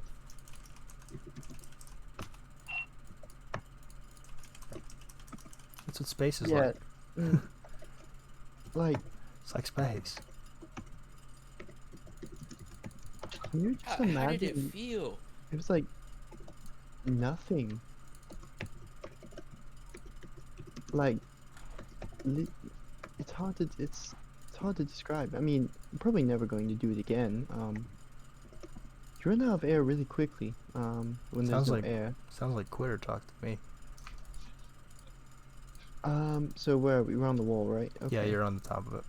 That's what space is yeah, like. like It's like space. can you just How imagine? did it feel? It was like nothing. Like it's hard to describe. I mean, I'm probably never going to do it again. You run out of air really quickly. When there's Sounds no like- air. Sounds like quitter talk to me. So where are we? We're on the wall, right? Okay. Yeah, you're on the top of it.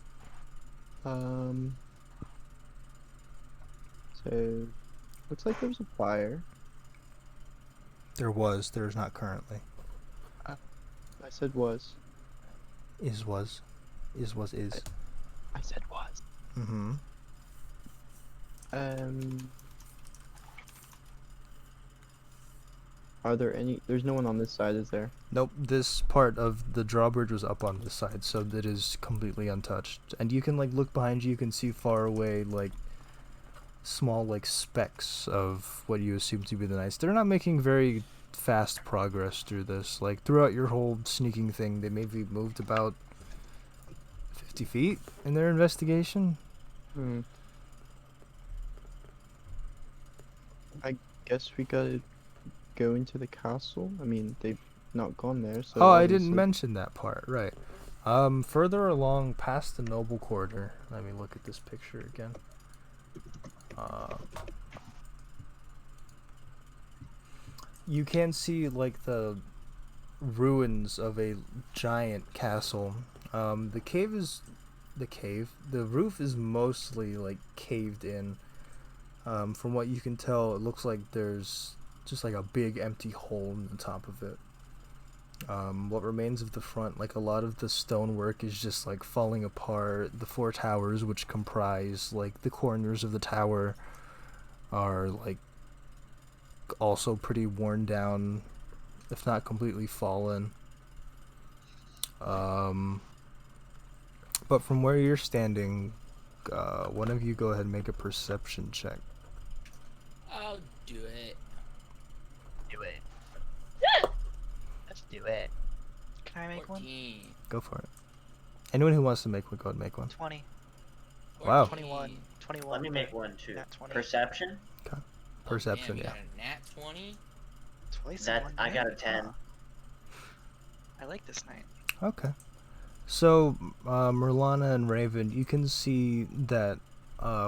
So looks like there was a fire. There's not currently. I said was. Is. I said was. Mm-hmm. Are there any? There's no one on this side, is there? Nope, this part of the drawbridge was up on this side, so that is completely untouched. And you can like look behind you, you can see far away like small like specks of what you assume to be the knights. They're not making very fast progress through this. Like throughout your whole sneaking thing, they maybe moved about 50 feet in their investigation. I guess we gotta go into the castle. I mean, they've not gone there, so. Oh, I didn't obviously- mention that part, right. Further along past the noble quarter, let me look at this picture again. You can see like the ruins of a giant castle. The roof is mostly like caved in. From what you can tell, it looks like there's just like a big empty hole in the top of it. What remains of the front, like a lot of the stonework is just like falling apart. The four towers, which comprise like the corners of the tower, are like also pretty worn down, if not completely fallen. But from where you're standing, one of you go ahead and make a perception check. I'll do it. Do it. Let's do it. Can I make 14. Go for it. Anyone who wants to make one, go ahead and make one. one? 20. Wow. 21. 21. Let me make one too. Nat 20. Perception? Perception, Oh, yeah. man, we got a nat 20? Twice in That one I got a night? 10. Huh. I like this night. Okay. So, Merlana and Raven, you can see that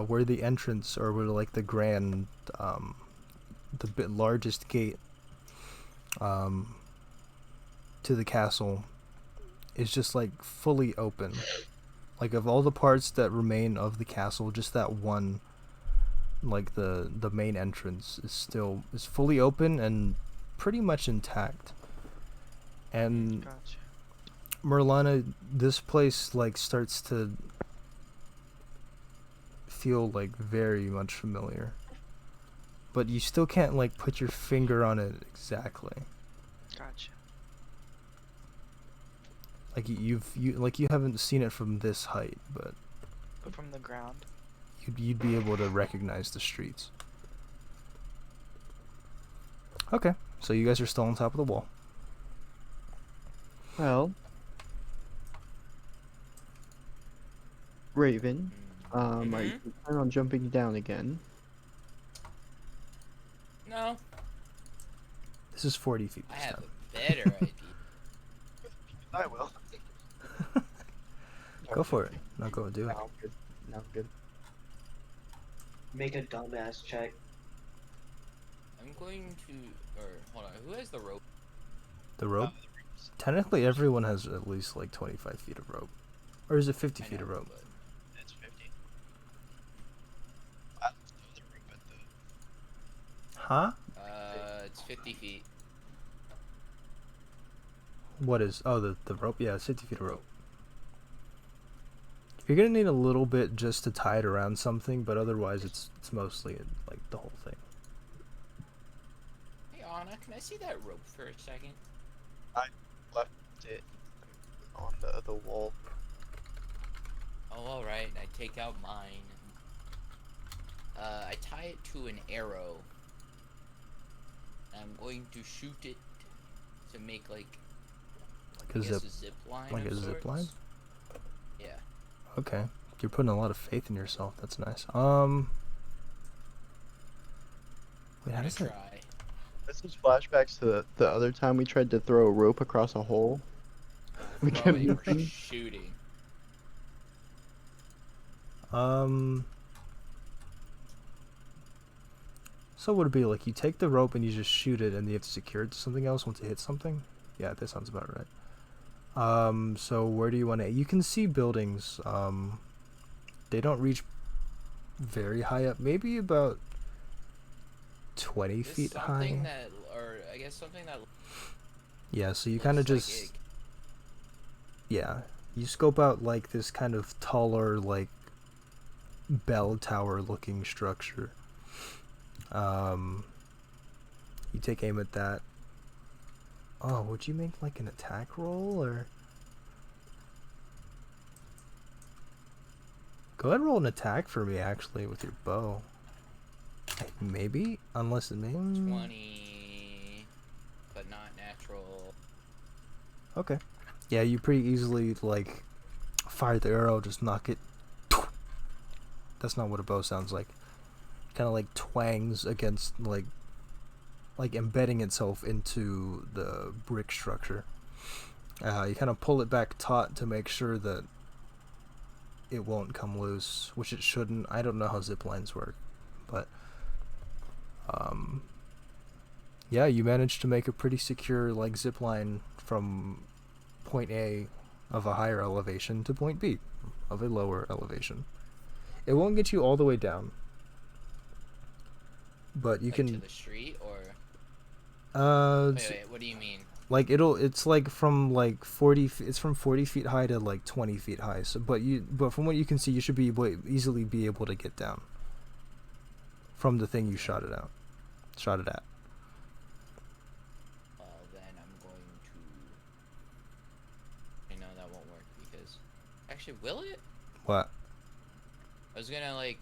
where the entrance, or where like the grand, the largest gate to the castle is just like fully open. Like of all the parts that remain of the castle, just that one, like the main entrance is fully open and pretty much intact. And Gotcha. Merlana, this place like starts to feel like very much familiar, but you still can't like put your finger on it exactly. Gotcha. Like you haven't seen it from this height, but But from the ground. you'd be able to recognize the streets. Okay, so you guys are still on top of the wall. Well, Raven, are you planning on jumping down again? No, This is 40 feet I this have time. a better idea. I will. Go for it. No, go do it. No, I'm good. No, I'm good. Make a dumbass check. I'm going to, or hold on, who has the rope? The rope? Technically, everyone has at least like 25 feet of rope. Or is it 50 I feet of know, rope? but- It's 50. I throw the rope at the. Huh? It's 50 feet. What is? Oh, the rope? Yeah, it's 50 feet of rope. You're gonna need a little bit just to tie it around something, but otherwise it's mostly like the whole thing. Hey Anna, can I see that rope for a second? Left it on the wall. Oh, alright, I take out mine. I tie it to an arrow. I'm going to shoot it to make like A I guess zip, a zip line. like of a zip sorts. line? Yeah. Okay, you're putting a lot of faith in yourself. That's nice. Wait, how I'm does gonna it? try. This is flashbacks to the other time we tried to throw a rope across a hole. We kept Throwing or missing. shooting. So would it be like you take the rope and you just shoot it, and you have to secure it to something else once it hits something? Yeah, that sounds about right. So where do you want to? You can see buildings. They don't reach very high up. Maybe about 20 This feet something high. that, or I guess something that. Yeah. So you kind of looks just. like Yeah, you scope out like this kind of taller, like bell tower looking structure. You take aim at that. Oh, would you make like an attack roll, or go ahead and roll an attack for me actually with your bow? Maybe, unless it may. 20, but not natural. Okay. Yeah, you pretty easily like fire the arrow, just knock it. That's not what a bow sounds like. Kind of like twangs against like embedding itself into the brick structure. You kind of pull it back taut to make sure that it won't come loose, which it shouldn't. I don't know how zip lines work, but yeah, you managed to make a pretty secure like zip line from point A of a higher elevation to point B of a lower elevation. It won't get you all the way down, but you Like can to the street, or wait, what do you mean? like it's like from like 40 it's from 40 feet high to like 20 feet high, so but from what you can see, you should be easily be able to get down from the thing you shot it at. Actually, will it? What? I was gonna like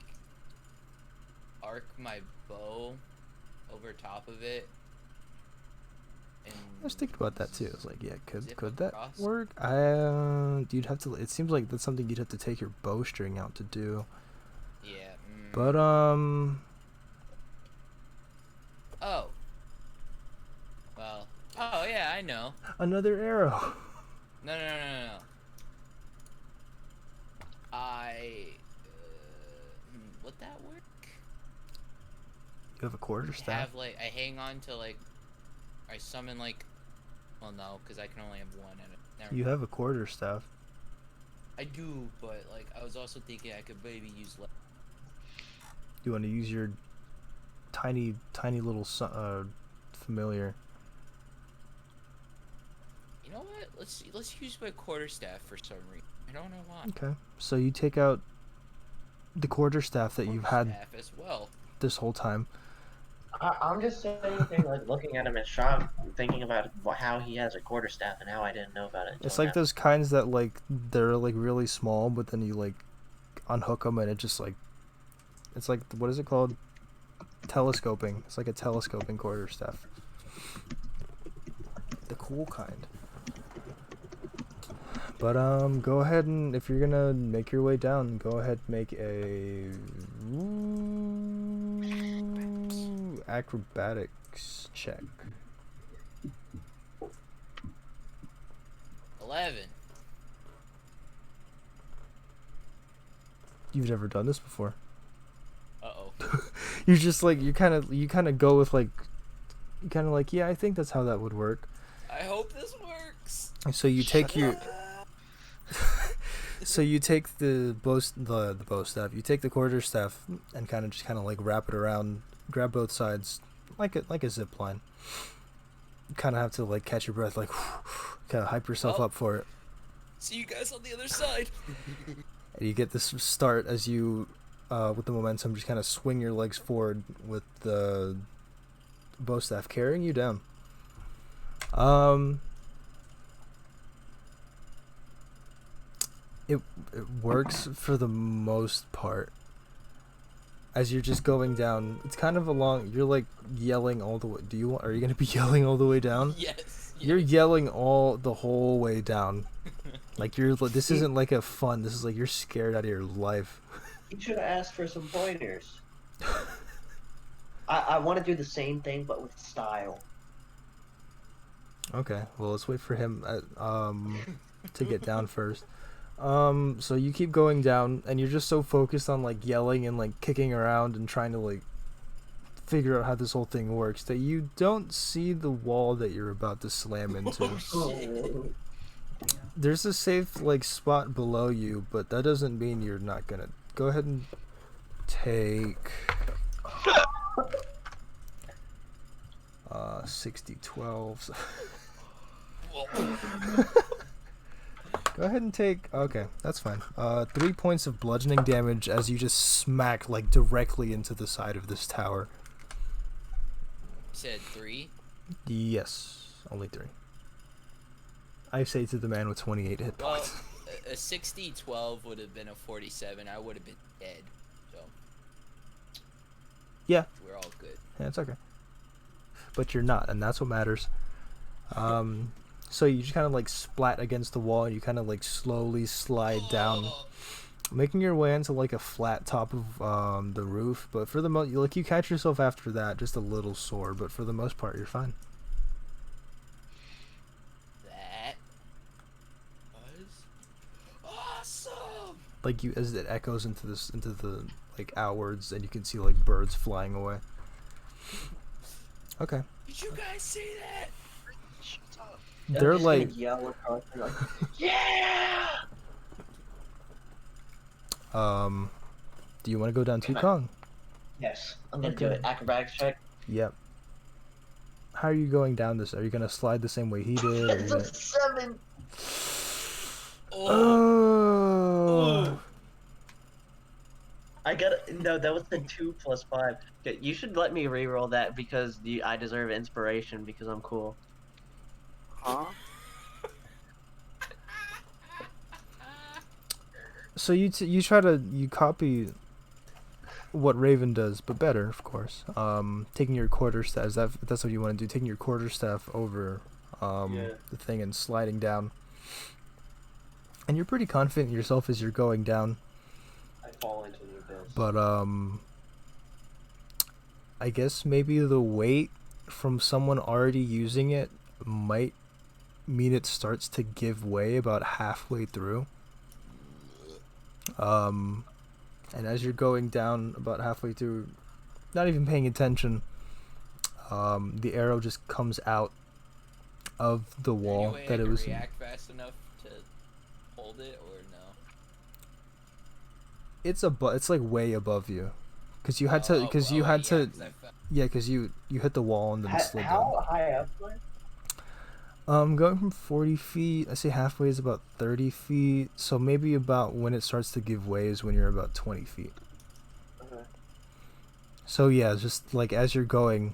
arc my bow over top of it. And I was thinking about that too. I was like, yeah, zip could that across. work? You'd have to. It seems like that's something you'd have to take your bowstring out to do. Yeah. But Oh. Well. Oh yeah, I know. another arrow. No. Would that work? You have a quarter I staff. have like I hang on to like I summon like. Well, no, because I can only have one. You have a quarter staff. I do, but like I was also thinking I could maybe use. You want to use your tiny little familiar. You know what? Let's use my quarterstaff for some reason. I don't know why. Okay. So you take out the quarterstaff that you've had Quarterstaff as well. this whole time. I'm just sitting there, like, looking at him in shock, thinking about how he has a quarterstaff and how I didn't know about it. It's like those kinds that like they're like really small, but then you like unhook them and it just like it's like what is it called? Telescoping. It's like a telescoping quarterstaff. The cool kind. But go ahead and if you're gonna make your way down, go ahead and make a acrobatics check. 11. You've never done this before. Uh-oh. You're just like you kind of go with like you kind of like yeah, I think that's how that would work. I hope this works. So you take your so you take the bow staff. You take the quarter staff and kind of like wrap it around, grab both sides like a zip line. You kind of have to like catch your breath, like kind of hype yourself up for it. See you guys on the other side. And you get this start as you with the momentum, just kind of swing your legs forward with the bow staff carrying you down. It works for the most part. As you're just going down, it's kind of a long. You're like yelling all the way. Are you gonna be yelling all the way down? Yes. You're yelling the whole way down. Like this isn't like a fun. This is like you're scared out of your life. You should have asked for some pointers. I want to do the same thing, but with style. Okay, well let's wait for him to get down first. So you keep going down, and you're just so focused on like yelling and like kicking around and trying to like figure out how this whole thing works that you don't see the wall that you're about to slam into. There's a safe like spot below you, but that doesn't mean you're not gonna go ahead and take 60-12. Go ahead and take okay, that's fine. 3 points of bludgeoning damage as you just smack like directly into the side of this tower. You said 3? Yes, only 3. I say to the man with 28 hit points. Well, a 60-12 would have been a 47. I would have been dead. So yeah, we're all good. Yeah, it's okay. But you're not, and that's what matters. So you just kind of like splat against the wall, and you kind of like slowly slide down, making your way into like a flat top of the roof. But for the most, like you catch yourself after that, just a little sore. But for the most part, you're fine. That was awesome. Like you, as it echoes into the like outwards, and you can see like birds flying away. Okay. Did you guys see that? Shut up. They're just like, gonna yell across, like, yeah. do you want to go down Kong? Yes, I'm gonna do Okay. it. Acrobatics check. Yep. How are you going down this? Are you gonna slide the same way he did? Or are you It's gonna... a 7. Oh. I got no. That was the 2 plus 5. Okay, you should let me re-roll that because I deserve inspiration because I'm cool. Huh? So you try to copy what Raven does, but better, of course. Taking your quarterstaff, that's what you want to do. Taking your quarterstaff over the thing and sliding down. And you're pretty confident in yourself as you're going down. I fall into the abyss. But I guess maybe the weight from someone already using it might mean it starts to give way about halfway through. And as you're going down about halfway through, not even paying attention, the arrow just comes out of the wall Anyway, that I it can was in. react fast enough to hold it, or no? It's like way above you, because you had to, yeah, 'cause I fell. because you hit the wall and then slid down. How high up was it? Going from 40 feet, I say halfway is about 30 feet, so maybe about when it starts to give way is when you're about 20 feet. Okay. So yeah, just like as you're going,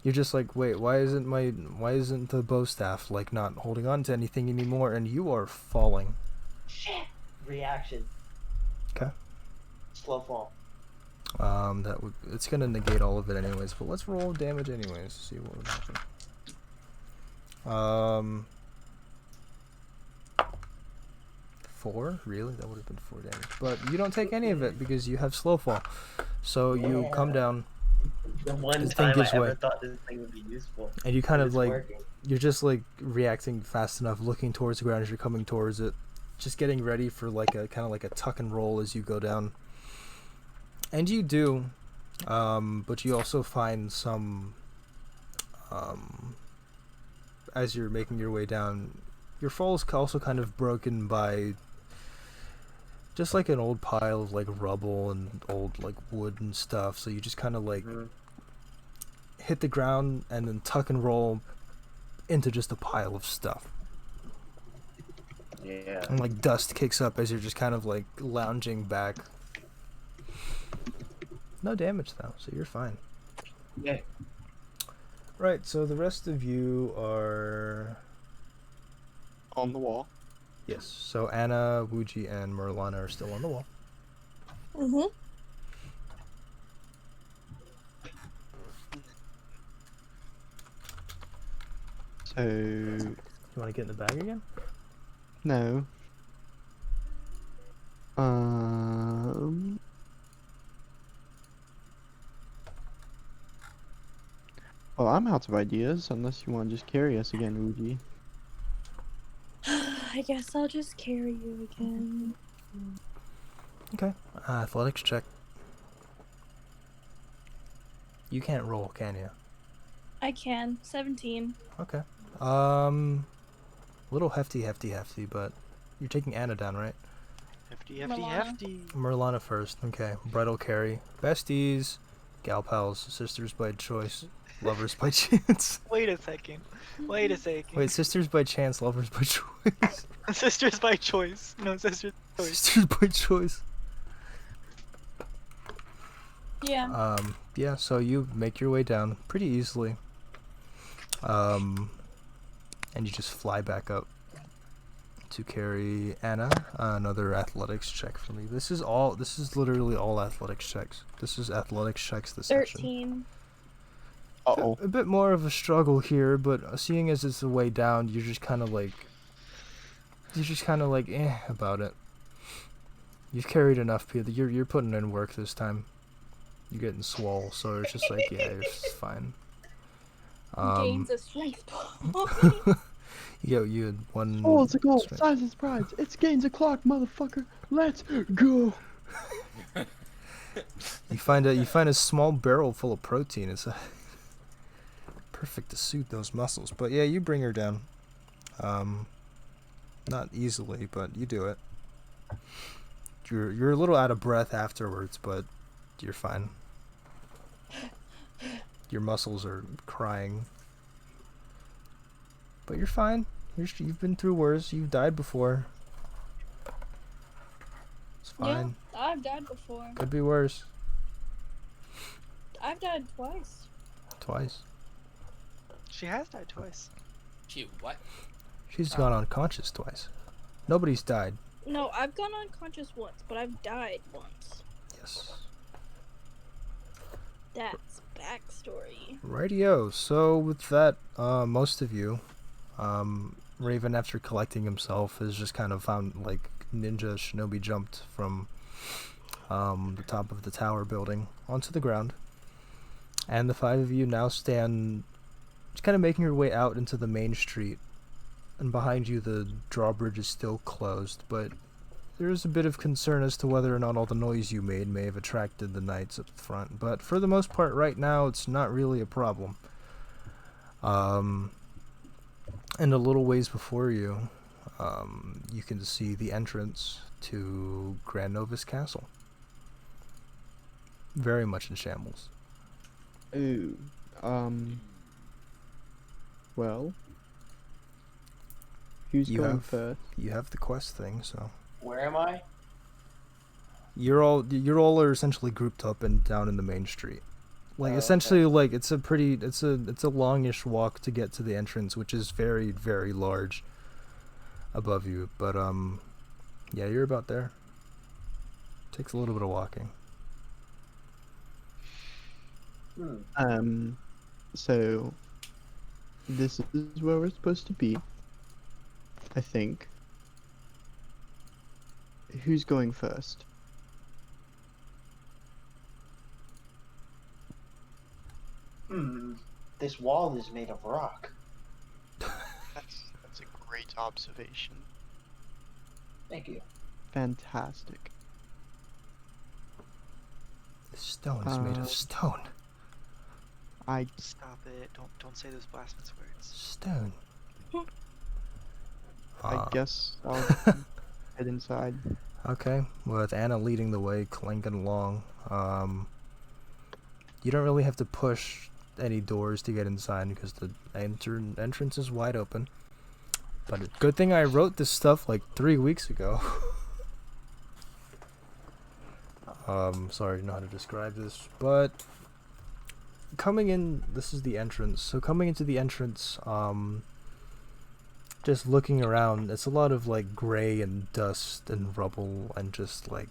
you're just like, wait, why isn't the bow staff like not holding on to anything anymore? And you are falling. Shit. Reaction. Okay. Slow fall. It's gonna negate all of it anyways, but let's roll damage anyways, see what would happen. 4? Really? That would have been 4 damage. But you don't take any of it because you have slow fall. So you come down. The one This thing time I gives ever way. thought this thing would be useful. And you kind of It's like, working. you're just like reacting fast enough, looking towards the ground as you're coming towards it. Just getting ready for like a kind of like a tuck and roll as you go down. And you do, but you also find some, as you're making your way down, your fall is also kind of broken by just like an old pile of like rubble and old like wood and stuff. So you just kind of like hit the ground and then tuck and roll into just a pile of stuff. Yeah. And like dust kicks up as you're just kind of like lounging back. No damage though, so you're fine. Yeah. Right, so the rest of you are... On the wall. Yes, so Anna, Wuji, and Merlana are still on the wall. Mm-hmm. So You want to get in the bag again? no. Well, I'm out of ideas, unless you want to just carry us again, Wuji. I guess I'll just carry you again. Okay, athletics check. You can't roll, can you? I can. 17. Okay. Little hefty, but you're taking Anna down, right? Hefty, Merlana. hefty. Merlana first, okay. Bridal carry. Besties, gal pals, sisters by choice, lovers by chance. Wait a second. Wait a second. Wait, sisters by chance, lovers by choice. Sisters by choice. No, sisters by choice. Sisters by choice. Yeah. Yeah, so you make your way down pretty easily. And you just fly back up to carry Anna. Another athletics check for me. This is literally all athletics checks. This is athletics checks this session. 13. Uh-oh. A bit more of a struggle here, but seeing as it's the way down, you're just kind of like about it. You've carried enough people. You're putting in work this time. You're getting swole, so it's just like, yeah, it's fine. Gains a strength point. You had one. Oh, it's a goal. strength. Size is prize. It's gains a clock, motherfucker. Let's go. You find a small barrel full of protein. It's perfect to suit those muscles. But yeah, you bring her down. Not easily, but you do it. You're a little out of breath afterwards, but you're fine. Your muscles are crying, but you're fine. You've been through worse. You've died before. It's fine. Yeah, I've died before. Could be worse. I've died twice. Twice. She has died twice. She what? She's gone unconscious twice. Nobody's died. No, I've gone unconscious once, but I've died once. Yes. That's backstory. Rightio. So with that, most of you, Raven, after collecting himself, has just kind of found like ninja shinobi jumped from the top of the tower building onto the ground, and the 5 of you now stand, just kind of making your way out into the main street. And behind you, the drawbridge is still closed, but there's a bit of concern as to whether or not all the noise you made may have attracted the knights up front. But for the most part, right now, it's not really a problem. And a little ways before you, you can see the entrance to Gran Novis Castle. Very much in shambles. Ooh. Well. Who's going first? You have the quest thing, so Where am I? you're all are essentially grouped up and down in the main street. Like Oh, essentially, like it's a longish walk to get to the entrance, which is very, very large above you. But yeah, you're about there. Takes a little bit of walking. So this is where we're supposed to be, I think. Who's going first? This wall is made of rock. That's a great observation. Thank you. Fantastic. The stone is made of stone. I Stop it! Don't say those blasphemous words. Stone. I guess I'll head inside. Okay, with Anna leading the way, clanking along. You don't really have to push any doors to get inside because the entrance is wide open. But good thing I wrote this stuff like 3 weeks ago. Sorry, I don't know how to describe this, but coming in, this is the entrance. So coming into the entrance, just looking around, it's a lot of like gray and dust and rubble and just like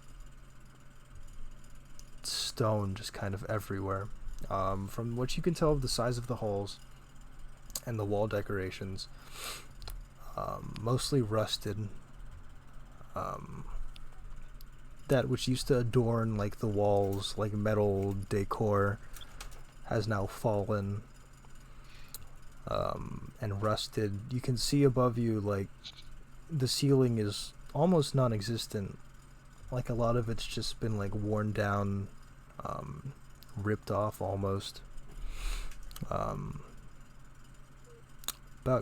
stone just kind of everywhere. From what you can tell of the size of the halls and the wall decorations, mostly rusted. That which used to adorn like the walls, like metal decor, has now fallen and rusted. You can see above you like the ceiling is almost non-existent. Like a lot of it's just been like worn down, ripped off almost. About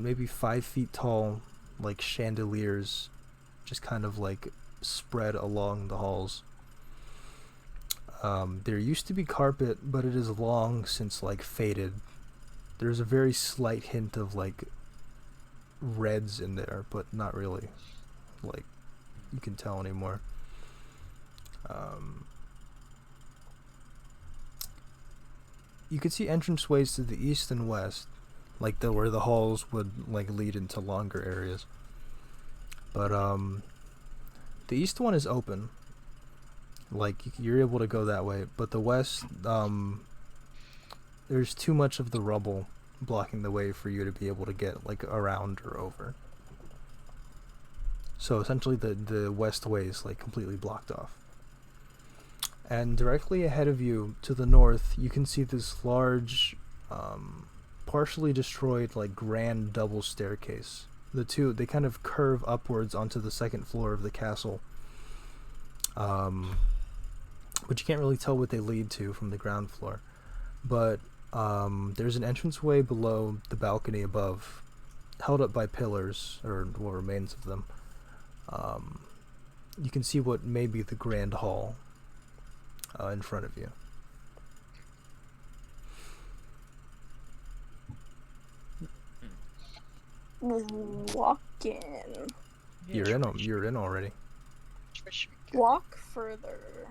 maybe 5 feet tall, like chandeliers, just kind of like spread along the halls. There used to be carpet, but it is long since like faded. There's a very slight hint of like reds in there, but not really like you can tell anymore. You could see entranceways to the east and west, like where the halls would like lead into longer areas. But the east one is open. Like you're able to go that way, but the west, there's too much of the rubble blocking the way for you to be able to get like around or over. So essentially the west way is like completely blocked off. And directly ahead of you to the north, you can see this large, partially destroyed like grand double staircase. The two, they kind of curve upwards onto the second floor of the castle. But you can't really tell what they lead to from the ground floor. But there's an entranceway below the balcony above, held up by pillars, or what remains of them. You can see what may be the grand hall in front of you. Walking. You're in already. Walk further.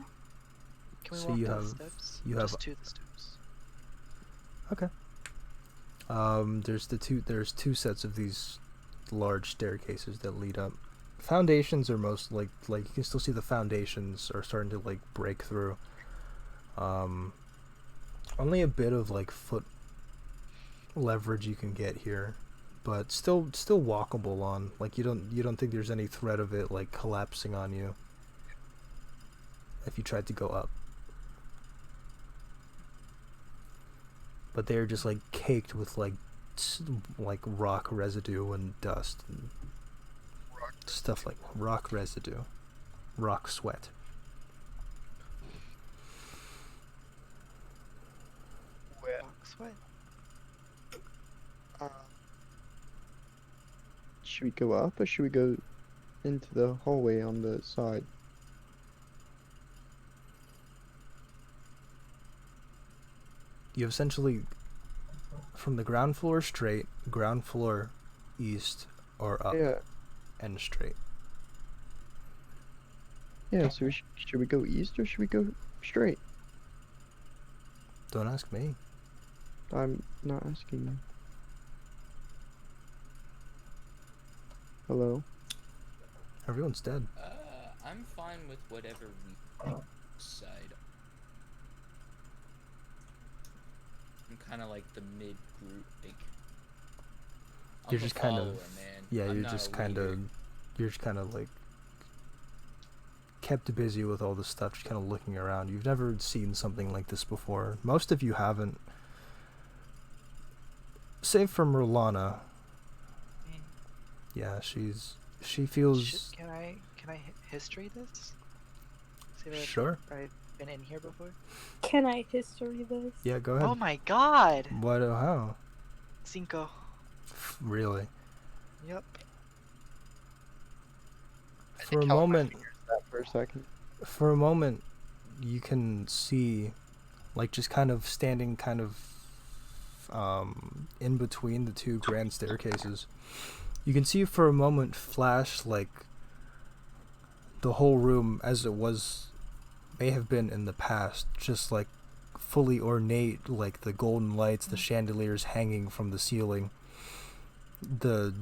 Can we So walk you to the have- steps? you Just have- to the steps. Okay. There's two sets of these large staircases that lead up. foundations are most like you can still see the foundations are starting to like break through. Only a bit of like foot leverage you can get here, but still walkable on. Like you don't think there's any threat of it like collapsing on you if you tried to go up. But they're just like caked with like rock residue and dust and stuff like rock residue, rock sweat. Well, Sweat. Should we go up or should we go into the hallway on the side? You have essentially from the ground floor straight, ground floor east, or up Yeah. and straight. Yeah, so should we go east or should we go straight? Don't ask me. I'm not asking you. Hello? Everyone's dead. I'm fine with whatever we decide. I'm kind of like the mid group, like. I'm You're a just kind of, follower, man. yeah. I'm You're not just a kind leader. of, you're just kind of like kept busy with all this stuff, just kind of looking around. You've never seen something like this before. Most of you haven't, save for Merlana. Yeah, she feels. Can I history this? See if Sure. I've been in here before. Can I history this? Yeah, go ahead. Oh my god! What? How? Cinco. Really? Yep. For a moment, That for a second. for a moment, you can see, like, just kind of standing kind of in between the two grand staircases. You can see for a moment flash, like, the whole room as it may have been in the past, just like fully ornate, like the golden lights, the chandeliers hanging from the ceiling, the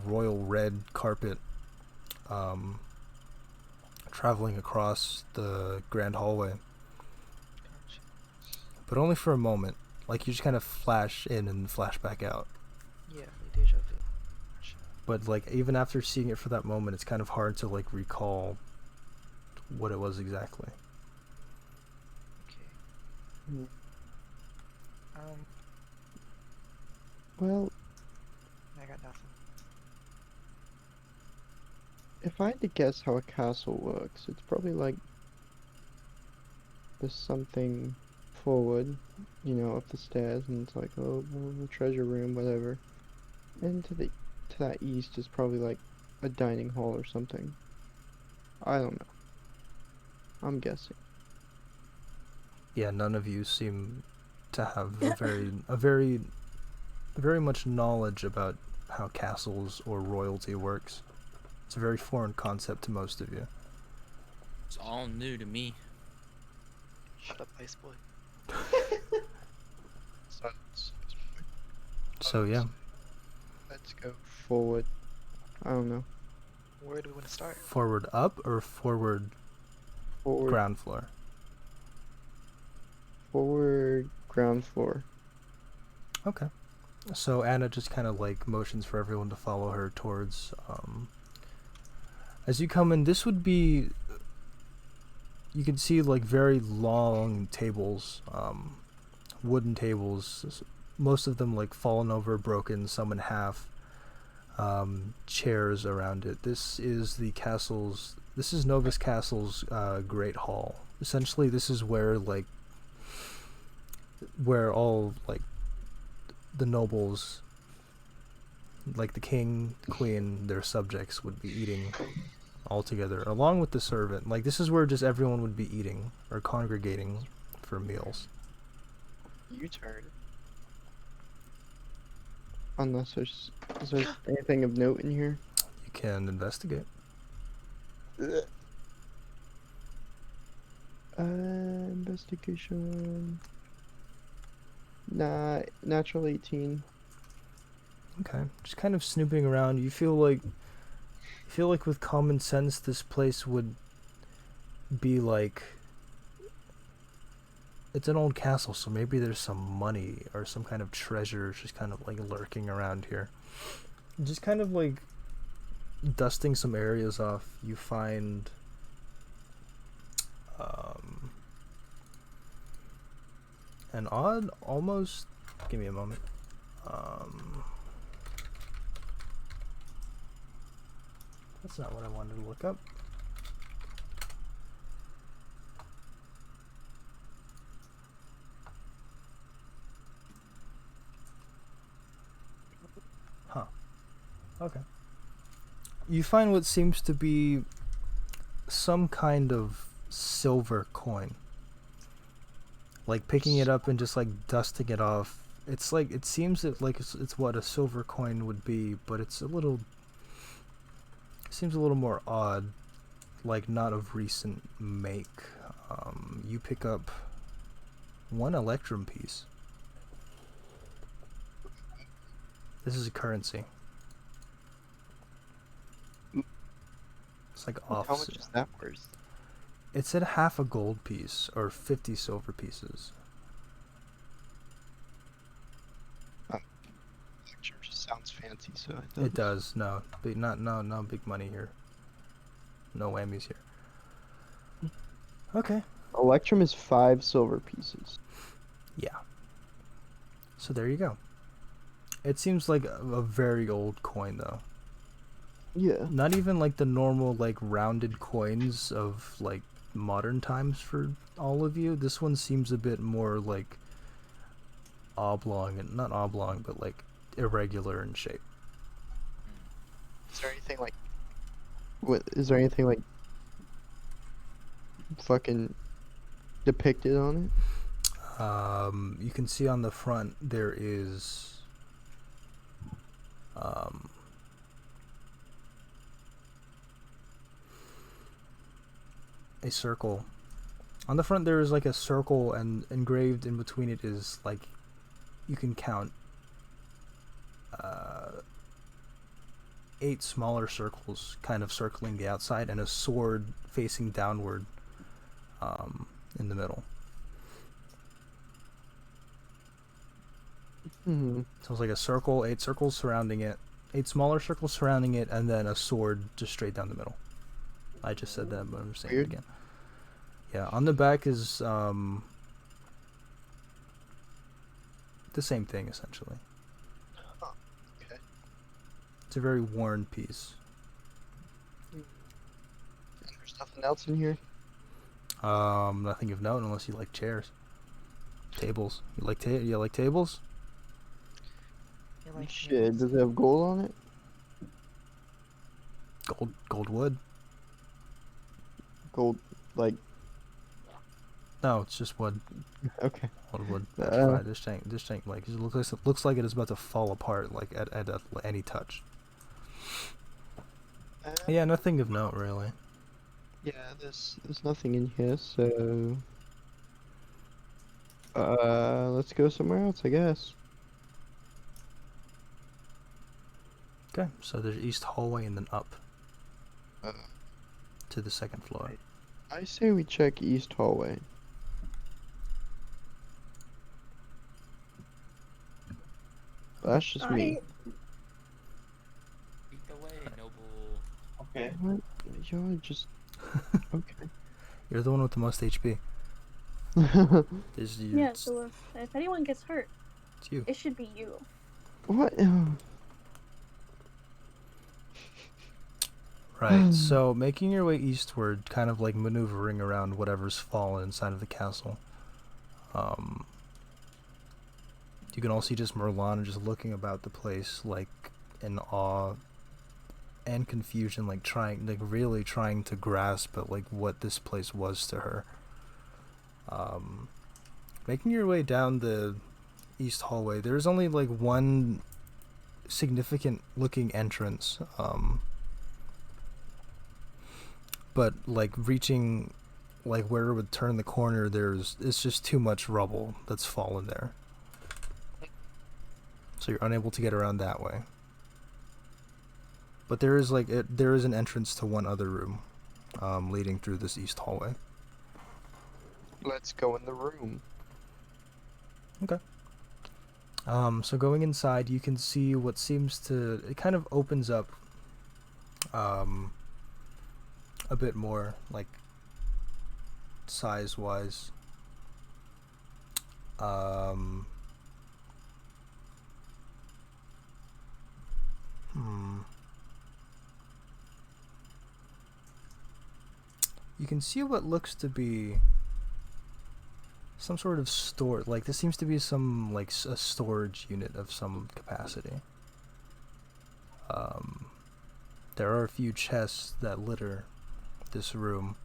royal red carpet traveling across the grand hallway. But only for a moment. Like, you just kind of flash in and flash back out. Yeah, deja vu. But, like, even after seeing it for that moment, it's kind of hard to, like, recall what it was exactly. Okay. Hmm. Um, Well, I got nothing. if I had to guess how a castle works, it's probably like there's something forward, up the stairs, and it's like, oh, well, the treasure room, whatever. And to that east is probably like a dining hall or something. I don't know. I'm guessing. Yeah, none of you seem to have a very much knowledge about how castles or royalty works. It's a very foreign concept to most of you. It's all new to me. Shut up, Ice Boy. So yeah, Let's go forward. I don't know. Where do we want to start? forward up or forward Forward, ground floor? forward, ground floor. Okay. So Anna just kind of like motions for everyone to follow her towards, as you come in, this would be, you can see like very long tables, wooden tables, most of them like fallen over, broken, some in half, chairs around it. This is Novis Castle's Great Hall. Essentially, this is where all like the nobles, like the king, the queen, their subjects would be eating all together, along with the servant. Like, this is where just everyone would be eating or congregating for meals. You turn. Unless is there anything of note in here? You can investigate. Investigation. Nah, natural 18. Okay, just kind of snooping around. You feel like feel like with common sense, this place would be like... It's an old castle, so maybe there's some money or some kind of treasure just kind of like lurking around here. Just kind of like dusting some areas off, you find an odd, almost... Give me a moment. That's not what I wanted to look up. Huh. Okay. You find what seems to be some kind of silver coin. Like picking it up and just like dusting it off. It's like, it seems that like it's what a silver coin would be, but it's a little... Seems a little more odd, like not of recent make. You pick up one electrum piece. This is a currency. It's like off. How much is that worth? It's at half a gold piece or 50 silver pieces. Just sounds fancy, so It does. No, no big money here. No whammies here. Okay. Electrum is 5 silver pieces. Yeah. So there you go. It seems like a very old coin, though. Yeah. Not even like the normal like rounded coins of like modern times for all of you. This one seems a bit more like oblong, and not oblong, but like irregular in shape. Is there anything like What is there anything like fucking depicted on it? You can see on the front there is a circle. On the front there is like a circle, and engraved in between it is like, you can count 8 smaller circles kind of circling the outside, and a sword facing downward in the middle. Hmm. So it's like a circle, 8 circles surrounding it, 8 smaller circles surrounding it, and then a sword just straight down the middle. I just said that, but I'm saying it Weird. again. Yeah, on the back is the same thing essentially. okay. It's a very worn piece. And there's nothing else in here? Nothing of note unless you like chairs, tables. You like tables? You like Shit, does it have gold on it? Gold wood? Gold, like, No, it's just wood. okay. Old wood. Uh, Petrified. This tank like it looks like it is about to fall apart like at any touch. Yeah, nothing of note really. Yeah, there's nothing in here, so let's go somewhere else, I guess. Okay, so there's east hallway and then up Uh, to the second floor. I say we check east hallway. That's just me. Lead the way, noble. Okay. What? You're just okay. You're the one with the most HP. There's you. Yeah, so if anyone gets hurt, It's you. it should be you. What? Right, so making your way eastward, kind of like maneuvering around whatever's fallen inside of the castle. You can all see just Merlana just looking about the place, like in awe and confusion, like really trying to grasp at like what this place was to her. Making your way down the east hallway, there's only like one significant looking entrance. But like reaching like where it would turn the corner, it's just too much rubble that's fallen there. So you're unable to get around that way. But there is there is an entrance to one other room, leading through this east hallway. Let's go in the room. Okay. So going inside, you can see what seems to, it kind of opens up a bit more, like size-wise. You can see what looks to be some sort of store, like this seems to be some, like, a storage unit of some capacity. There are a few chests that litter this room.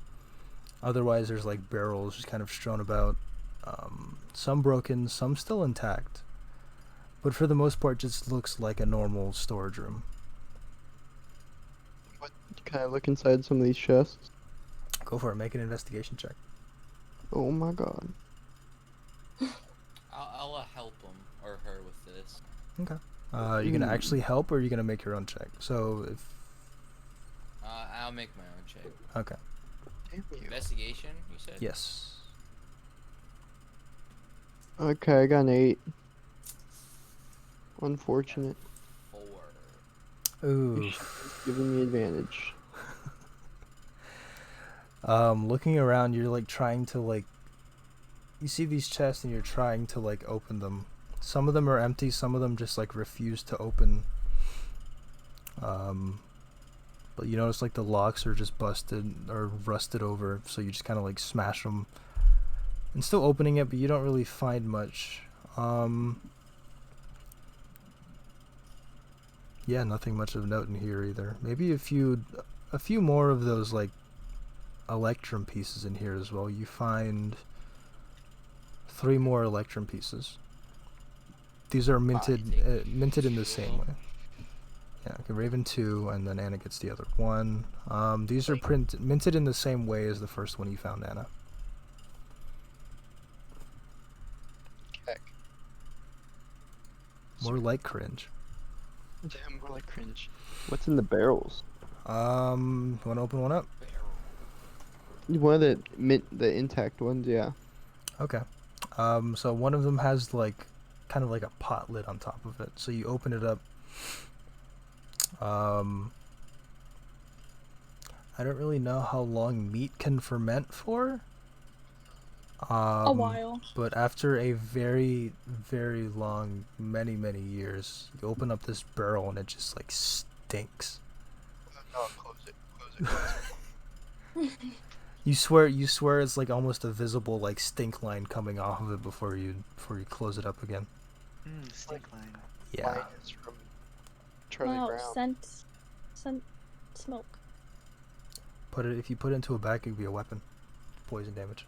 Otherwise, there's like barrels just kind of strewn about. Some broken, some still intact. But for the most part, just looks like a normal storage room. What? Can I look inside some of these chests? Go for it. Make an investigation check. Oh my god. I'll help him or her with this. Okay. You gonna actually help, or are you gonna make your own check? So if I'll make my own check. okay. Damn you. Investigation, you said? Yes. Okay, I got an 8. Unfortunate. 4. Ooh. Giving me advantage. Looking around, you're like trying to like. You see these chests, and you're trying to like open them. Some of them are empty. Some of them just like refuse to open. But you notice like the locks are just busted or rusted over, so you just kind of like smash them. And still opening it, but you don't really find much. Yeah, nothing much of note in here either. Maybe a few more of those like electrum pieces in here as well. You find 3 more electrum pieces. These are minted, minted in the same way. Yeah, okay, Raven 2, and then Anna gets the other 1. These are minted in the same way as the first one you found, Anna. Okay. More like cringe. Damn, more like cringe. What's in the barrels? Want to open one up? One of the intact ones, yeah. Okay. So one of them has like kind of like a pot lid on top of it. So you open it up. I don't really know how long meat can ferment for. A while. But after a very, very long, many years, you open up this barrel and it just like stinks. No, close it. You swear it's like almost a visible like stink line coming off of it before you close it up again. Stink line. Yeah. Mine is from Charlie Wow, Brown. scent, smoke. If you put it into a bag, it could be a weapon. Poison damage.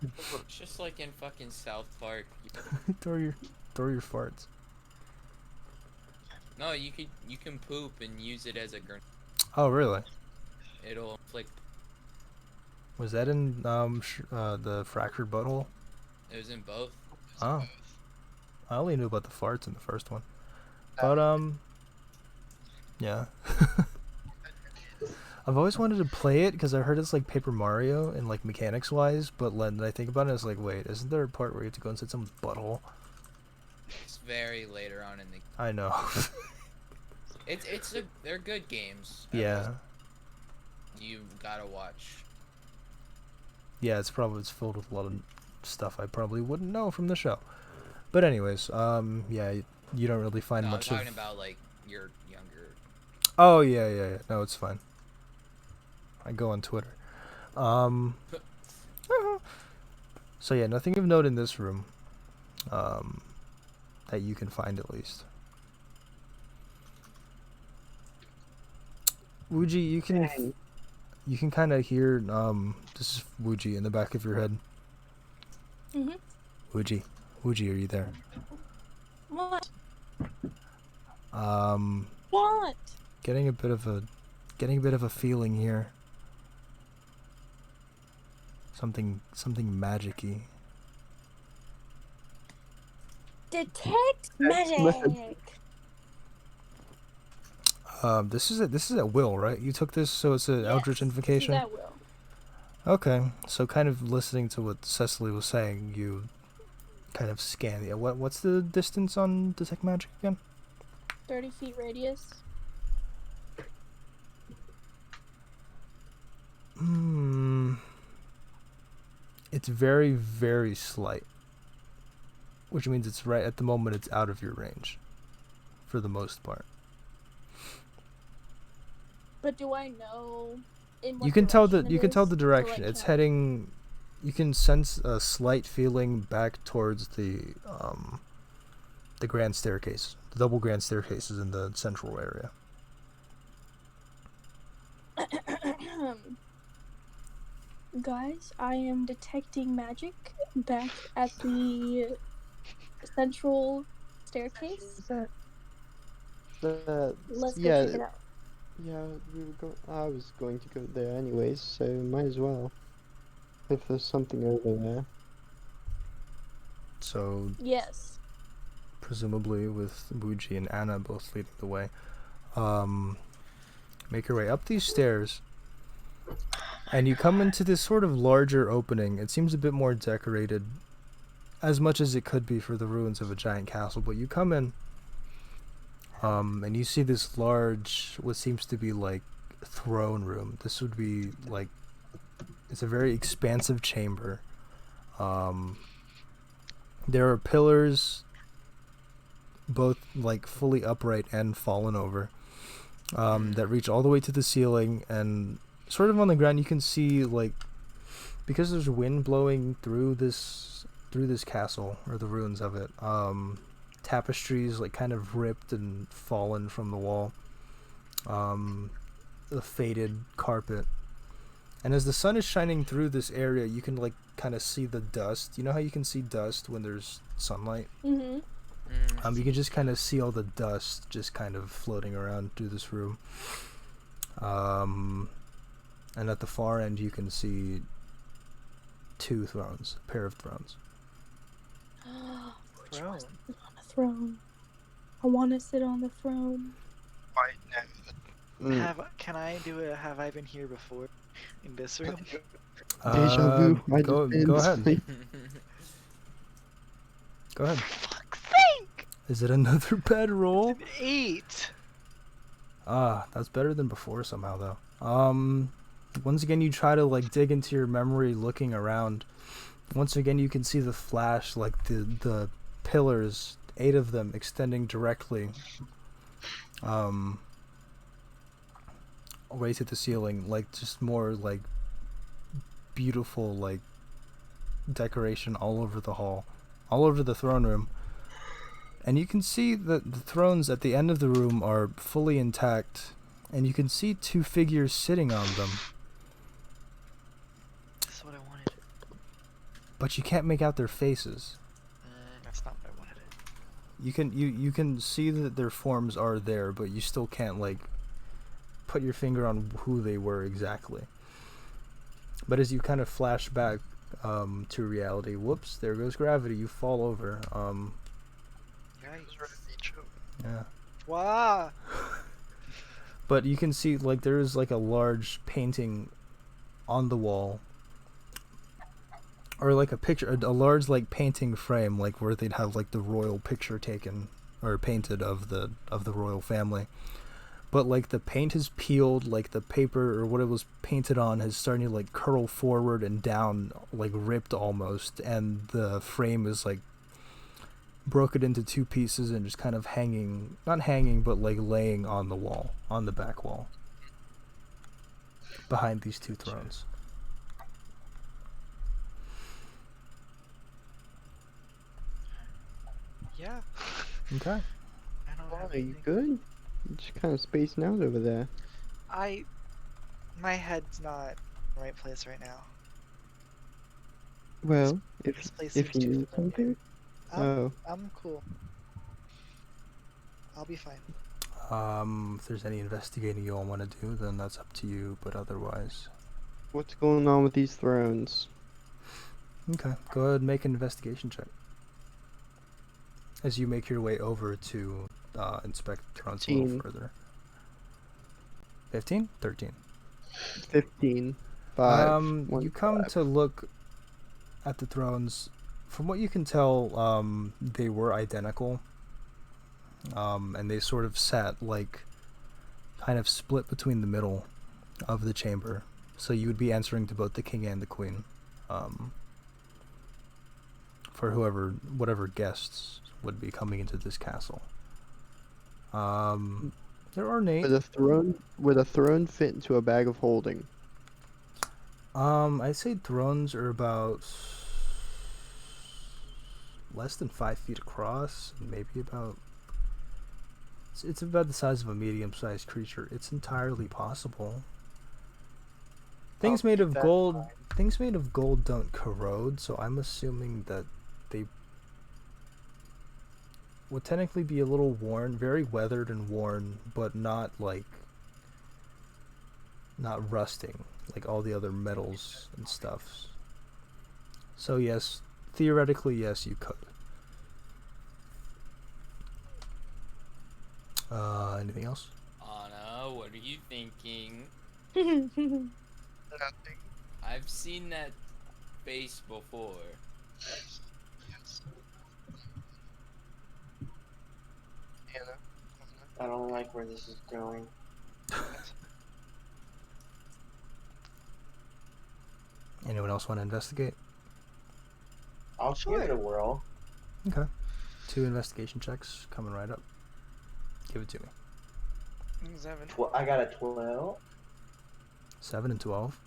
It's just like in fucking South Park. throw your farts. No, you can poop and use it as a grenade. Oh really? It'll inflict. Was that in the fractured butthole? It was in both. Oh. I only knew about the farts in the first one. But yeah. I've always wanted to play it because I heard it's like Paper Mario and like mechanics wise, but then I think about it, it's like, wait, isn't there a part where you have to go inside someone's butthole? It's very later on in the. I know. They're good games. Yeah. You gotta watch. Yeah, it's filled with a lot of stuff I probably wouldn't know from the show. But anyways, yeah, you don't really find No, much I'm talking of. about like you're younger. Oh yeah. No, it's fine. I go on Twitter. So yeah, nothing of note in this room. That you can find at least. Wuji, you can kind of hear this is Wuji in the back of your head. Mhm. Wuji, are you there? What? What? Getting a bit of a feeling here. Something magic-y. Detect magic. This is at will, right? You took this, so it's an Eldritch Invocation? That will. Okay, so kind of listening to what Cecily was saying, you kind of scan the... What's the distance on Detect Magic again? 30 feet radius. It's very, very slight. Which means it's right at the moment it's out of your range. For the most part. But do I know in what You can tell the direction it is? direction. Or, It's like, heading. You can sense a slight feeling back towards the grand staircase. The double grand staircases in the central area. Guys, I am detecting magic back at the central staircase. Is that? Let's go yeah, check it out. yeah. I was going to go there anyways, so might as well. If there's something over there. So Yes. presumably with Wuji and Anna both leading the way, make your way up these stairs. And you come into this sort of larger opening. It seems a bit more decorated, as much as it could be for the ruins of a giant castle. But you come in, and you see this large, what seems to be like throne room. This would be like, it's a very expansive chamber. There are pillars, both like fully upright and fallen over, that reach all the way to the ceiling, and sort of on the ground you can see, like, because there's wind blowing through this castle, or the ruins of it, tapestries like kind of ripped and fallen from the wall, the faded carpet, and as the sun is shining through this area you can like kind of see the dust. You know how you can see dust when there's sunlight? Mm-hmm. You can just kind of see all the dust just kind of floating around through this room. And at the far end you can see two thrones, a pair of thrones. Which one on the throne? I want to sit on the throne. Why no? Can I do a have I been here before in this room? Deja vu. Go ahead. Go ahead. Fuck's sake! Is it another bad roll? An 8. That's better than before somehow though. Once again you try to like dig into your memory looking around. Once again you can see the flash, like the pillars, 8 of them extending directly away to the ceiling, like just more like beautiful like decoration all over the hall, all over the throne room. And you can see that the thrones at the end of the room are fully intact, and you can see 2 figures sitting on them. That's what I wanted. But you can't make out their faces. That's not what I wanted. You can see that their forms are there, but you still can't like put your finger on who they were exactly. But as you kind of flash back to reality, whoops, there goes gravity. You fall over. Yeah. Wow. But you can see like there is like a large painting on the wall, or like a picture, a large like painting frame, like where they'd have like the royal picture taken or painted of the royal family. But like the paint is peeled, like the paper or what it was painted on is starting to like curl forward and down, like ripped almost, and the frame is like broken into 2 pieces and just kind of hanging, not hanging, but like laying on the wall, on the back wall, behind these 2 thrones. Yeah. Okay. I don't have Are you anything. good? You're just kind of spacing out over there. My head's not in the right place right now. Well, This if place if seems you too need familiar. something. Oh, I'm cool. I'll be fine. If there's any investigating you all want to do, then that's up to you, but otherwise... what's going on with these thrones? Okay, go ahead and make an investigation check. As you make your way over to inspect the thrones a little 15. further. 15? 13. 15. 5. You come to look at the thrones. From what you can tell, they were identical. And they sort of sat like kind of split between the middle of the chamber. So you would be answering to both the king and the queen. For whatever guests would be coming into this castle. They're ornate. Would a throne fit into a bag of holding? I'd say thrones are about less than 5 feet across, maybe about. It's about the size of a medium-sized creature. It's entirely possible. Things made of gold don't corrode, so I'm assuming that they would technically be a little worn, very weathered and worn, but not rusting like all the other metals and stuff. So yes, theoretically, yes, you could. Anything else? Anna, what are you thinking? Nothing. I've seen that face before. Yes. Hannah. I don't like where this is going. Anyone else want to investigate? I'll give it a whirl. Okay. 2 investigation checks coming right up. Give it to me. 7. I got a 12. 7 and 12.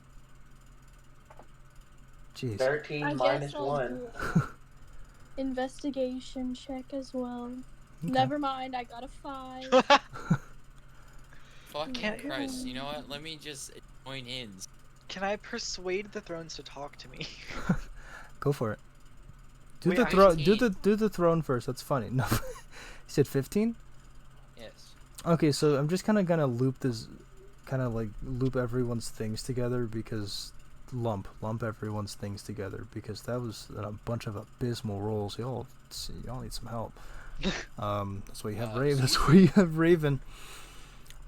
Jeez. 13 I minus guess I'll 1. do investigation check as well. Okay. Never mind, I got a 5. Fucking Christ, you know what? Let me just join in. Can I persuade the thrones to talk to me? Go for it. Wait, Do I the throne first. That's funny. No. You said 15? Yes. Okay, so I'm just kind of gonna loop everyone's things together because lump everyone's things together because that was a bunch of abysmal rolls. Y'all need some help. That's why you have Raven. That's why you have Raven.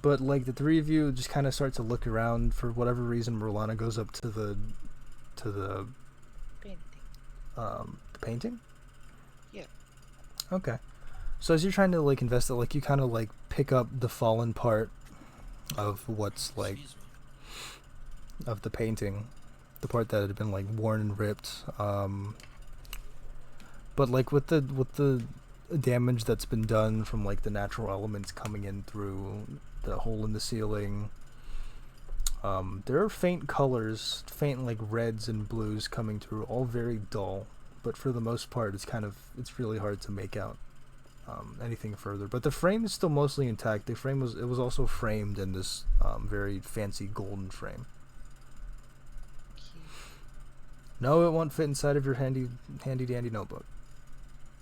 But like the 3 of you just kind of start to look around for whatever reason. Merlana goes up to the painting. Yeah. Okay. So as you're trying to like investigate, like you kind of like pick up the fallen part of what's like of the painting, the part that had been like worn and ripped. But like with the damage that's been done from like the natural elements coming in through the hole in the ceiling, there are faint colors, faint like reds and blues coming through, all very dull. But for the most part, it's really hard to make out anything further. But the frame is still mostly intact. The frame was also framed in this very fancy golden frame. No, it won't fit inside of your handy dandy notebook.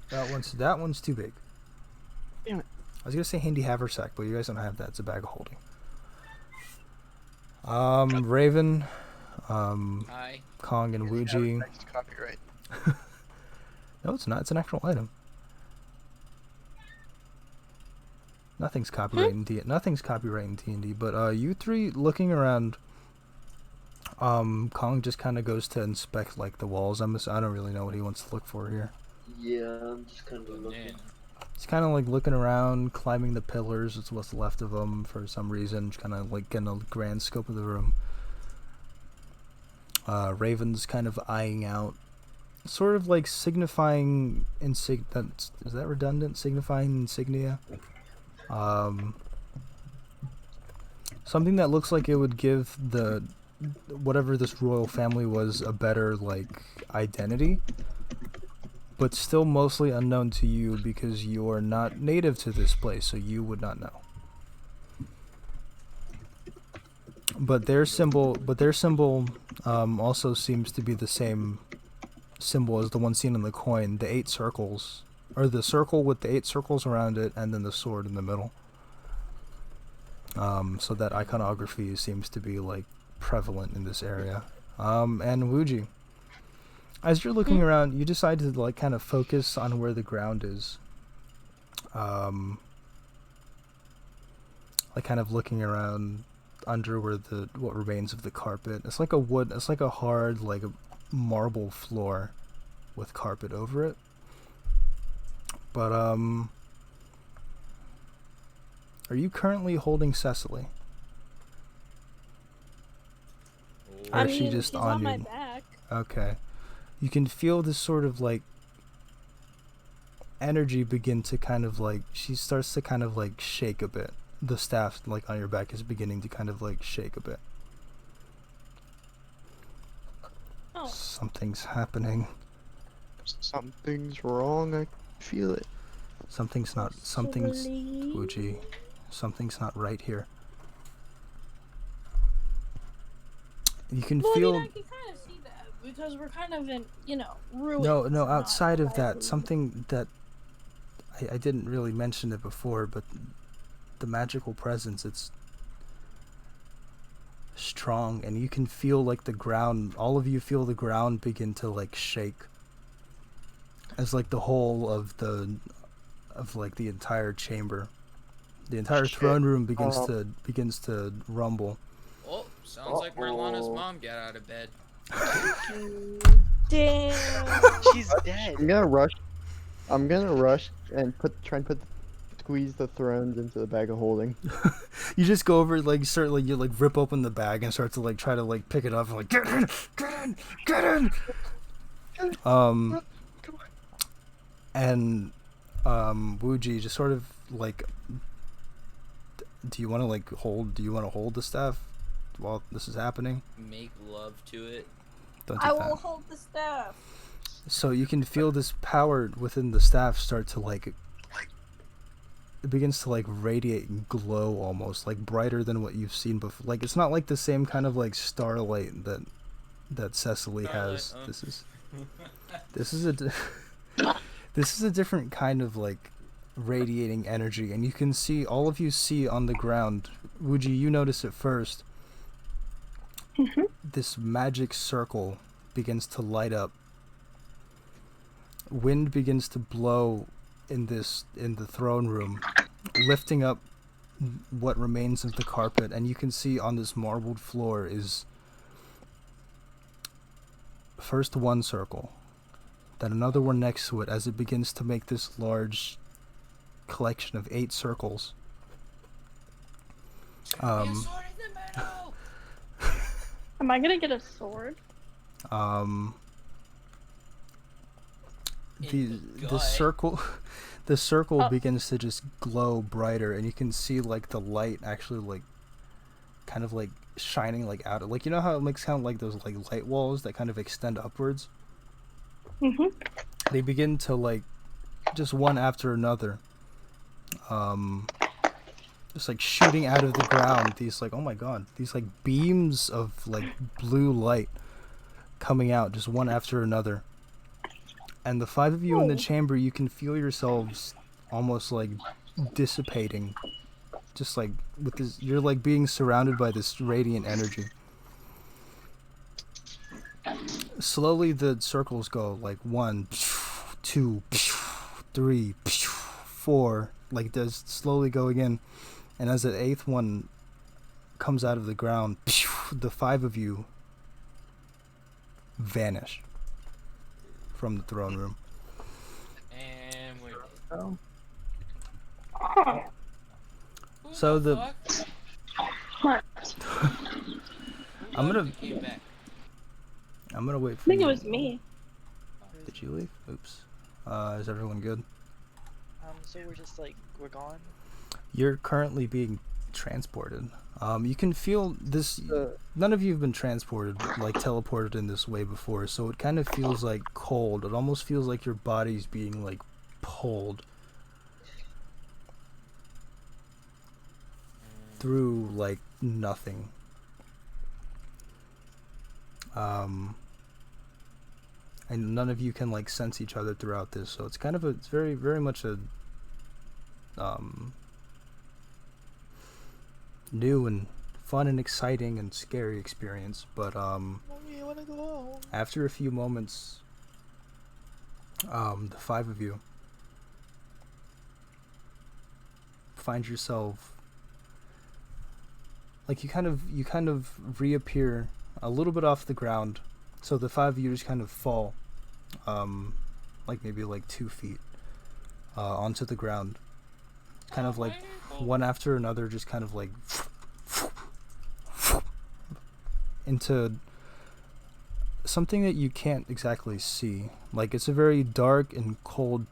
That one's too big. Damn it. I was gonna say handy haversack, but you guys don't have that. It's a bag of holding. Raven, Hi. Kong, and Wuji. Next copyright. No, it's not. It's an actual item. Nothing's copyright in D&D, but you 3 looking around. Kong just kind of goes to inspect like the walls. I don't really know what he wants to look for here. Yeah, I'm just kind of looking. He's kind of like looking around, climbing the pillars. It's what's left of them for some reason. Just kind of like getting a grand scope of the room. Raven's kind of eyeing out, sort of like signifying is that redundant? Signifying insignia. Something that looks like it would give the whatever this royal family was a better like identity, but still mostly unknown to you because you are not native to this place, so you would not know. But their symbol also seems to be the same symbol as the one seen in the coin, the 8 circles, or the circle with the 8 circles around it, and then the sword in the middle. So that iconography seems to be like prevalent in this area. And Wuji, as you're looking around, you decide to like kind of focus on where the ground is. Like kind of looking around under where what remains of the carpet. It's like a wood. It's like a hard, like a marble floor with carpet over it. But are you currently holding Cecily? Or I is she mean, just she's on on my you? back. Okay. You can feel this sort of like energy begin to kind of like, she starts to kind of like shake a bit. The staff like on your back is beginning to kind of like shake a bit. Oh. Something's happening. Something's wrong. I feel it. Something's Wuji. Something's not right here. You can Well, feel. I mean, I can kind of see that because we're kind of in, ruins. No. Outside of that, entirely. something that I didn't really mention it before, but the magical presence, it's strong, and you can feel like the ground. All of you feel the ground begin to like shake, as like the whole of the entire chamber, the entire throne room begins to rumble. Oh, sounds like Merlana's mom got out of bed. Damn. She's dead. I'm gonna rush and squeeze the thrones into the bag of holding. You just go over, like, you like rip open the bag and start to like try to like pick it up and like get in. And Wuji just sort of like, do you want to hold the staff while this is happening? Make love to it. Don't do I that. will hold the staff. So you can feel this power within the staff start to like, it begins to like radiate and glow, almost like brighter than what you've seen before. Like, it's not like the same kind of like starlight that Cecily has. This is a different kind of like radiating energy, and you can see, all of you see on the ground, Wuji, you notice it first. This magic circle begins to light up. Wind begins to blow in the throne room, lifting up what remains of the carpet, and you can see on this marbled floor is first one circle, then another one next to it, as it begins to make this large collection of 8 circles. Sword in the middle. Am I gonna get a sword? The circle begins to just glow brighter, and you can see like the light actually like kind of like shining like out of, like, you know how it makes kind of like those like light walls that kind of extend upwards. They begin to like, just one after another, just like shooting out of the ground, these like, oh my god, these like beams of like blue light coming out just one after another. And the 5 of you in the chamber, you can feel yourselves almost like dissipating, just like with this, you're like being surrounded by this radiant energy. Slowly the circles go like 1, 2, 3, 4, like does slowly going in, and as the 8th one comes out of the ground, the 5 of you vanish from the throne room. And we're So the What? I'm gonna wait for I think you. it was me. Did you leave? Oops. Is everyone good? So we're just like, we're gone? You're currently being transported. You can feel this. None of you have been transported, like teleported in this way before, so it kind of feels like cold. It almost feels like your body's being like pulled through like nothing. And none of you can like sense each other throughout this, so it's kind of it's very, very much a new and fun and exciting and scary experience. But Mommy, I wanna go home. after a few moments, the 5 of you find yourself like you kind of reappear a little bit off the ground, so the 5 of you just kind of fall, like maybe like 2 feet, onto the ground, kind of like one after another, just kind of like into something that you can't exactly see. Like it's a very dark and cold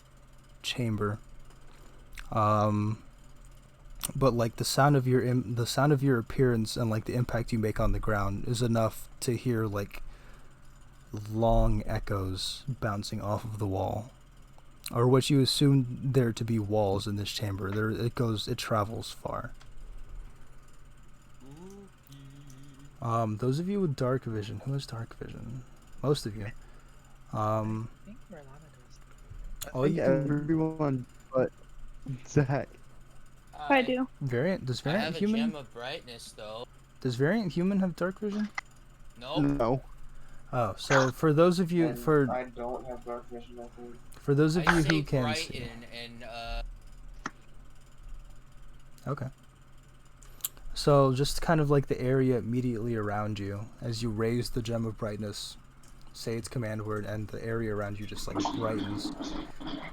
chamber. But like the sound of your appearance and like the impact you make on the ground is enough to hear like long echoes bouncing off of the wall, or what you assume there to be walls in this chamber. It travels far. Those of you with dark vision, who has dark vision? Most of you. I think Merlana does. I think everyone but Zach. I do. Does I variant have a human? gem of brightness though. Does variant human have dark vision? No. No. Oh, so for those of you And I don't have dark vision, I think. for those of I you say who can see. brighten and Okay. So just kind of like the area immediately around you, as you raise the gem of brightness, say its command word, and the area around you just like brightens.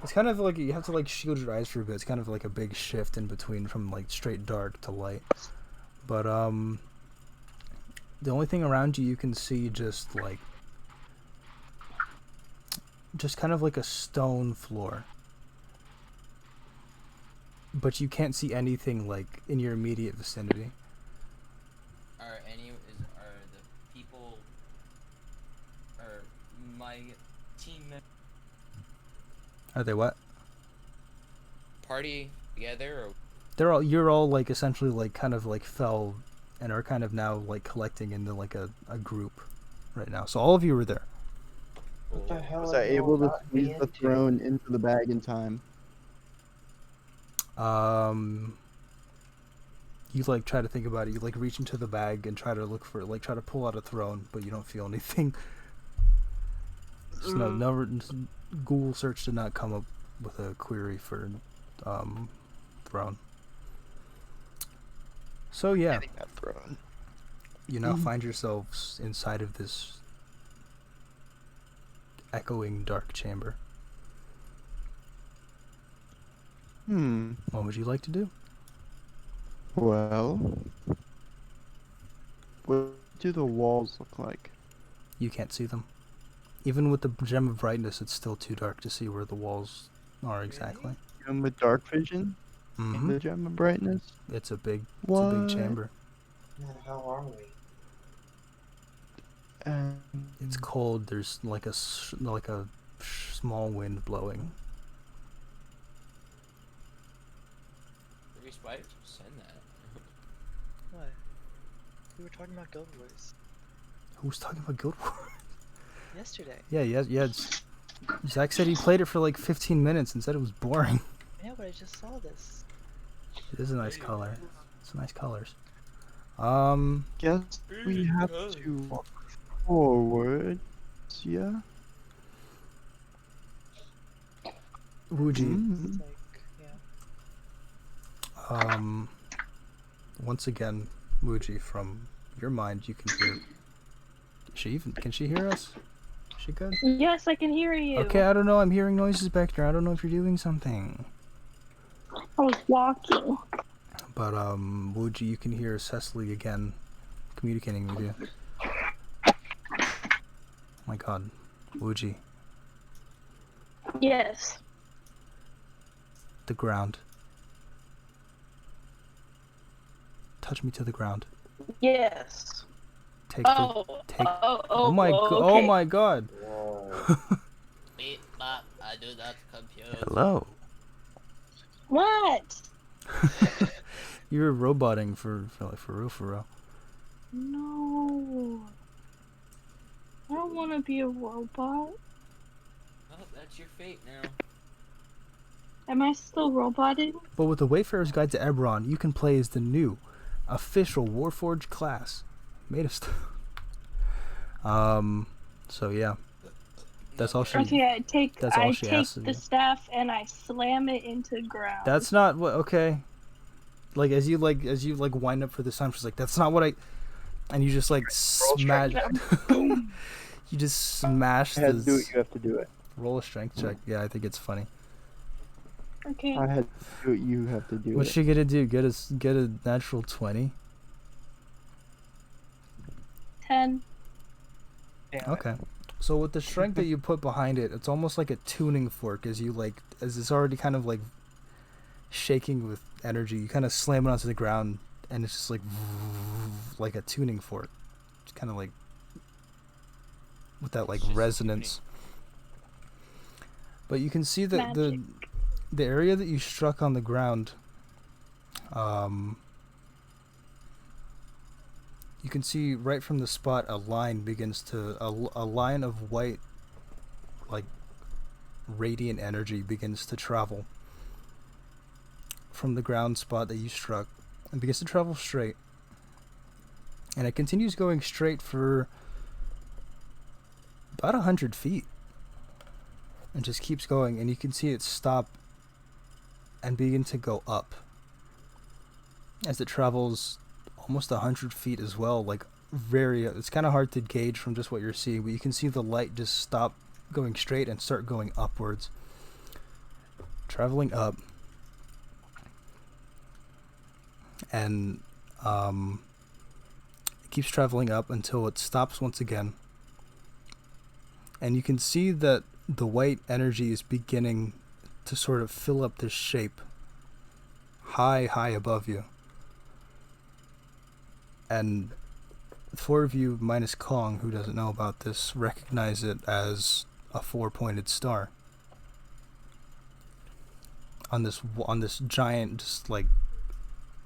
It's kind of like you have to like shield your eyes for a bit. It's kind of like a big shift in between from like straight dark to light. But the only thing around you can see just kind of like a stone floor. But you can't see anything like in your immediate vicinity. are the people or my team Are they what? party together or You're all like essentially like kind of like fell and are kind of now like collecting into like a group right now. So all of you were there. What the hell Was are I you able to not squeeze being the to? throne into the bag in time? You like try to think about it. You like reach into the bag and try to pull out a throne, but you don't feel anything. So Google search did not come up with a query for throne. So yeah, Getting that throne. you now find yourselves inside of this echoing dark chamber. What would you like to do? Well, what do the walls look like? You can't see them. Even with the gem of brightness, it's still too dark to see where the walls are exactly. Even with dark vision? Mm-hmm. The gem of brightness? It's a big What? chamber. Yeah, how are we? It's cold. There's like a small wind blowing. Reese, why did you send that? What? We were talking about Guild Wars Who's talking about Guild Wars? yesterday. Yeah. Zach said he played it for like 15 minutes and said it was boring. Yeah, but I just saw this. It is a nice color. It's nice colors. Guess we have to walk forward. Yeah. Wuji, It's like, yeah. once again, Wuji, from your mind, you can hear. Can she hear us? Is she good? Yes, I can hear you. Okay, I don't know. I'm hearing noises back there. I don't know if you're doing something. I was walking. But Wuji, you can hear Cecily again communicating with you. Oh my God, Wuji, Yes. the ground. Touch me to the ground. Yes. Take Oh. take. Oh. Oh my oh, God! Oh okay. my God! Whoa. Wait, Bob, I do not compute. Hello. What? You were roboting for real. No. I don't want to be a robot. Oh, that's your fate now. Am I still roboting? But with the Wayfarer's Guide to Eberron, you can play as the new official Warforged class made of stuff. So yeah, that's all she. Okay, I take That's all she take asks of the you. staff and I slam it into the ground. That's not what. Okay. as you wind up for this time, she's like, "That's not what I," and you just like smash. You just smash I had to do this. it. You have to do it. Roll a strength check. Yeah, I think it's funny. Okay. I had to do it. You have to do What's it. she gonna do? Get a natural 20? 10. Okay. So with the strength that you put behind it, it's almost like a tuning fork as it's already kind of like shaking with energy. You kind of slam it onto the ground and it's just like a tuning fork. It's kind of like with that like It's just resonance. But you can see that Magic. the area that you struck on the ground, you can see right from the spot a line begins to a line of white, like radiant energy begins to travel from the ground spot that you struck and begins to travel straight, and it continues going straight for about 100 feet and just keeps going, and you can see it stop and begin to go up as it travels almost 100 feet as well. Like it's kind of hard to gauge from just what you're seeing, but you can see the light just stop going straight and start going upwards, traveling up, and it keeps traveling up until it stops once again, and you can see that the white energy is beginning to sort of fill up this shape high above you. And the four of you, minus Kong, who doesn't know about this, recognize it as a 4-pointed star on this giant, just like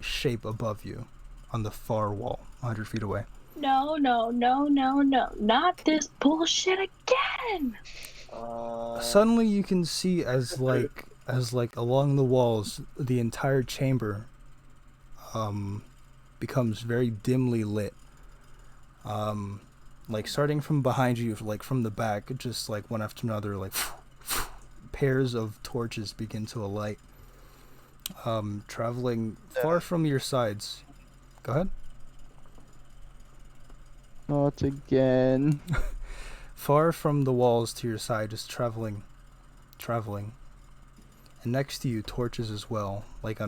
shape above you on the far wall, 100 feet away. No, not this bullshit again. Suddenly, you can see as along the walls, the entire chamber becomes very dimly lit. Like starting from behind you, like from the back, just like one after another, like pairs of torches begin to alight, traveling far from your sides. Go ahead. Not again. Far from the walls to your side, just traveling, and next to you, torches as well, like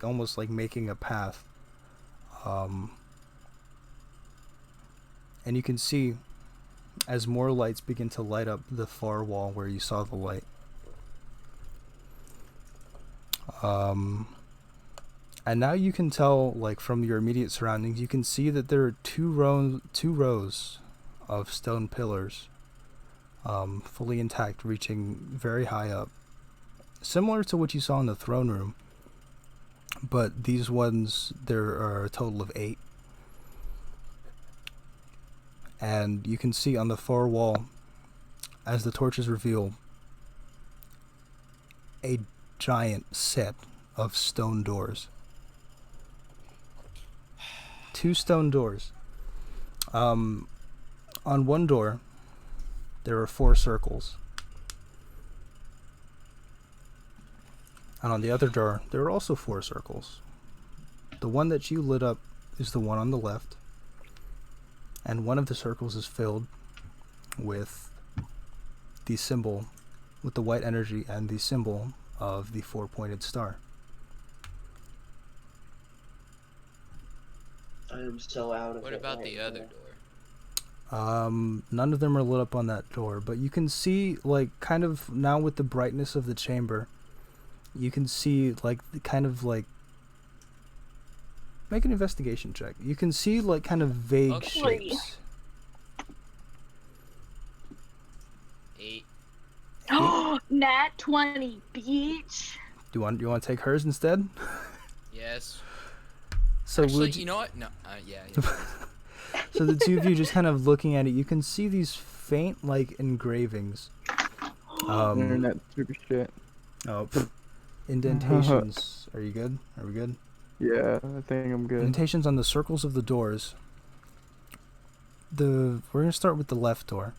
almost like making a path. And you can see as more lights begin to light up the far wall where you saw the light. And now you can tell, like from your immediate surroundings, you can see that there are two rows of stone pillars, fully intact, reaching very high up, similar to what you saw in the throne room. But these ones, there are a total of 8. And you can see on the far wall, as the torches reveal, a giant set of stone doors. 2 stone doors. On one door, there are 4 circles. And on the other door, there are also 4 circles. The one that you lit up is the one on the left. And one of the circles is filled with the symbol, with the white energy and the symbol of the 4-pointed star. I am so out of What it about right the other now. door? None of them are lit up on that door, but you can see, like, kind of now with the brightness of the chamber, you can see, like, kind of like, make an investigation check. You can see, like, kind of vague Okay. shapes. 8. Nat 20, bitch. Do you want to take hers instead? Yes. So Actually, would you know what? No. Yeah. So the two of you just kind of looking at it, you can see these faint, like, engravings. Internet super shit. Oh, indentations. Are you good? Are we good? Yeah, I think I'm good. Indentations on the circles of the doors. We're gonna start with the left door.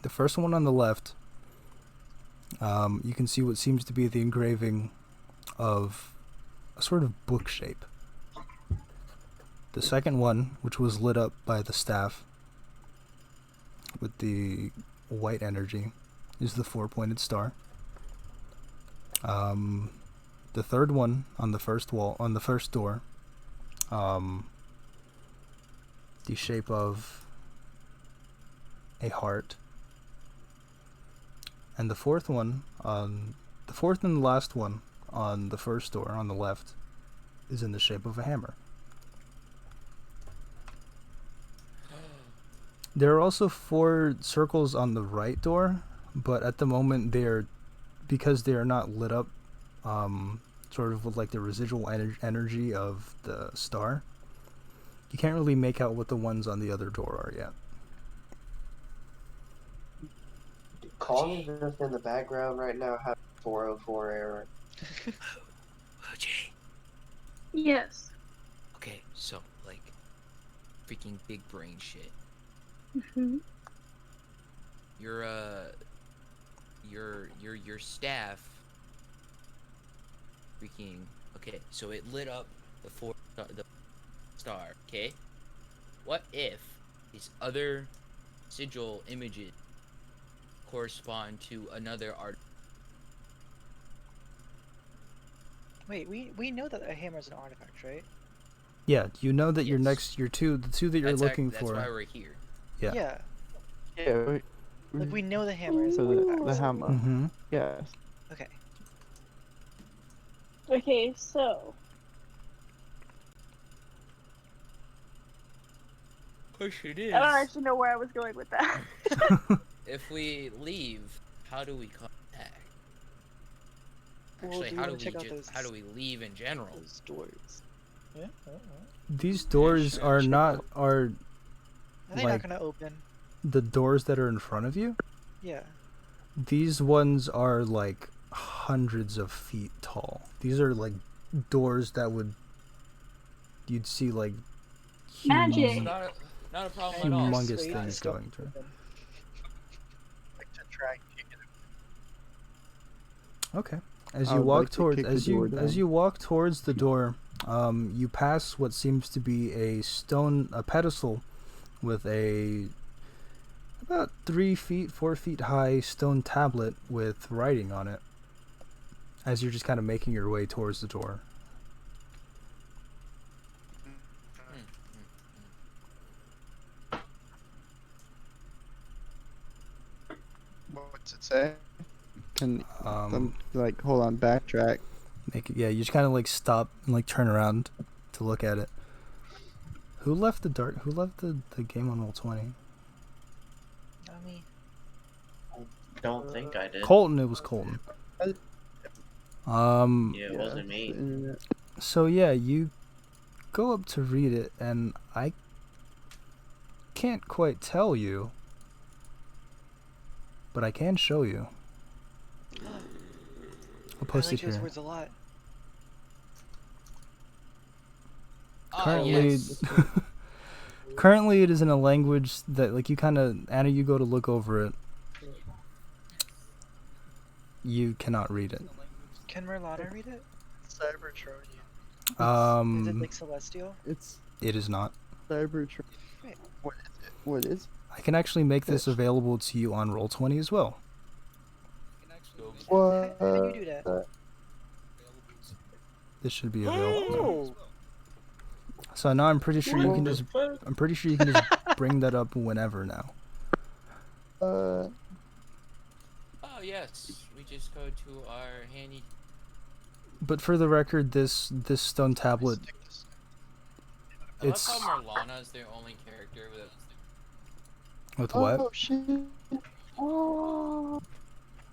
The first one on the left, you can see what seems to be the engraving of a sort of book shape. The second one, which was lit up by the staff with the white energy, is the 4-pointed star. The third one on the first wall, on the first door, the shape of a heart. And the fourth one, the fourth and the last one on the first door on the left, is in the shape of a hammer. There are also 4 circles on the right door, but at the moment because they are not lit up, sort of with like the residual energy of the star, you can't really make out what the ones on the other door are yet. Kolton's just in the background right now having 404 error. Wuji. Yes. Okay, so like freaking big brain shit. Mm-hmm. Your staff freaking okay, so it lit up the star, okay? What if these other sigil images correspond to another art? Wait, we know that a hammer is an artifact, right? Yeah, you know that your Yes. the two that you're looking that's for. why we're here. Yeah. Yeah. Yeah, Like we know the hammer is an so artifact. the hammer. Mm-hmm. Yes. Okay. Okay, so Question is, I don't actually know where I was going with that. if we leave, how do we come back? Well, Actually, do you how do wanna we check out how do we leave in general? those doors? Yeah. These doors sure, are sure. not Are they Like- not gonna open? the doors that are in front of you. Yeah. These ones are like hundreds of feet tall. These are like doors that you'd see like Magic. Not a problem at all. humongous Persuade things this door going through. open. Like to try and kick it. Okay. As I you would walk like to towards kick the door down. as you walk towards the door, you pass what seems to be a pedestal with a about 4 feet high stone tablet with writing on it. As you're just kind of making your way towards the door. What's it say? Can Um, like hold on, backtrack. you just kind of like stop and like turn around to look at it. Who left the game on Roll20? Not me. Don't think I did. Kolton, it was Kolton. Yeah, it wasn't the me. internet. So yeah, you go up to read it, and I can't quite tell you, but I can show you. I'll post I like it those here. words a lot. Currently, Yes. currently it is in a language that like you kind of, Anna, you go to look over it. You cannot read it. Can Merlana read it? Cybertronian. Is it like celestial? It's It is not. Cybertron. What is it? What is? I can actually make this available to you on Roll20 as well. What? How do you do that? This should be available. Oh! So now I'm pretty sure you can just bring that up whenever now. Uh, Oh yes, we just go to our handy. But for the record, this stone tablet, Stick this- I love it's how Merlana is the only character with with what? Oh shit! Oh.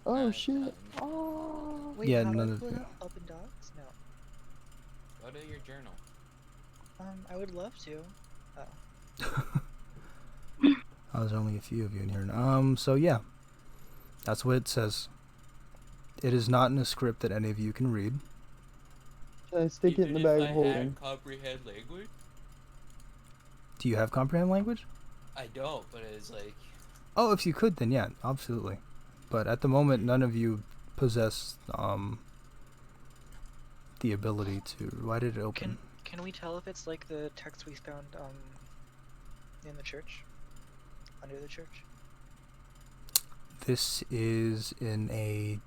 Oh Uh, shit! um, Oh. Wait, Yeah, how do I none of pull it you. up? Open docs? No. go to your journal. I would love to. Oh, there's only a few of you in here. So yeah, that's what it says. It is not in a script that any of you can read. Should I stick it in the bag of holding? comprehend language, Do you have comprehend language? I don't. But it's like Oh, if you could, then yeah, absolutely. But at the moment, none of you possess the ability to. Why did it open? Can we tell if it's like the text we found in the church? Under the church? This is in a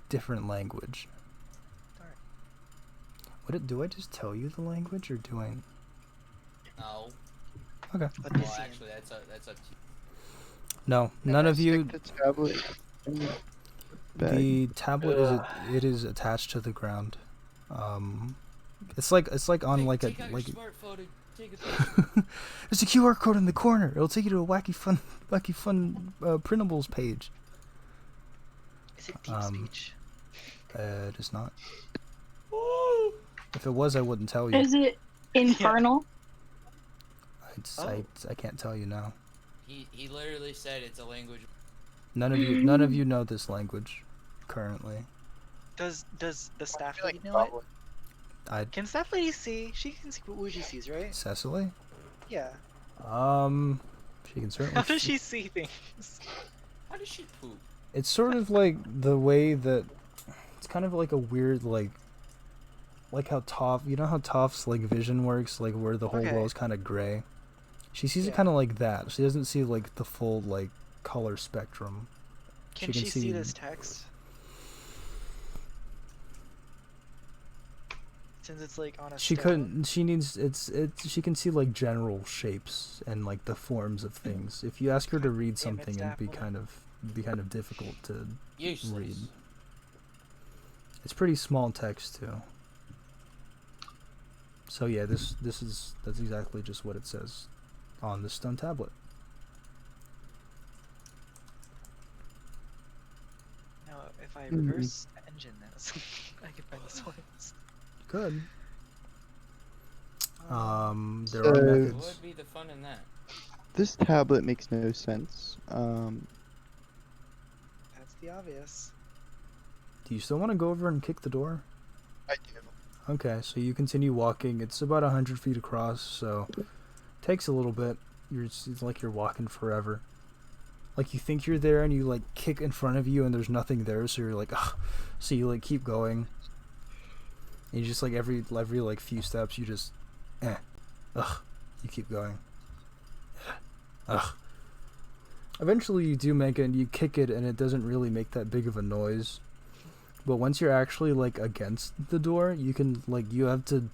different language. Alright. Do I just tell you the language, or do I? No. Okay. Let me Well, see. actually, that's up to you. No, none of you. Stick the tablet in the bag. The tablet is attached to the ground. It's like on like a Take out like. your smartphone and take a picture. There's a QR code in the corner. It'll take you to a wacky fun printables page. Is it deep speech? It is not. If it was, I wouldn't tell you. Is it infernal? I can't tell you now. He literally said it's a language. None of you know this language currently. Does the staff I feel lady like know it? probably. Can staff lady see? She can see what Wuji sees, right? Cecily? Yeah. She can certainly. How does she see things? How does she poop? It's sort of like the way that it's kind of like a weird like how Toph, you know how Toph's like vision works, like where the whole Okay. world's kind of gray. She sees it Yeah. kind of like that. She doesn't see like the full like color spectrum. Can she see this text? Since it's like on a She stone. couldn't. She needs. She can see like general shapes and like the forms of things. If you ask her to read Damn it, something, it'd be Stafford. kind of difficult to Useless. read. It's pretty small text too. So yeah, that's exactly just what it says on the stone tablet. Now, if I reverse engine this, I can find this one. Good. There So- are What methods. would be the fun in that? This tablet makes no sense. That's the obvious. Do you still want to go over and kick the door? I do. Okay, so you continue walking. It's about 100 feet across, so takes a little bit. It's like you're walking forever. Like you think you're there, and you like kick in front of you, and there's nothing there. So you're like, ugh. So you like keep going. And you just like every like few steps, you just, ugh. You keep going. Ugh. Eventually, you do make it, and you kick it, and it doesn't really make that big of a noise. But once you're actually like against the door, you can like you have to.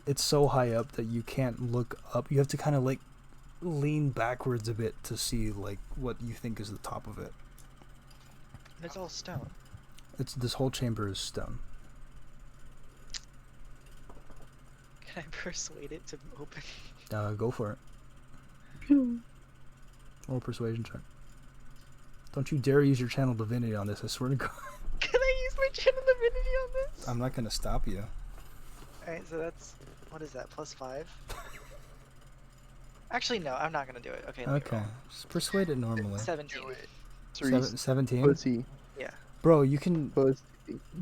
It's so high up that you can't look up. You have to kind of like lean backwards a bit to see like what you think is the top of it. And it's all stone. This whole chamber is stone. Can I persuade it to open? Go for it. Roll a persuasion check. Don't you dare use your channel divinity on this, I swear to God. Can I use my channel divinity on this? I'm not gonna stop you. Alright, so that's, what is that, +5? Actually, no, I'm not gonna do it. Okay, let me Okay. roll. Just persuade it normally. 17. Do it. Cerise, 17? pussy, Yeah. Bro, you can... pussy.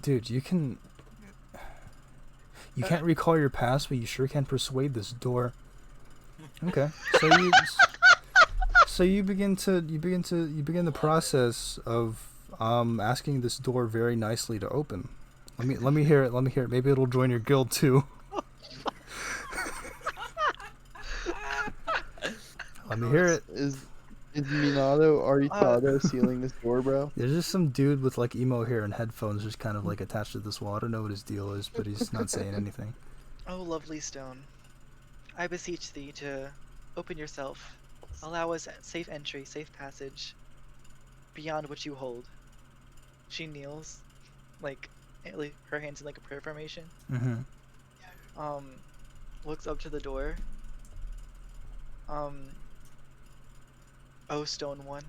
Dude, you can... You can't recall your past, but you sure can persuade this door. Okay. So you begin the process of asking this door very nicely to open. Let me hear it. Maybe it'll join your guild too. Let me hear it. Is Minato Aritado sealing this door, bro? There's just some dude with like emo hair and headphones just kind of like attached to this wall. I don't know what his deal is, but he's not saying anything. Oh, lovely stone. I beseech thee to open yourself. Allow us safe entry, safe passage, beyond what you hold. She kneels, like her hands in like a prayer formation. Mm-hmm. Looks up to the door. Oh, stone one.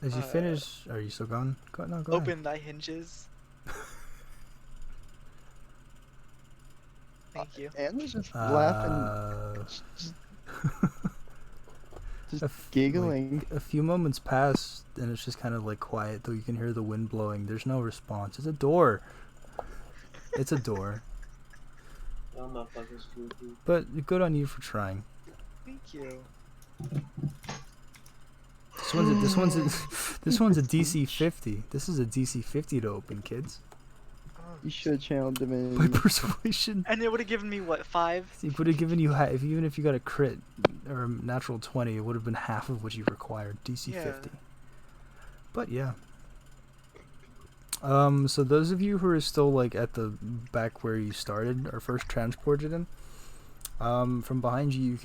As you finish, are you still going? Go ahead. Open thy hinges. Thank you. Anna's just laughing, just giggling. A few moments pass, and it's just kind of like quiet, though you can hear the wind blowing. There's no response. It's a door. It's a door. Oh, motherfucker's spooky. But good on you for trying. Thank you. this one's a DC 50. This is a DC 50 to open, kids. You should have channeled them By in. persuasion. And it would have given me what, 5? It would have given you even if you got a crit or a natural 20, it would have been half of what you required. DC 50. But yeah. So those of you who are still like at the back where you started or first transported in, from behind you you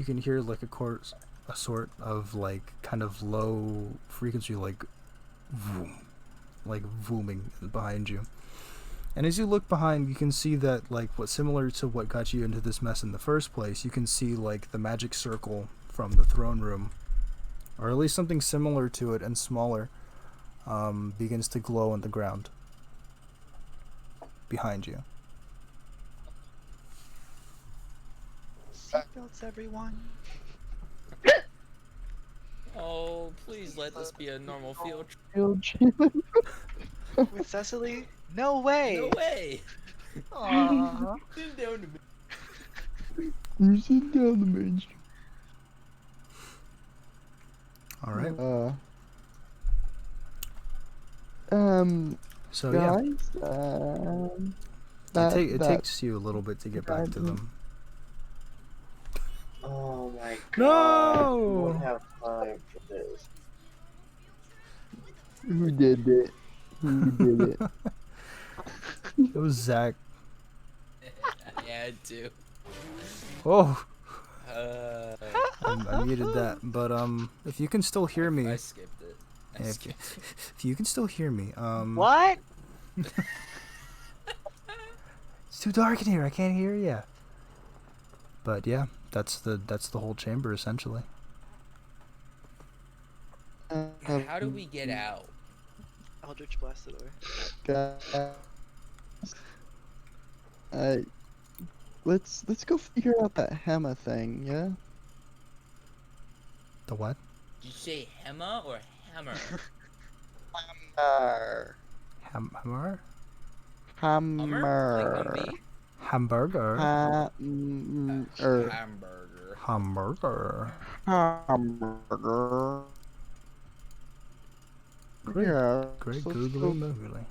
can hear like a sort of like kind of low frequency like vroom, like vooming behind you. And as you look behind, you can see that like what's similar to what got you into this mess in the first place. You can see like the magic circle from the throne room, or at least something similar to it and smaller, begins to glow on the ground behind you. Seatbelts, everyone. Oh, please let this be a normal field trip. With Cecily? No way! No way! Aww. Sit down to me. You sit down the bench. Alright. So yeah. Guys, It takes you a little bit to get back to them. Oh my god. No! I don't have time for this. Who did it? Who did it? It was Zach. I had to. Oh, I I muted that. But if you can still hear me, skipped it. I if, skipped it. if you can still hear me, What? it's too dark in here. I can't hear ya. But yeah, that's the whole chamber essentially. How do we get out? Eldritch blast the door. Guys, let's go figure out that hammer thing, yeah? The what? Did you say Hema or Hammer? Hammer. Hummer? Like Humvee? Hamburger. Hamburger. Hamburger. Hamburger. Great, Yeah, great so let's googly go- moogly.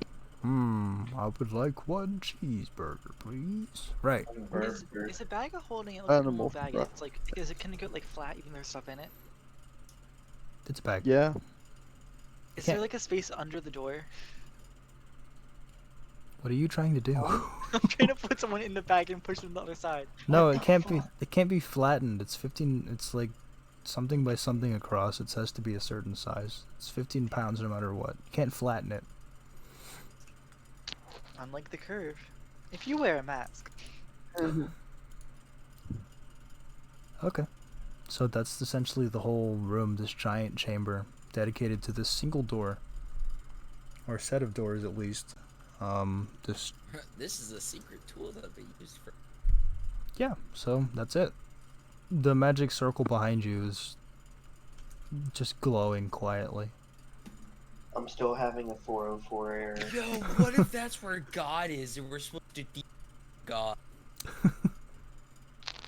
I would like one cheeseburger, please. Right. Is a bag of holding it like a normal Animal bag? fry. It's like, can it get like flat even though there's stuff in it? It's back. Yeah. Is Can't- there like a space under the door? What are you trying to do? I'm trying to put someone in the bag and push them to the other side. No, it can't be. It can't be flattened. It's 15. It's like something by something across. It has to be a certain size. It's 15 pounds no matter what. You can't flatten it. Unlike the curve. If you wear a mask. Okay. So that's essentially the whole room. This giant chamber dedicated to this single door, or set of doors at least. This. This is a secret tool that they use for. Yeah. So that's it. The magic circle behind you is just glowing quietly. I'm still having a 404 error. Yo, what if that's where God is and we're supposed to God?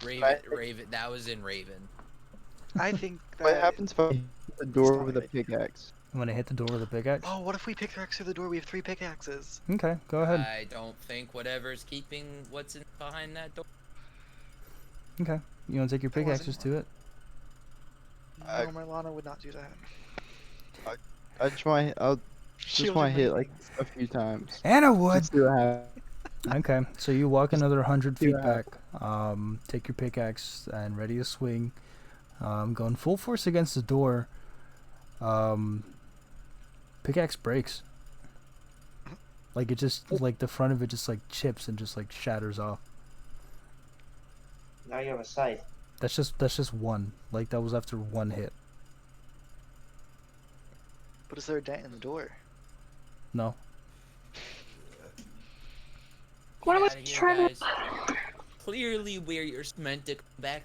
Raven, that was in Raven. I think that. What happens if I hit the door with a Sorry. pickaxe? When I hit the door with a pickaxe. Oh, what if we pickaxe through the door? We have 3 pickaxes. Okay, go ahead. I don't think whatever's keeping what's in behind that door. Okay, you want to take your That wasn't pickaxes to it? No, Merlana would not do that. I'll just Shield want to your hit like rankings. a few times. Anna would. Let's see what happens. Okay, so you walk another 100 feet Yeah. back. Take your pickaxe and ready to swing. Going full force against the door. Pickaxe breaks. Like it just like the front of it just like chips and just like shatters off. Now you have a scythe. That's just one. Like that was after one hit. But is there a dent in the door? No. What am I Get outta here, trying guys. Clearly, where you're meant to come back.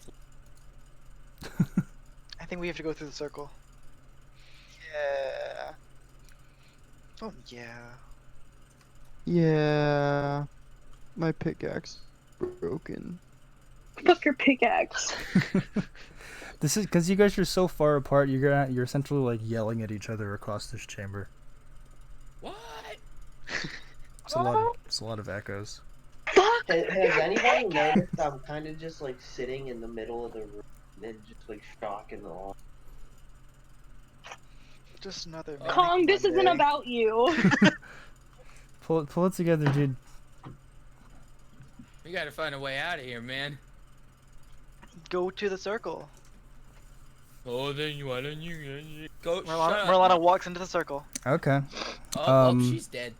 I think we have to go through the circle. Yeah. Oh, yeah. Yeah. My pickaxe broken. Fuck your pickaxe. This is because you guys are so far apart. You're essentially like yelling at each other across this chamber. What? It's a lot of echoes. Has anybody noticed I'm kind of just like sitting in the middle of the room and just like shock and awe? Just another. Kong, this isn't about you. Pull it together, dude. We gotta find a way out of here, man. Go to the circle. Oh, then why don't you go? Merlana walks into the circle. Okay. Oh, she's dead.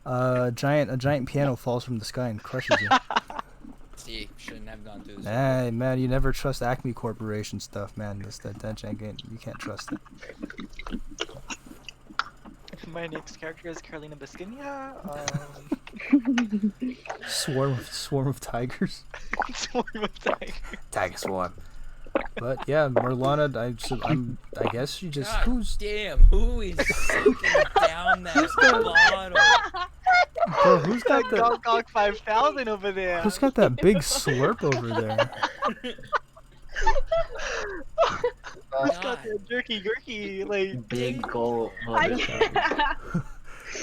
A giant piano falls from the sky and crushes you. See, shouldn't have gone through this. Hey, man, you never trust Acme Corporation stuff, man. That you can't trust it. My next character is Carolina Bisquinia. Swarm of tigers. Swarm of tigers. Tiger swarm. But yeah, Merlana, I guess she just Damn, who is sinking down that bottle? Bro, who's got the Gog 5000 over there? Who's got that big slurp over there? Who's got that jerky gurky like big gulp?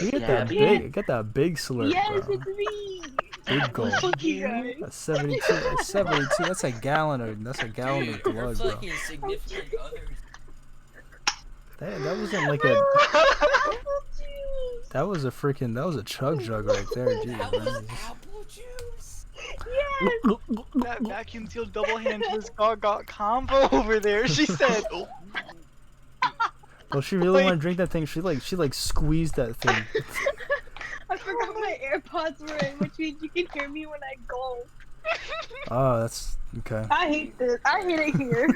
You get that big slurp, Yes, bro. it's me. Big gulp. Fuck you guys. That's 72. That's 72. That's a gallon of blood, bro. Fucking significant others. That wasn't like a. That was a chug jug right there, dude. That was apple juice. Yes. that vacuum sealed double hand to this Gog combo over there. She said. Well, she really wanted to drink that thing. She squeezed that thing. I forgot my AirPods were in, which means you can hear me when I gulp. Oh, that's okay. I hate this. I hate it here.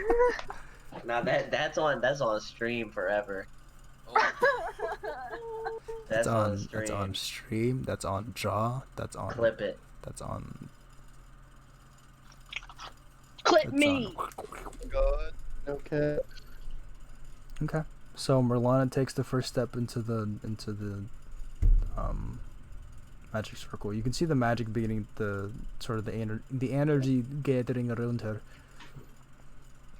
Now that's on stream forever. That's on stream. That's on stream. That's on jaw. That's on. Clip it. That's on. Clip me. God. Okay. Okay. So Merlana takes the first step into the magic circle. You can see the magic beginning, the energy gathering around her.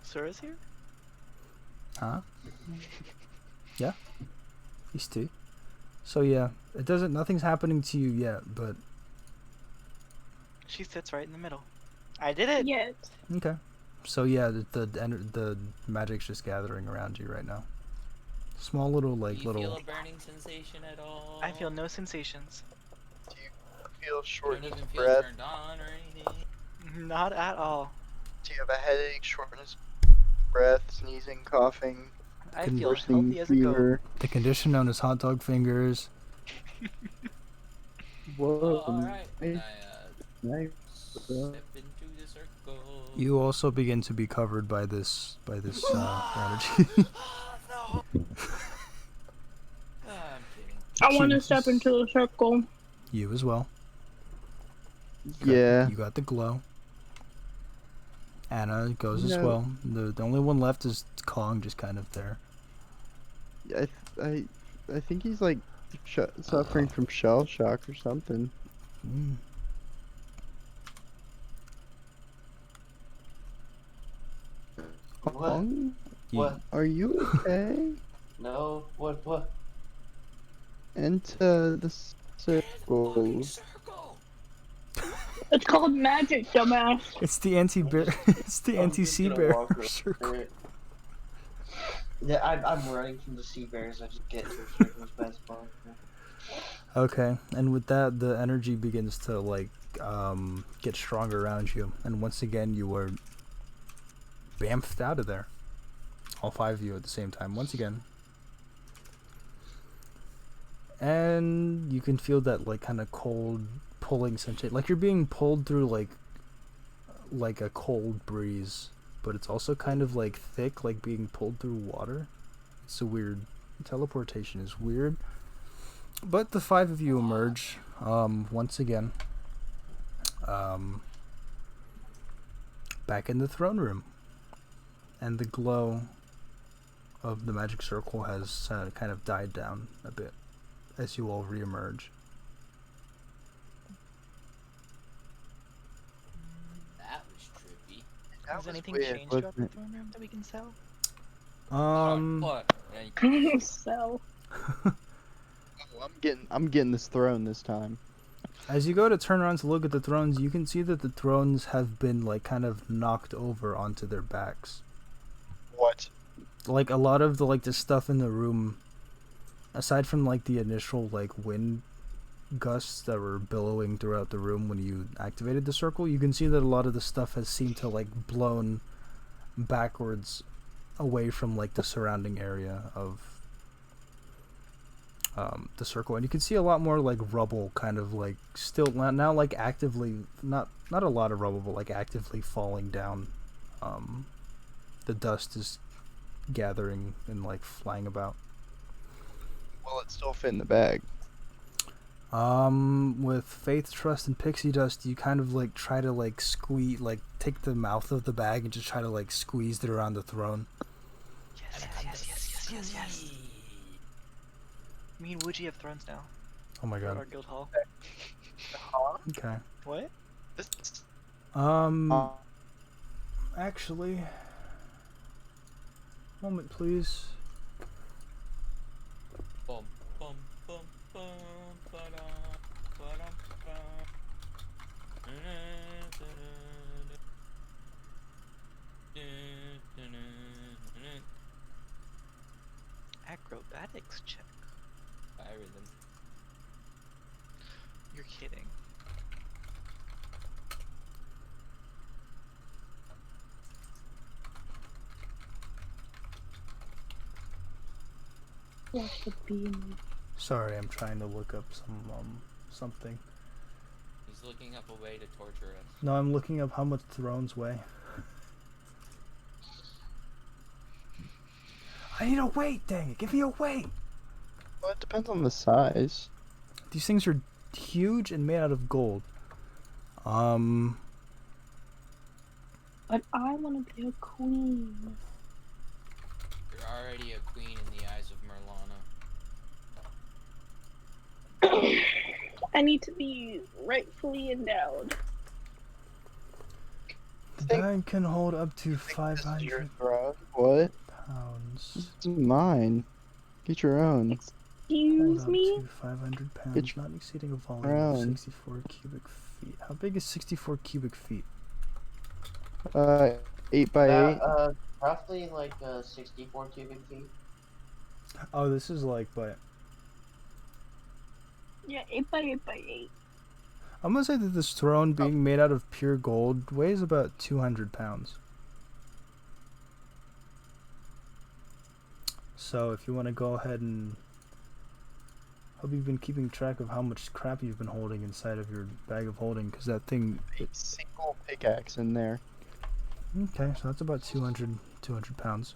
Cerise here? Huh? Yeah. These two. So yeah, nothing's happening to you yet, but She sits right in the middle. I did it. Yes. okay. So yeah, the magic's just gathering around you right now. Small little Do you feel a burning sensation at all? I feel no sensations. Do you feel Don't shortness even of feel breath? turned on or anything. Not at all. Do you have a headache, shortness of breath, sneezing, coughing? I feel Conversing healthy as a goat. fever? The condition known as hot dog fingers. Whoa. Alright. Nice. Step into the circle. You also begin to be covered by this energy. No. I'm kidding. I want to step into the circle. You as well. Yeah. You got the glow. Anna goes as No. well. The only one left is Kong, just kind of there. I think he's like suffering from shell shock or something. Mm. What? Kong? What? Are you okay? No. What? Enter the circle. Circle. It's called magic, dumbass. It's the anti-bear. It's the I'm just anti-sea gonna bear walk real circle. quick. Yeah, I'm running from the sea bears. I just get to the circle as fast as possible. Okay, and with that, the energy begins to get stronger around you, and once again, you are bamfed out of there. All five of you at the same time, once again. And you can feel that kind of cold pulling sensation, like you're being pulled through like a cold breeze, but it's also kind of thick, like being pulled through water. It's a weird teleportation is weird. But the five of you emerge once again back in the throne room, and the glow of the magic circle has kind of died down a bit as you all re-emerge. That was trippy. That Has was anything weird, changed about wasn't the it? throne room that we can sell? What? Yeah, So Oh, I'm getting this throne this time. As you go to turn around to look at the thrones, you can see that the thrones have been like kind of knocked over onto their backs. What? Like a lot of the stuff in the room, aside from like the initial like wind gusts that were billowing throughout the room when you activated the circle, you can see that a lot of the stuff has seemed to like blown backwards away from like the surrounding area of the circle, and you can see a lot more like rubble kind of like still now like actively not a lot of rubble but like actively falling down. The dust is gathering and like flying about. Will it still fit in the bag? With faith, trust, and pixie dust, you kind of like try to like squeeze, like take the mouth of the bag and just try to like squeeze it around the throne. Yes. Me and Wuji have thrones now. Oh my For our god. guild hall. Okay. What? This- Actually, moment please. Bum, bum, bum, bum, ba-dum, ba-dum, ba-dum. Acrobatics check. Fire them. You're kidding. what would be Sorry, I'm trying to look up something. He's looking up a way to torture us. No, I'm looking up how much thrones weigh. I need a weight, dang it! Give me a weight! Well, it depends on the size. These things are huge and made out of gold. But I want to be a queen. You're already a queen in the eyes of Merlana. I need to be rightfully endowed. The bag can hold up to This is your 500 throne? What? pounds. This is mine. Get your own. Hold Excuse up me? to 500 pounds, It's not exceeding a volume of round. 64 cubic feet. How big is 64 cubic feet? 8 by 8. Roughly like 64 cubic feet. Oh, this is like, but Yeah, 8 by 8 by 8. I'm gonna say that this throne, being made out of pure gold, weighs about 200 pounds. So if you want to go ahead and... Hope you've been keeping track of how much crap you've been holding inside of your bag of holding, because that thing... A single pickaxe in there. Okay, so that's about 200 pounds.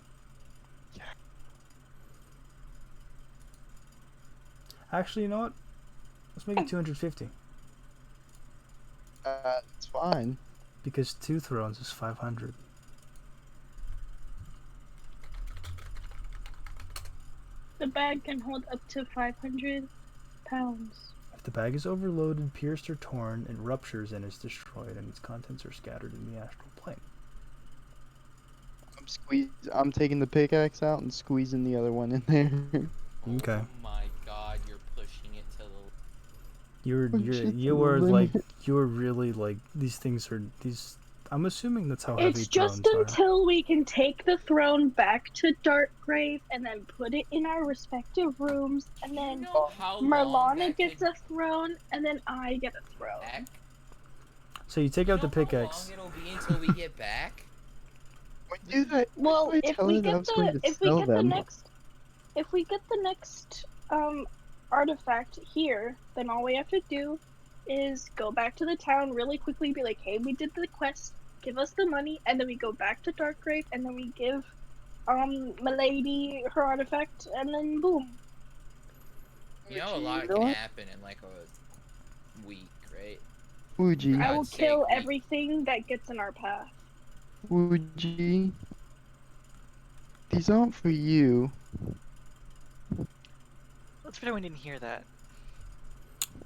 Yeah. Actually, you know what? Let's make it 250. It's fine. Because 2 thrones is 500. The bag can hold up to 500 pounds. If the bag is overloaded, pierced, or torn, it ruptures and is destroyed, and its contents are scattered in the astral plane. I'm taking the pickaxe out and squeezing the other one in there. Okay. Oh my god, you're pushing it to the... You were like, you were really like, these things are, I'm assuming that's how heavy It's just thrones are. until we can take the throne back to Darkgrave and then put it in our respective rooms, and Do you then know how long Merlana that gets could a throne, and then I get a throne. back? So you take out the Do you know pickaxe. how long it'll be until we get back? When you do that, Well, I if tell we her that I get was going the to if we sell get the them. next artifact here, then all we have to do is go back to the town really quickly, be like, hey, we did the quest, give us the money, and then we go back to Darkgrave, and then we give Milady her artifact, and then boom. You know, a lot know can what? happen in like a week, right? Wuji, I will God's kill sake, everything that gets in our path. Wuji, these aren't for you. Let's pretend we didn't hear that.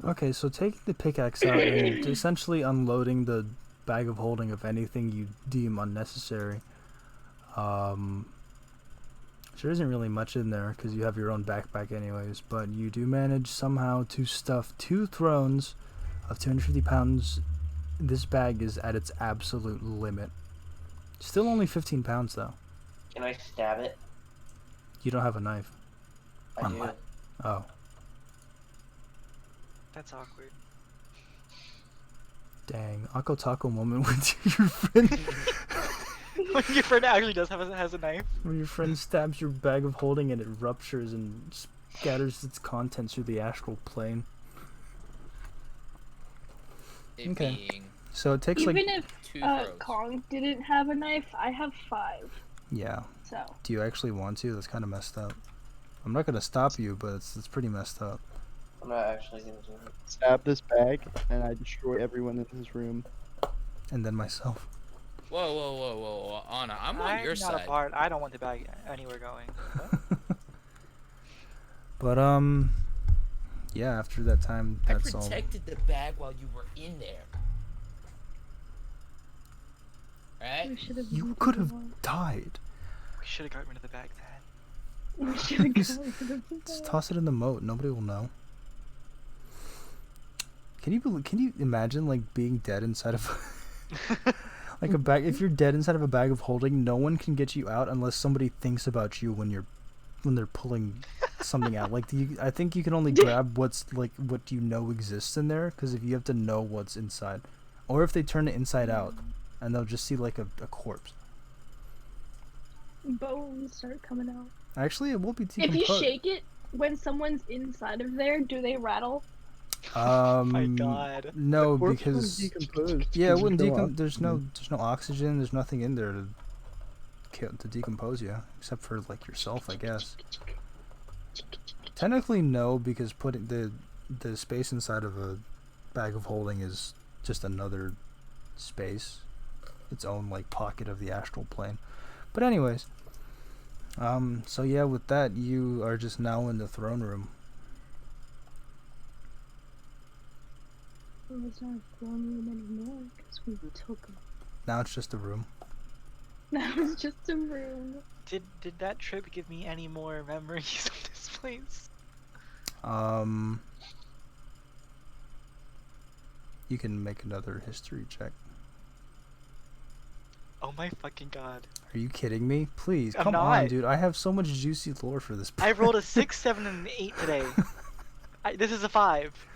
Okay, so taking the pickaxe out and essentially unloading the bag of holding of anything you deem unnecessary. There isn't really much in there because you have your own backpack anyways, but you do manage somehow to stuff 2 thrones of 250 pounds. This bag is at its absolute limit. Still only 15 pounds though. Can I stab it? You don't have a knife. I do. Oh. That's awkward. Dang. Ako Taco moment with your friend. When your friend actually has a knife. When your friend stabs your bag of holding and it ruptures and scatters its contents through the astral plane. It being So it takes Even like... if 2 throws. Kong didn't have a knife, I have 5. Yeah. So. Do you actually want to? That's kind of messed up. I'm not going to stop you, but it's pretty messed up. I'm not actually gonna do it. Stab this bag, and I destroy everyone in this room. And then myself. Whoa, Anna, I'm on your not side. a part. I don't want the bag anywhere going. But, yeah, after that time, I that's all. protected the bag while you were in there. Right? You could have died. We should have got rid of the bag then. We should have Just toss it in the moat. Nobody will know. Can you imagine like being dead inside of like a bag? If you're dead inside of a bag of holding, no one can get you out unless somebody thinks about you when they're pulling something out. Like I think you can only grab what's like what you know exists in there, because if you have to know what's inside, or if they turn it inside out, and they'll just see like a corpse. Bones start coming out. Actually, it will be If decomposed. you shake it when someone's inside of there, do they rattle? My God. No, The corpse because wouldn't decompose. yeah, it There's wouldn't no decom. There's oxygen. no oxygen. There's nothing in there to decompose you, except for like yourself, I guess. Technically, no, because putting the space inside of a bag of holding is just another space, its own like pocket of the astral plane. But anyways, so yeah, with that, you are just now in the throne room. Well, it's not a throne room anymore because we took it. Now it's just a room. That was just a room. Did that trip give me any more memories of this place? You can make another history check. Oh my fucking God. Are you kidding me? Please, I'm come on, not. dude. I have so much juicy lore for this. I rolled a 6, 7, and an 8 today. This is a 5.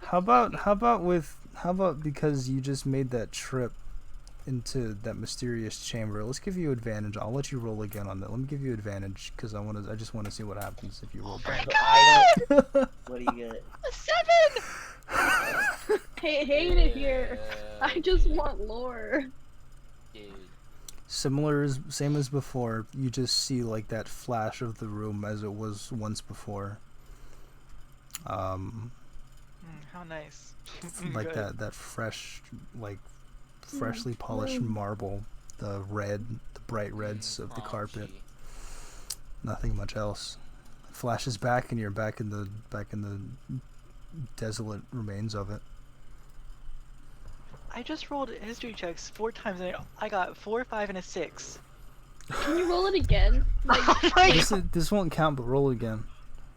How about because you just made that trip into that mysterious chamber? Let's give you advantage. I'll let you roll again on that. Let me give you advantage because I just want to see what happens if you roll bad. What do you get? A 7! Hey, hate it here. I just want lore. Dude. Same as before. You just see like that flash of the room as it was once before. How nice. Like Good. that fresh, like freshly polished marble, the bright reds of the carpet. Nothing much else. Flashes back and you're back in the desolate remains of it. I just rolled history checks 4 times and I got 4, 5, and a 6. Can you roll it again? Like, Oh my God. This won't count, but roll it again.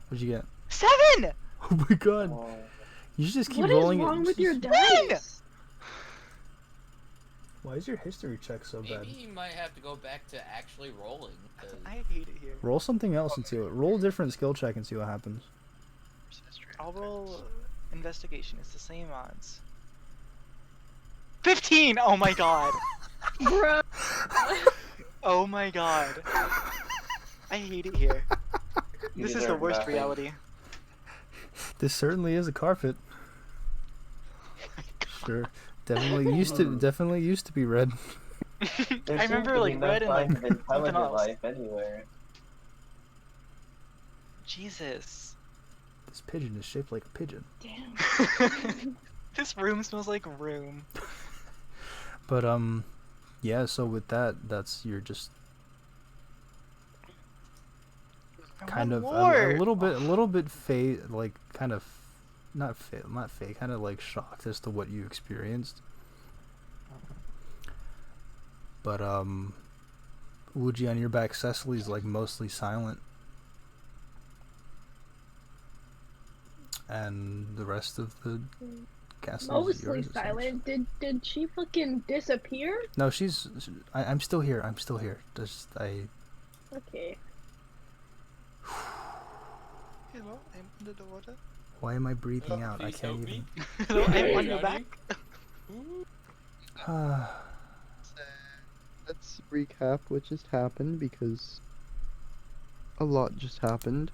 What'd you get? 7! Oh my God! You should just keep what is rolling wrong it. with your Win! dice? Why is your history check so bad? Maybe you might have to go back to actually rolling. 'cause I hate it here. Roll something else and see what. Roll a different skill check and see what happens. I'll roll investigation. It's the same odds. 15! Oh my God. Bro. Oh my God. I hate it here. You This is the deserve worst nothing. reality. This certainly is a carpet. Sure, definitely used to be red. There I seems remember to like be no red and like signs of something intelligent else. life anywhere. Jesus. This pigeon is shaped like a pigeon. Damn. This room smells like room. But yeah. So with that, that's you're just I kind of want more. a little bit like kind of not fake, kind of like shocked as to what you experienced. But Wuji, on your back, Cecily's like mostly silent. And the rest of the castle is Mostly yours, silent. Did she fucking disappear? No, I'm still here. I'm still here. Okay. Hello, I'm under the water. Why am I breathing out? I Please can't help even. me. Hello, I'm on Drowning. your back. Let's recap what just happened because a lot just happened.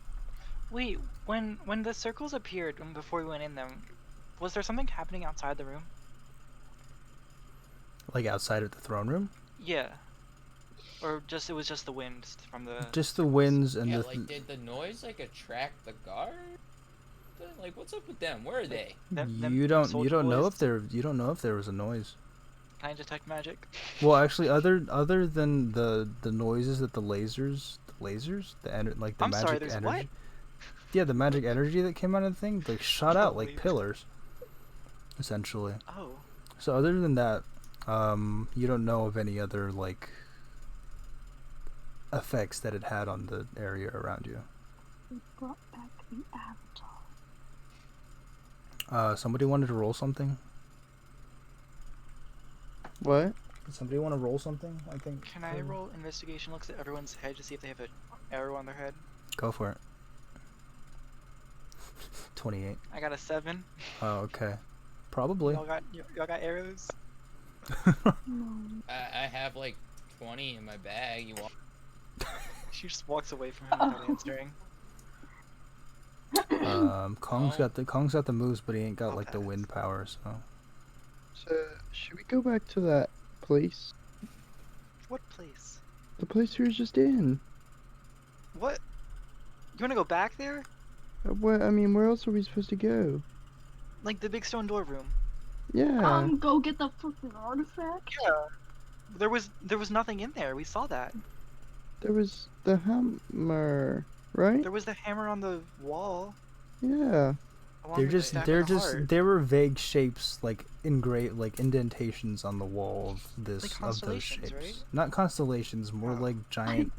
Wait, when the circles appeared and before we went in them, was there something happening outside the room? Like outside of the throne room? Yeah. Or it was just the wind from the. Just the winds and Yeah, the. like, did the noise, like, attract the guard? Like, what's up with them? Where are they? You don't know boys? if there was a noise. Can I detect magic? Well, actually, other than the noises that the magic I'm sorry, energy. there's what? Yeah, the magic energy that came out of the thing, like shot out like Wait. pillars, essentially. Oh. So other than that, you don't know of any other like effects that it had on the area around you. We brought back the avatar. Somebody wanted to roll something. What? Did somebody want to roll something? I think. Can I roll investigation looks at everyone's head to see if they have an arrow on their head? Go for it. 28. I got a 7. Oh, okay. Probably. Y'all got arrows? I have, like, 20 in my bag. You want? She just walks away from him without answering. Kong's got the moves, but he ain't got I'll like the pass. wind power. So So, should we go back to that place? What place? The place we were just in. What? You wanna go back there? What? I mean, where else are we supposed to go? Like the big stone door room? Yeah. Go get the fucking artifact. Yeah. There was nothing in there. We saw that. There was the hammer, right? There was the hammer on the wall. Yeah. along with the staff and the heart. there were vague shapes like like indentations on the wall of Like those constellations, shapes. right? Not constellations, more Oh. like giant,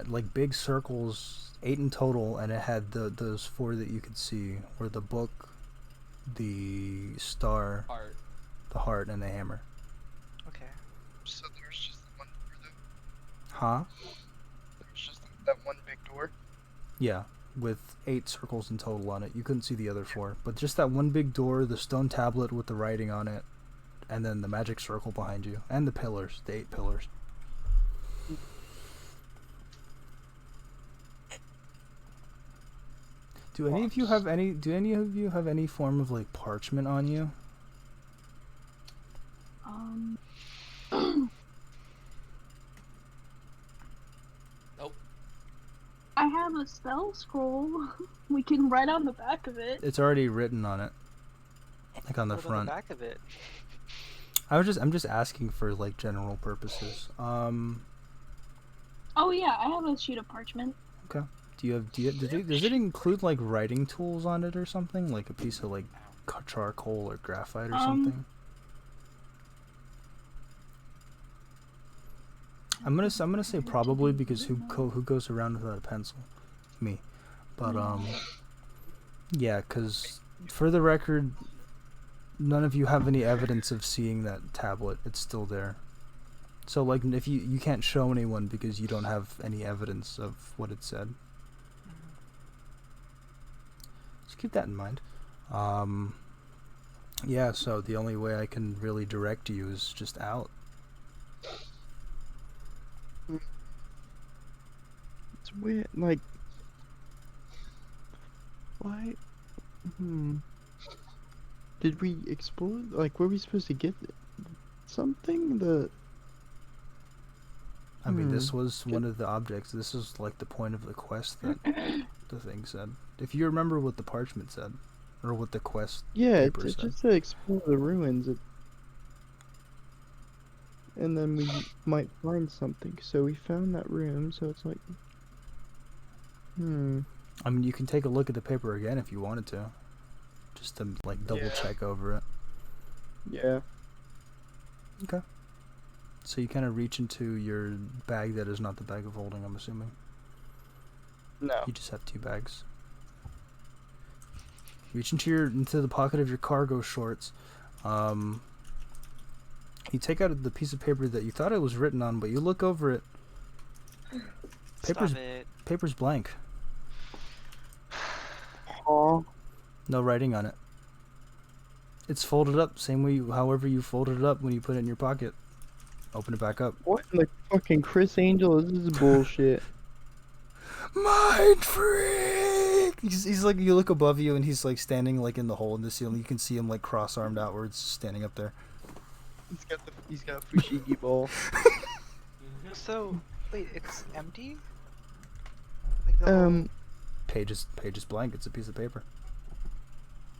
like big circles, 8 in total, and it had those 4 that you could see, were the book, the star, Heart. the heart, and the hammer. Okay. So there's just the one door though? Huh? There's just that one big door? Yeah, with 8 circles in total on it. You couldn't see the other 4, but just that one big door, the stone tablet with the writing on it, and then the magic circle behind you, and the pillars, the 8 pillars. Do any of you have any? Do any of you have any form of like parchment on you? Nope. I have a spell scroll. We can write on the back of it. It's already written on it, like on the What about front. the back of it? I'm just asking for like general purposes. Oh yeah, I have a sheet of parchment. Does it include like writing tools on it or something, like a piece of like charcoal or graphite or something? I'm gonna say probably, because who goes around without a pencil? Me. But yeah, because for the record, none of you have any evidence of seeing that tablet. It's still there. So like, if you can't show anyone because you don't have any evidence of what it said. Just keep that in mind. Yeah, so the only way I can really direct you is just out. It's weird, like... Why? Did we explore? Like, were we supposed to get something? I mean, this was one of the objects. This is like the point of the quest that the thing said. If you remember what the parchment said, or what the quest Yeah, paper it's said. just to explore the ruins. And then we might find something. So we found that room, so it's like... I mean, you can take a look at the paper again if you wanted to. Just to, like, double check over it. Yeah. Okay. So you kind of reach into your bag that is not the bag of holding, I'm assuming. No. You just have 2 bags. Reach into the pocket of your cargo shorts. You take out the piece of paper that you thought it was written on, but you look over it. Stop it. Paper's blank. Oh. No writing on it. It's folded up, same way however you folded it up when you put it in your pocket. Open it back up. What in the fucking Chris Angel? This is bullshit. Mind freak! He's like, you look above you and he's like standing like in the hole in the ceiling. You can see him like cross-armed outwards, standing up there. He's got a fushigi ball. So, wait, it's empty? Like the whole... Page is blank. It's a piece of paper.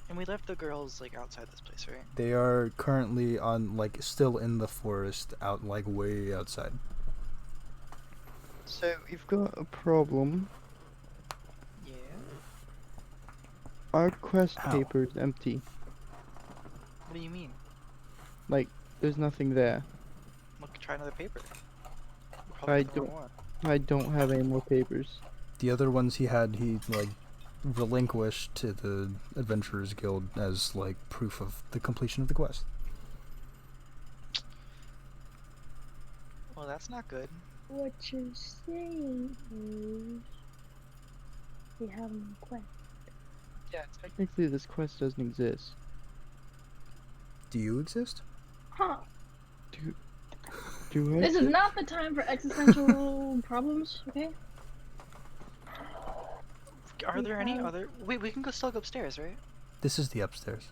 And we left the girls like outside this place, right? They are currently on like still in the forest, out like way outside. So we've got a problem. Yeah. Our quest Ow. paper is empty. What do you mean? Like, there's nothing there. Look, try another paper. I Probably don't- more. I don't have any more papers. The other ones he like relinquished to the Adventurers Guild as like proof of the completion of the quest. Well, that's not good. What you're saying is we have no quest. Yeah, technically this quest doesn't exist. Do you exist? Huh. Do I? This is not the time for existential problems, okay? Are there any have- other? Wait, we can still go upstairs, right? This is the upstairs.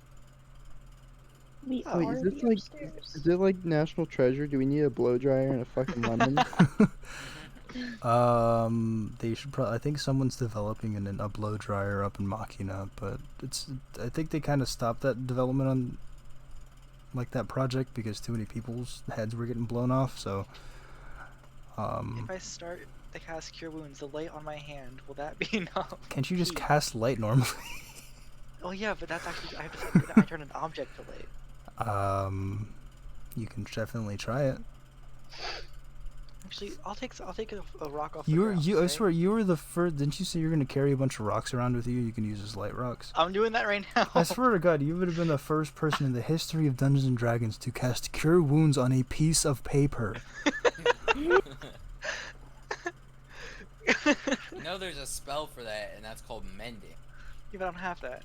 We Oh, Wait, are is this the like upstairs. is it like national treasure? Do we need a blow dryer and a fucking lemon? They should probably. I think someone's developing a blow dryer up in Machina, but I think they kind of stopped that development on like that project because too many people's heads were getting blown off. So, If I start to cast Cure Wounds, the light on my hand, will that be enough? can't you just Heat. cast light normally? Oh yeah, but that's actually I turn an object to light. You can definitely try it. Actually, I'll take a rock off. I the ground, right? swear, you were the first. Didn't you say you're gonna carry a bunch of rocks around with you? You can use as light rocks. I'm doing that right now. I swear to God, you would have been the first person in the history of Dungeons and Dragons to cast Cure Wounds on a piece of paper. You know there's a spell for that, and that's called mending. Yeah, but I don't have that.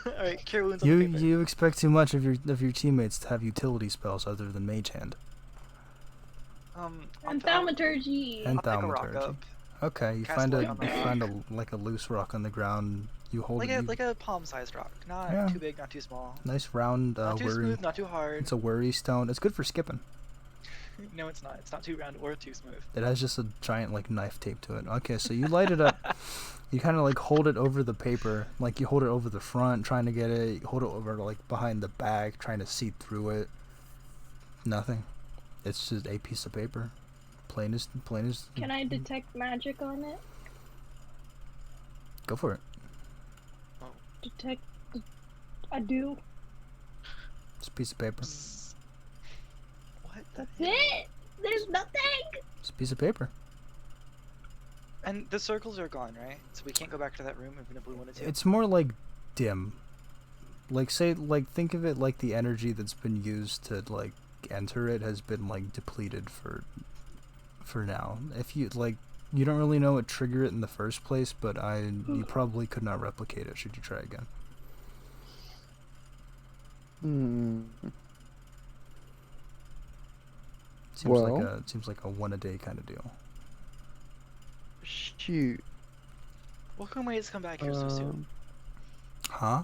Alright, Cure Wounds on the paper. You expect too much of your teammates to have utility spells other than Mage Hand And thaumaturgy. and I'll pick a rock Thaumaturgy. up. Okay, you Cast find light on the rock. like a loose rock on the ground. You hold Like it. like a palm-sized rock. Not Yeah. too big, not too small. Nice round Not too worry. smooth, not too hard. It's a worry stone. It's good for skipping. No, it's not. It's not too round or too smooth. It has just a giant like knife tape to it. Okay, so you light it up. You kind of like hold it over the paper, like you hold it over the front, trying to get it. You hold it over like behind the back, trying to see through it. Nothing. It's just a piece of paper. Plain as. Can I detect magic on it? Go for it. Detect. I do. It's a piece of paper. What the That's hell? it. There's nothing. It's a piece of paper. And the circles are gone, right? So we can't go back to that room even if we wanted to. It's more like dim. Like think of it like the energy that's been used to like enter it has been like depleted for now. If you like, you don't really know what triggered it in the first place, but you probably could not replicate it should you try again. Seems like a one a day kind of deal. Shoot. Well, who made us come back here so soon? Huh?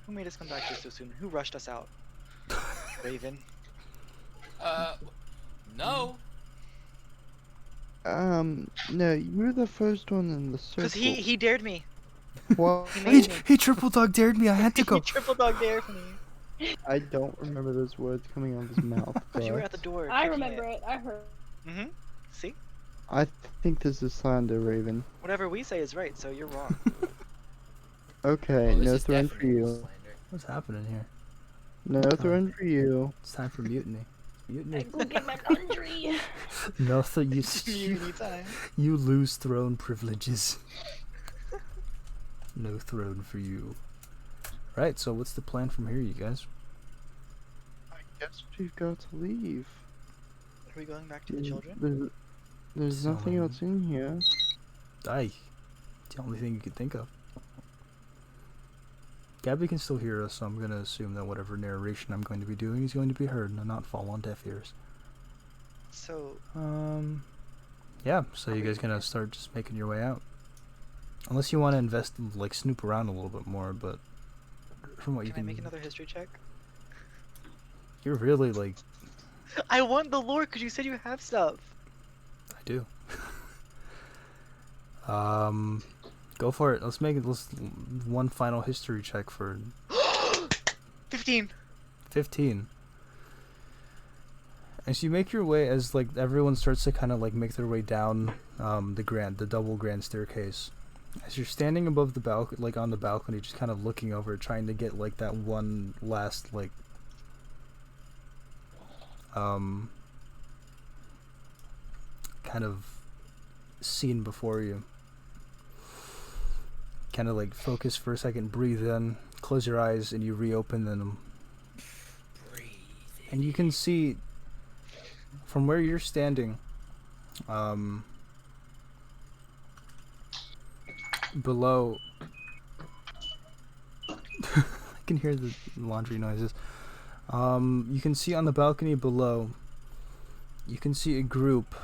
Who made us come back here so soon? Who rushed us out? Raven. No. No, you were the first one in the circle. Because he dared me. Well, He made me. He triple dog dared me. I had to He go. triple dog dared me. I don't remember those words coming out of his mouth. But you were but at the door. I kicking remember it. I heard. Mm-hmm. See? I think this is slander, Raven. Whatever we say is right, so you're wrong. Okay, Oh, this no is throne for definitely you. slander. What's happening here? No throne for you. It's time for mutiny. I go get my laundry. Nothing. Community time. You lose throne privileges. No throne for you. Right. So what's the plan from here, you guys? I guess we've got to leave. Are we going back to the children? There's nothing else in here. Aye. It's the only thing you could think of. Gabby can still hear us, so I'm gonna assume that whatever narration I'm going to be doing is going to be heard and not fall on deaf ears. So, yeah, so you guys gonna start just making your way out. Unless you want to invest, like, snoop around a little bit more, but from what you can can... I make another history check? You're really, like... I want the lore because you said you have stuff. I do. Go for it. Let's one final history check for 15. 15. As you make your way, as like everyone starts to kind of like make their way down the double grand staircase, as you're standing above the balcony, like on the balcony, just kind of looking over, trying to get like that one last like kind of scene before you. Kind of like focus for a second, breathe in, close your eyes, and you reopen them. And you can see from where you're standing, below. I can hear the laundry noises. You can see on the balcony below, you can see a group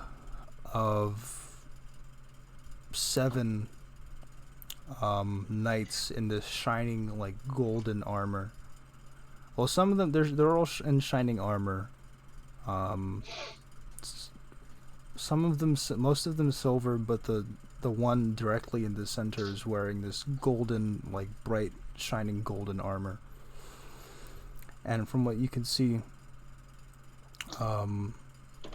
of 7 knights in this shining like golden armor. Well, some of them they're all in shining armor. Some of them, most of them silver, but the one directly in the center is wearing this golden, like bright shining golden armor. And from what you can see,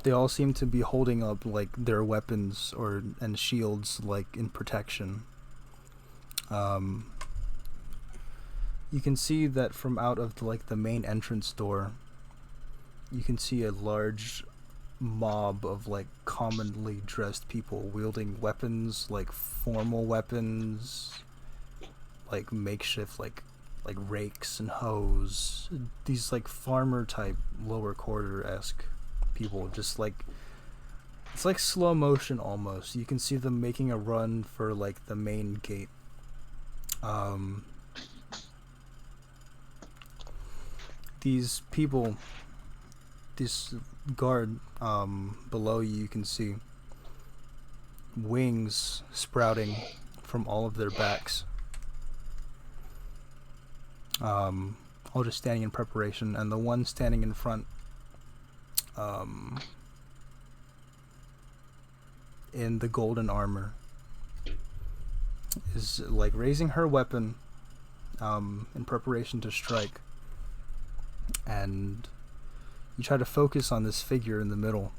they all seem to be holding up like their weapons and shields like in protection. You can see that from out of the main entrance door, you can see a large mob of like commonly dressed people wielding weapons, like formal weapons, like makeshift like rakes and hoes. These like farmer type lower quarter-esque people, just like it's like slow motion almost. You can see them making a run for like the main gate. These people, this guard below you can see wings sprouting from all of their backs, all just standing in preparation. And the one standing in front, in the golden armor, is like raising her weapon in preparation to strike. And you try to focus on this figure in the middle,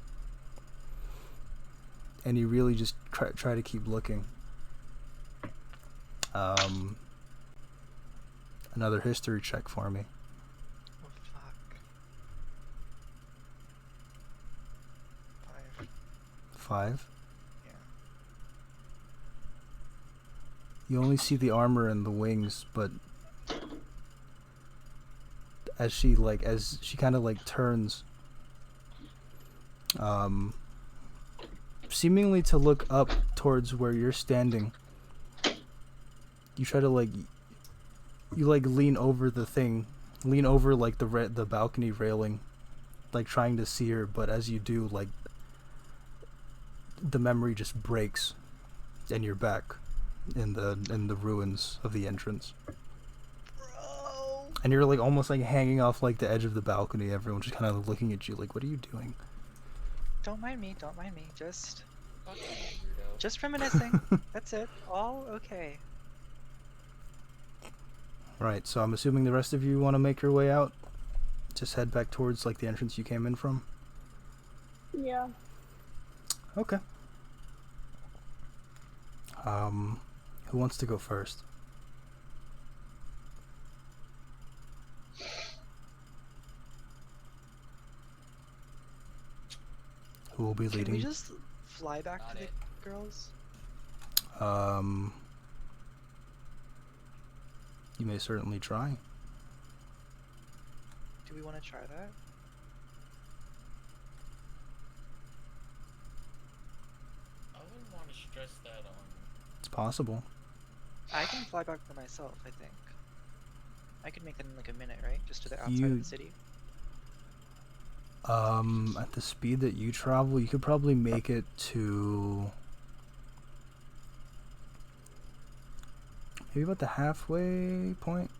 and you really just try to keep looking. Another history check for me. Oh fuck. 5. Yeah. You only see the armor and the wings, but as she kind of like turns, seemingly to look up towards where you're standing, you try to lean over like the balcony railing, like trying to see her, but as you do, like the memory just breaks and you're back in the ruins of the entrance. And you're like almost like hanging off like the edge of the balcony. Everyone's just kind of looking at you like, what are you doing? Don't mind me. Just reminiscing. That's it. All okay. Right, so I'm assuming the rest of you want to make your way out. Just head back towards like the entrance you came in from. Yeah. Okay. Who wants to go first? who will be Can leading. we just fly back Not to the it. girls? You may certainly try. Do we want to try that? I wouldn't want to stress that on. It's possible. I can fly back for myself, I think. I could make that in like a minute, right? Just to the outside You- of the city. At the speed that you travel, you could probably make it to maybe about the halfway point.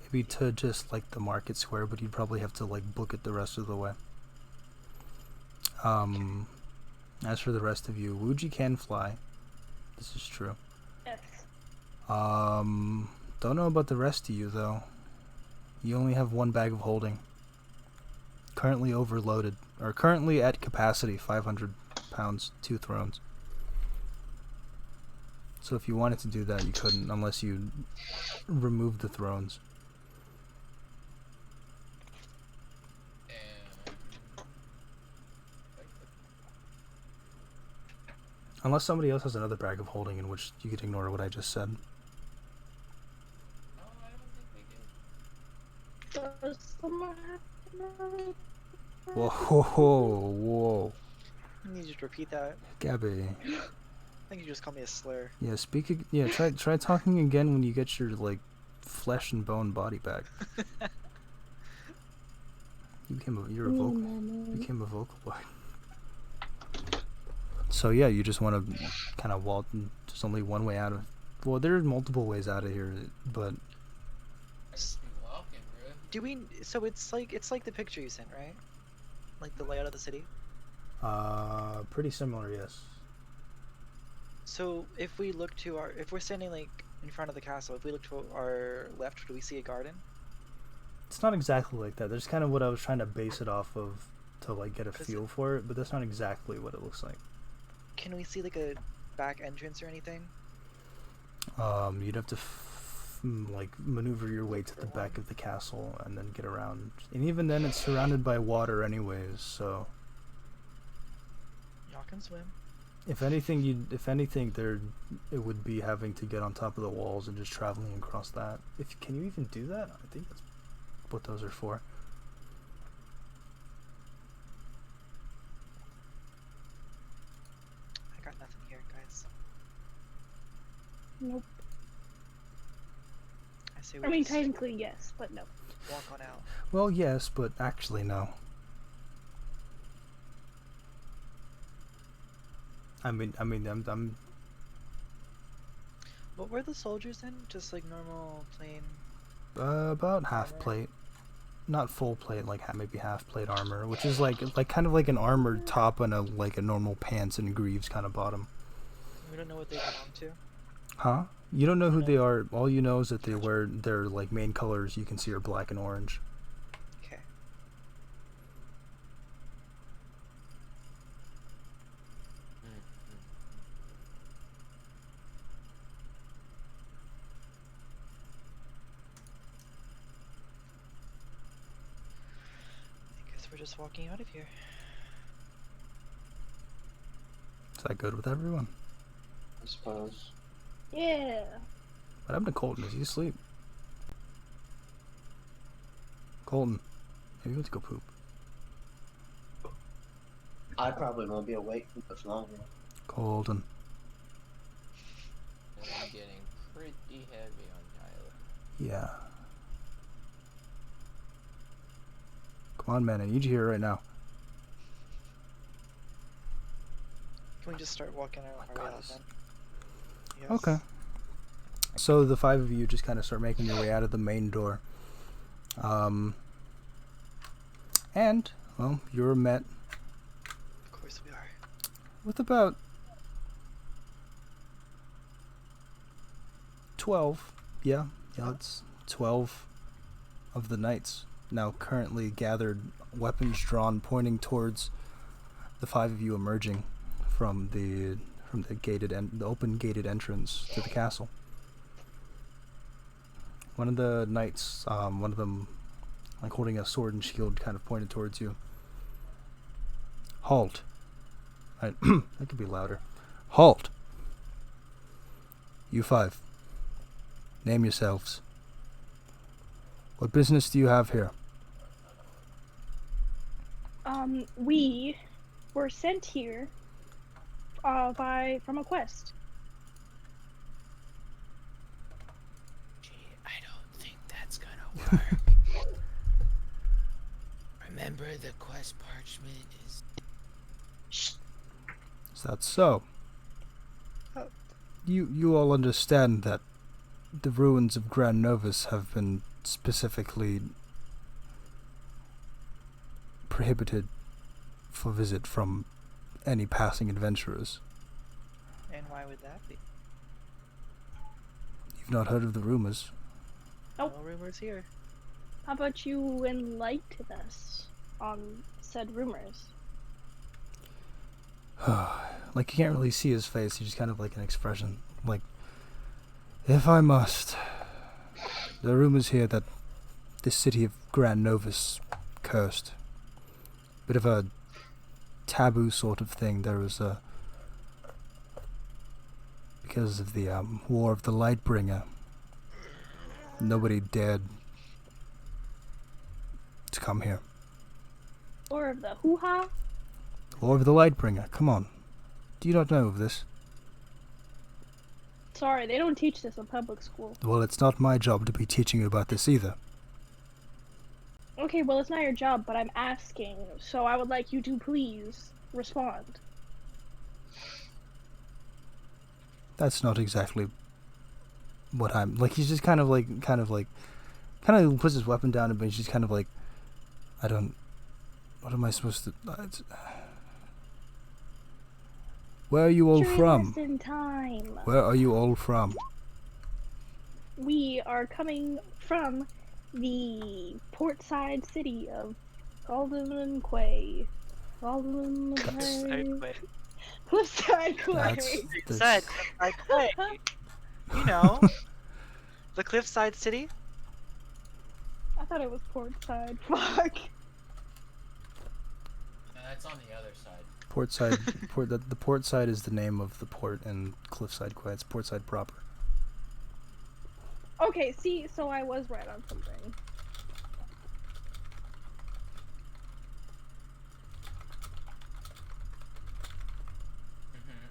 Maybe to just like the market square, but you'd probably have to like book it the rest of the way. As for the rest of you, Wuji can fly. This is true. Yes. Don't know about the rest of you though. You only have one bag of holding. Currently overloaded, or currently at capacity, 500 pounds, 2 thrones. So if you wanted to do that, you couldn't unless you removed the thrones. And Unless somebody else has another bag of holding, in which you could ignore what I just said. no, I don't think we did. Does someone have to Whoa, whoa, whoa. Can you just repeat that? Gabby. I think you just called me a slur. Yeah, try talking again when you get your, like, flesh and bone body back. You're a became a vocal boy. So yeah, you just want to kind of walk. There's only one way out of. Well, there's multiple ways out of here, but I just be walking, bro. Do we? So it's like the picture you sent, right? Like the layout of the city. pretty similar, yes. So if we look to our, if we're standing like in front of the castle, if we look to our left, do we see a garden? It's not exactly like that. That's kind of what I was trying to base it off of to like get a 'Cause feel for it, but that's not exactly what it looks like. Can we see like a back entrance or anything? You'd have to like maneuver your way to the back of the castle and then get around. And even then, it's surrounded by water anyways. So Y'all can swim. if anything, it would be having to get on top of the walls and just traveling across that. Can you even do that? I think that's what those are for. I got nothing here, guys. Nope. I say I we mean, just technically yes, but no. walk on out. Well, yes, but actually no. I'm What were the soldiers in? Just like normal plain. about half Armor? plate, not full plate, like maybe half plate armor, which is like kind of like an armored top and a normal pants and greaves kind of bottom. We don't know what they belong to. Huh? You don't know who they are. All you know is that they wear their like main colors you can see are black and orange. Okay. I guess we're just walking out of here. Is that good with everyone? I suppose. Yeah. What happened to Kolton? Is he asleep? Kolton, maybe he went to go poop. I probably won't be awake for much longer. Kolton. I'm getting pretty heavy on Tyler. Yeah. Come on, man. I need you here right now. Can we just start walking our way out then? Yes. Okay. So the five of you just kind of start making your way out of the main door. And, well, you're met Of course we are. with about 12. Yeah, it's 12 of the knights now currently gathered, weapons drawn, pointing towards the five of you emerging from the open gated entrance to the castle. One of the knights, one of them like holding a sword and shield, kind of pointed towards you. Halt. That could be louder. Halt. You 5. Name yourselves. What business do you have here? We were sent here from a quest. Gee, I don't think that's gonna work. Remember, the quest parchment is... Is that so? Oh. You all understand that the ruins of Gran Novis have been specifically prohibited for visit from any passing adventurers. And why would that be? You've not heard of the rumors? Nope. No rumors here. How about you enlighten us on said rumors? Like, you can't really see his face, he's just kind of like an expression. Like, if I must, there are rumors here that this city of Gran Novis cursed. Bit of a taboo sort of thing. There was a... Because of the War of the Lightbringer, nobody dared to come here. Or of the hoo-ha? War of the Lightbringer, come on. Do you not know of this? Sorry, they don't teach this in public school. Well, it's not my job to be teaching you about this either. Okay, well, it's not your job, but I'm asking, so I would like you to please respond. That's not exactly what I'm... Like, he's just kind of puts his weapon down and he's just kind of like, I don't... What am I supposed to... Where are you all from? Just in time. Where are you all from? We are coming from the portside city of Kolton Quay. Kolton Quay. Cliffside Quay. Said Cliffside Quay. You know, the Cliffside City. I thought it was portside. Fuck. That's on the other side. Portside... the portside is the name of the port in Cliffside Quay. It's portside proper. Okay, see, so I was right on something.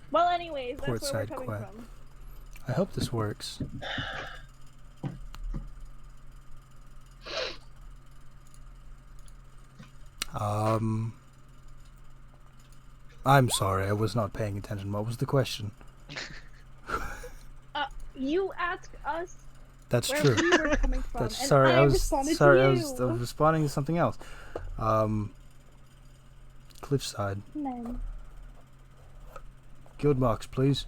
Well, anyways, that's where we're Portside coming Quay. from. I hope this works. I'm sorry, I was not paying attention. What was the question? You asked us That's where true. we were coming from, That's and sorry. I was responded sorry. to I you. was responding to something else. Cliffside. No. Guild marks, please.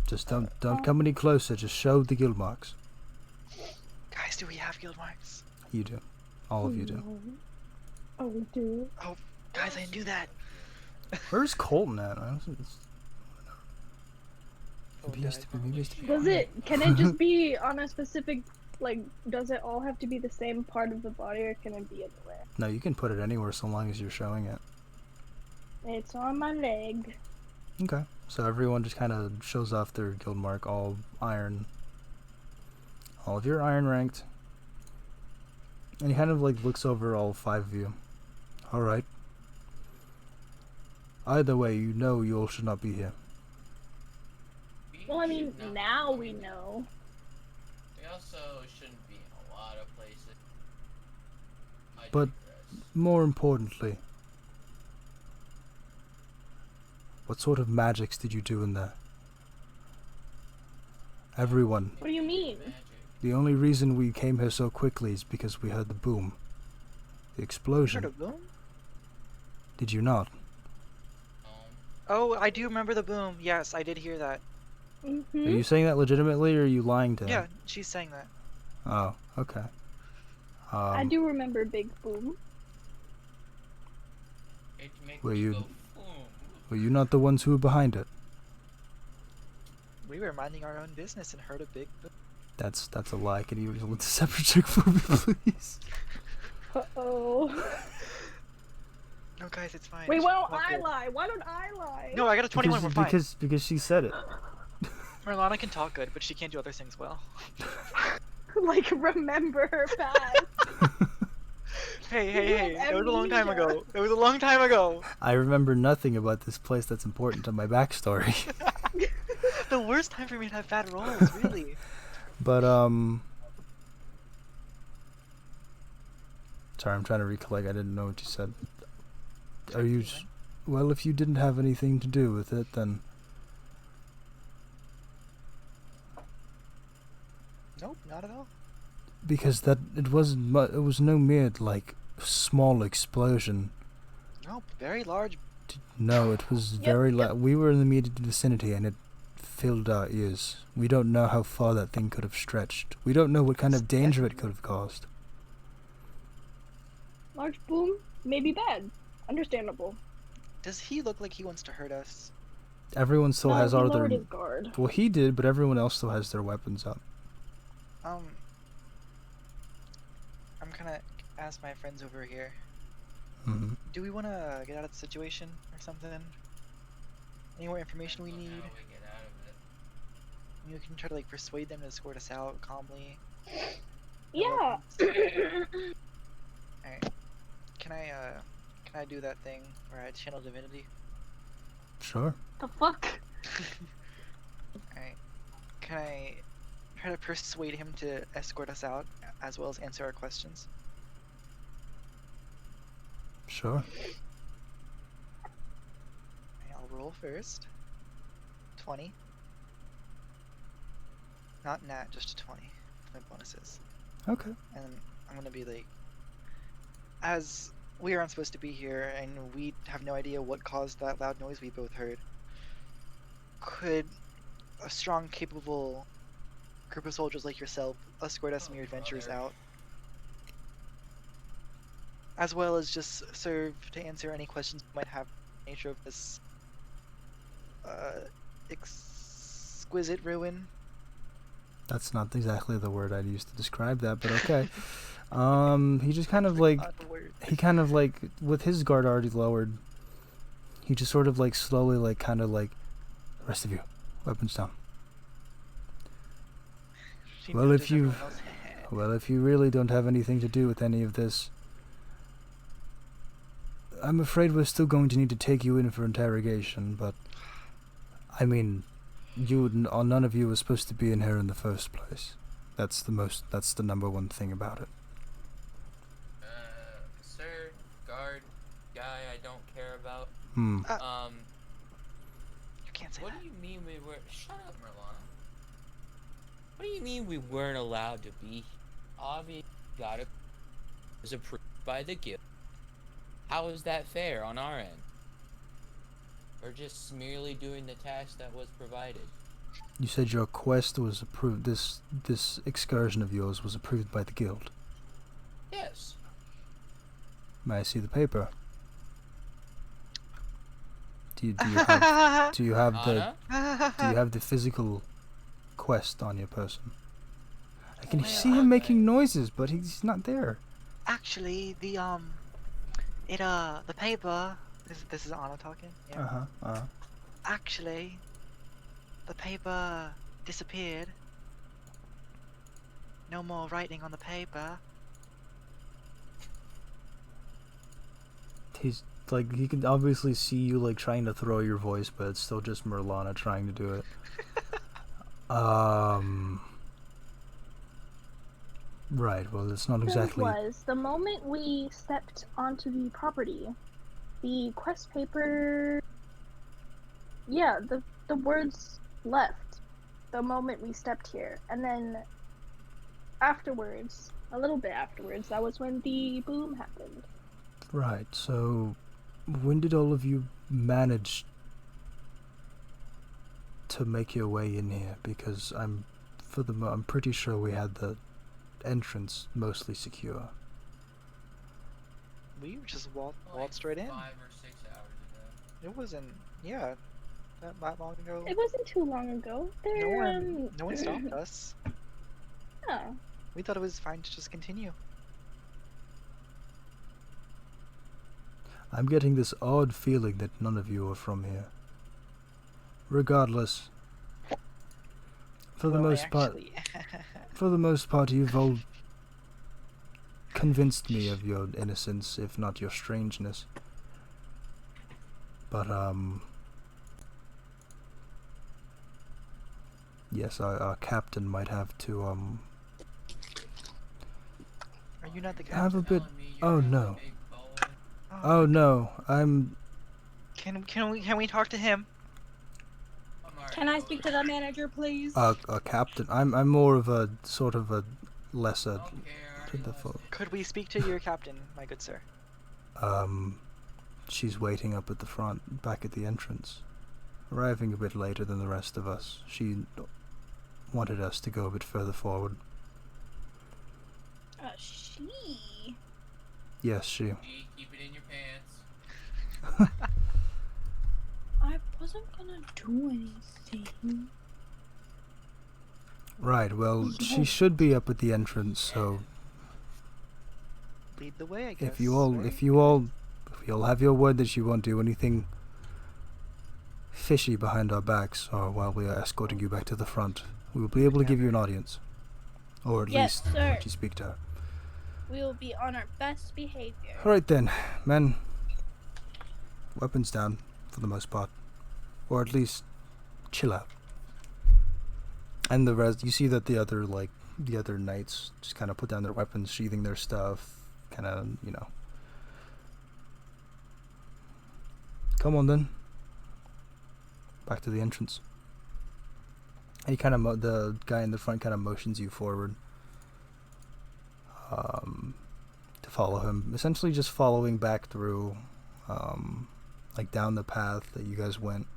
Just don't come any closer. Just show the guild marks. Guys, do we have guild marks? You do. All of you do. Oh, we do. Oh, guys, I didn't do that. Where's Kolton at? Maybe he Oh, used to be. Maybe he used to be. Does it? Can it just be on a specific? Like, does it all have to be the same part of the body, or can it be everywhere? No, you can put it anywhere so long as you're showing it. It's on my leg. Okay. So everyone just kind of shows off their guild mark, all iron. All of you are iron ranked. And he kind of like looks over all 5 of you. Alright. Either way, you know you all should not be here. Well, I mean, now we know. We also shouldn't be in a lot of places. I But digress. more importantly, what sort of magics did you do in there? Everyone. What do you mean? Magic. The only reason we came here so quickly is because we heard the boom. The explosion. Heard a boom? Did you not? Oh, I do remember the boom. Yes, I did hear that. Are Mm-hmm. you saying that legitimately or are you lying to him? Yeah, she's saying that. Oh, okay. I do remember Big Boom. It make Were me you- go, "Boom." Were you not the ones who were behind it? We were minding our own business and heard a big boom. That's a lie. Can you roll a deception check for me, please? Uh-oh. No, guys, it's fine. Wait, It's why all don't I good. lie? Why don't I lie? No, I got a 21. We're fine. Because she said it. Merlana can talk good, but she can't do other things well. Like, remember her past. Hey, have that was a long time amnesia. ago. That was a long time ago. I remember nothing about this place that's important to my backstory. The worst time for me to have bad rolls, really. But sorry, I'm trying to recollect. I didn't know what you said. Are you? Well, if you didn't have anything to do with it, then Nope, not at all. because that it wasn't. It was no mere like small explosion. Nope, very large. No, it was very. We were in the immediate vicinity, and it filled our ears. We don't know how far that thing could have stretched. We don't know what kind of danger it could have caused. Large boom, maybe bad. Understandable. Does he look like he wants to hurt us? Everyone still No, has he all lowered their. his guard. Well, he did, but everyone else still has their weapons up. I'm gonna ask my friends over here. Mm-hmm. Do we want to get out of the situation or something? Any more information we need? We can try to like persuade them to escort us out calmly. Yeah. Alright. Can I do that thing where I channel divinity? Sure. The fuck? Alright. Can I try to persuade him to escort us out as well as answer our questions? Sure. I'll roll first. 20. Not nat, just a 20. My bonuses. Okay. And I'm gonna be like, as we aren't supposed to be here and we have no idea what caused that loud noise we both heard, could a strong, capable group of soldiers like yourself escort us in your adventures out? As well as just serve to answer any questions you might have on the nature of this exquisite ruin. That's not exactly the word I'd use to describe that, but okay. He just kind of like, with his guard already lowered, he just sort of like slowly like kind of like, the rest of you, weapons down. Well, if you really don't have anything to do with any of this, I'm afraid we're still going to need to take you in for interrogation, but I mean, none of you were supposed to be in here in the first place. That's the number one thing about it. Sir, guard, guy I don't care about. Hmm. You can't say What that. do you mean we were? Shut up, Merlana. What do you mean we weren't allowed to be? Obviously, it was approved by the guild. How is that fair on our end? We're just merely doing the task that was provided. You said your quest was approved. This excursion of yours was approved by the guild. Yes. May I see the paper? Do you have the physical quest on your person? I can see him making noises, but he's not there. Actually, the paper. This is Anna talking. Yeah. Actually, the paper disappeared. No more writing on the paper. He's like, he can obviously see you like trying to throw your voice, but it's still just Merlana trying to do it. Right, well, it's not exactly... was the moment we stepped onto the property, the quest paper... Yeah, the words left the moment we stepped here. And then afterwards, a little bit afterwards, that was when the boom happened. Right, so when did all of you manage to make your way in here? Because I'm pretty sure we had the entrance mostly secure. We just waltzed right in. 5 or 6 hours ago. It wasn't, yeah, that long ago. It wasn't too long ago. No one stopped us. Yeah. We thought it was fine to just continue. I'm getting this odd feeling that none of you are from here. Regardless, for the most part, you've all convinced me of your innocence, if not your strangeness. But, yes, our captain might have to, Are you not the captain? have a bit... Oh, no. Oh, Oh, no. I'm... Can we talk to him? Can I speak to the manager, please? a captain. I'm more of a, sort of a lesser... Could we speak to your captain, my good sir? She's waiting up at the front, back at the entrance. Arriving a bit later than the rest of us. She wanted us to go a bit further forward. She? Yes, she. Keep it in your pants. I wasn't gonna do anything. Right, well, she should be up at the entrance, so Lead the way, I guess. if you all have your word that you won't do anything fishy behind our backs, or while we are escorting you back to the front, we will be able to give you an audience. Or at Yes, least sir. let you speak to her. We will be on our best behavior. Alright then, men. Weapons down, for the most part. Or at least, chill out. And the rest, you see that the other knights just kind of put down their weapons, sheathing their stuff, kind of, you know. Come on then. Back to the entrance. And he kind of, the guy in the front kind of motions you forward. To follow him. Essentially just following back through, like down the path that you guys went.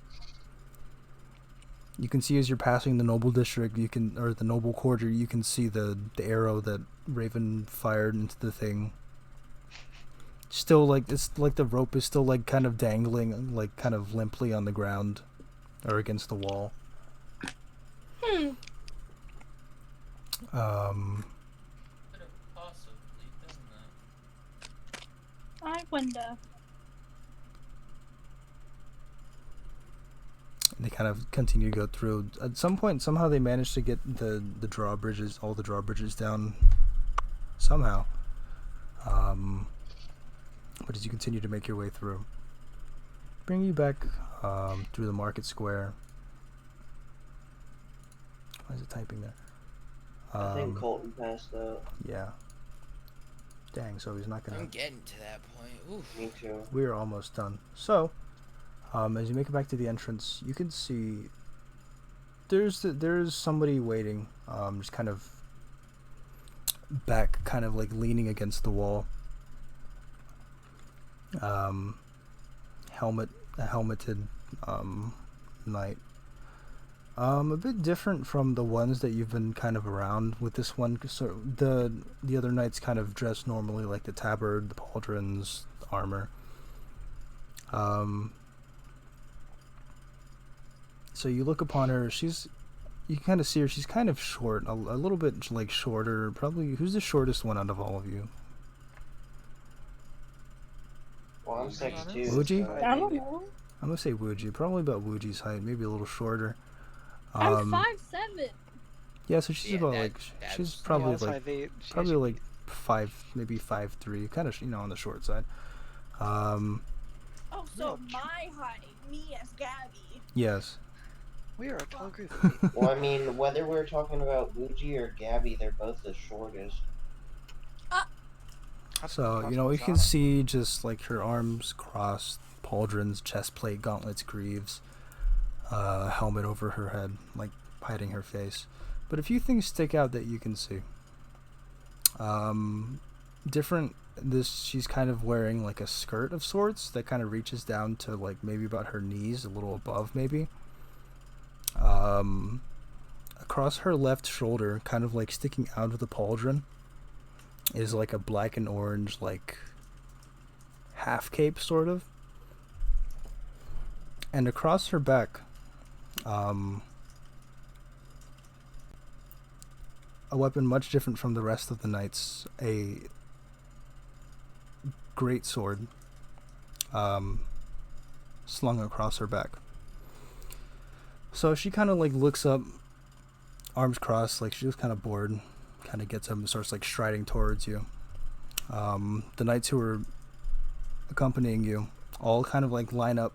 You can see as you're passing the Noble District, or the Noble Quarter, you can see the arrow that Raven fired into the thing. Still, like, it's like the rope is still, like, kind of dangling, like, kind of limply on the ground, or against the wall. Could have possibly done that. I wonder. They kind of continue to go through. At some point, somehow they managed to get the drawbridges, all the drawbridges down. Somehow. But as you continue to make your way through, bring you back through the market square. Why is it typing there? I think Kolton passed out. Yeah. Dang, so he's not gonna... I'm getting to that point. Oof. Me too. We're almost done. So, as you make it back to the entrance, you can see there's somebody waiting, just kind of back, kind of like leaning against the wall. Helmeted knight. A bit different from the ones that you've been kind of around with this one. So the other knights kind of dress normally, like the tabard, the pauldrons, the armor. So you look upon her. You can kind of see her. She's kind of short, a little bit like shorter. Probably, who's the shortest one out of all of you? Well, I'm 6'2". Wuji? so I don't know. I'm gonna say Wuji. Probably about Wuji's height, maybe a little shorter. I'm 5'7". Yeah, so she's Yeah, about that- like that's- she's probably Yeah, like 5'8". probably like 5'3", kind of on the short side. Oh, No. so my height, me as Gabby. Yes. We are a tall group. Well, I mean, whether we're talking about Wuji or Gabby, they're both the shortest. So, you know, you can see just like her arms crossed, pauldrons, chest plate, gauntlets, greaves, helmet over her head, like hiding her face. But a few things stick out that you can see. She's kind of wearing like a skirt of sorts that kind of reaches down to like maybe about her knees, a little above maybe. Across her left shoulder, kind of like sticking out of the pauldron, is like a black and orange like half cape sort of. And across her back, a weapon much different from the rest of the knights, a great sword, slung across her back. So she kind of like looks up, arms crossed, like she was kind of bored, kind of gets up and starts like striding towards you. The knights who are accompanying you all kind of like line up,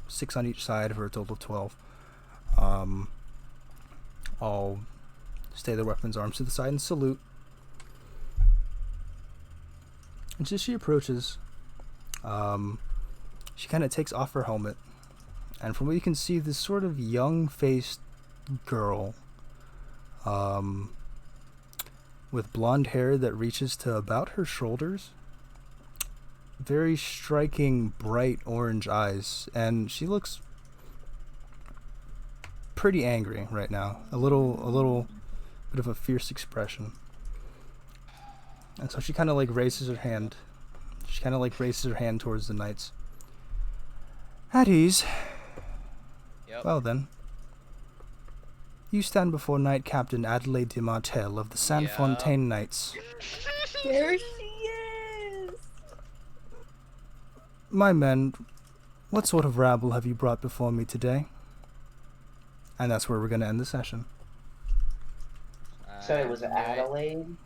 6 on each side for a total of 12. All stay their weapons arms to the side and salute. And as she approaches, she kind of takes off her helmet, and from what you can see, this sort of young-faced girl with blonde hair that reaches to about her shoulders, very striking bright orange eyes, and she looks pretty angry right now, a little bit of a fierce expression. And so she kind of like raises her hand. She kind of like raises her hand towards the knights. At ease. Yep. Well then. You stand before Knight Captain Adelaide de Martel of the San Fontaine Knights. There she is! My men, what sort of rabble have you brought before me today? And that's where we're going to end the session. So it was Adelaide?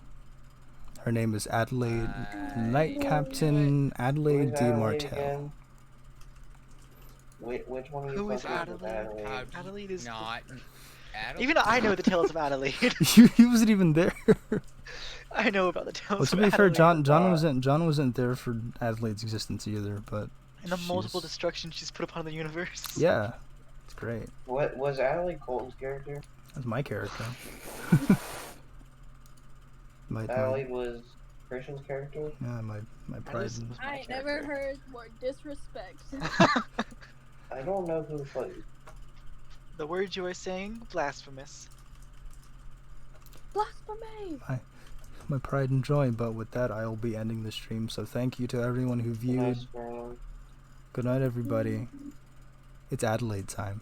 Her name is Adelaide, Knight Captain Adelaide Who's de Adelaide Martel. again? Which one of you Who is fuckers was Adelaide? Adelaide? Adelaide is not. Adelaide? Even I know the tales of Adelaide. He wasn't even there. I know about the tales Well, to of be fair, Adelaide. John wasn't there for Adelaide's existence either, but And the multiple she's- destructions she's put upon the universe. Yeah, it's great. What was Adelaide Kolton's character? That's my character. my Adelaide was Christian's character? my pride. is- And, I ain't never heard more disrespect. I don't know who the fuck. The words you are saying, blasphemous. Blasphemy! my pride and joy. But with that, I'll be ending the stream. So thank you to everyone who viewed. Nice, bro. Good night, everybody. It's Adelaide time.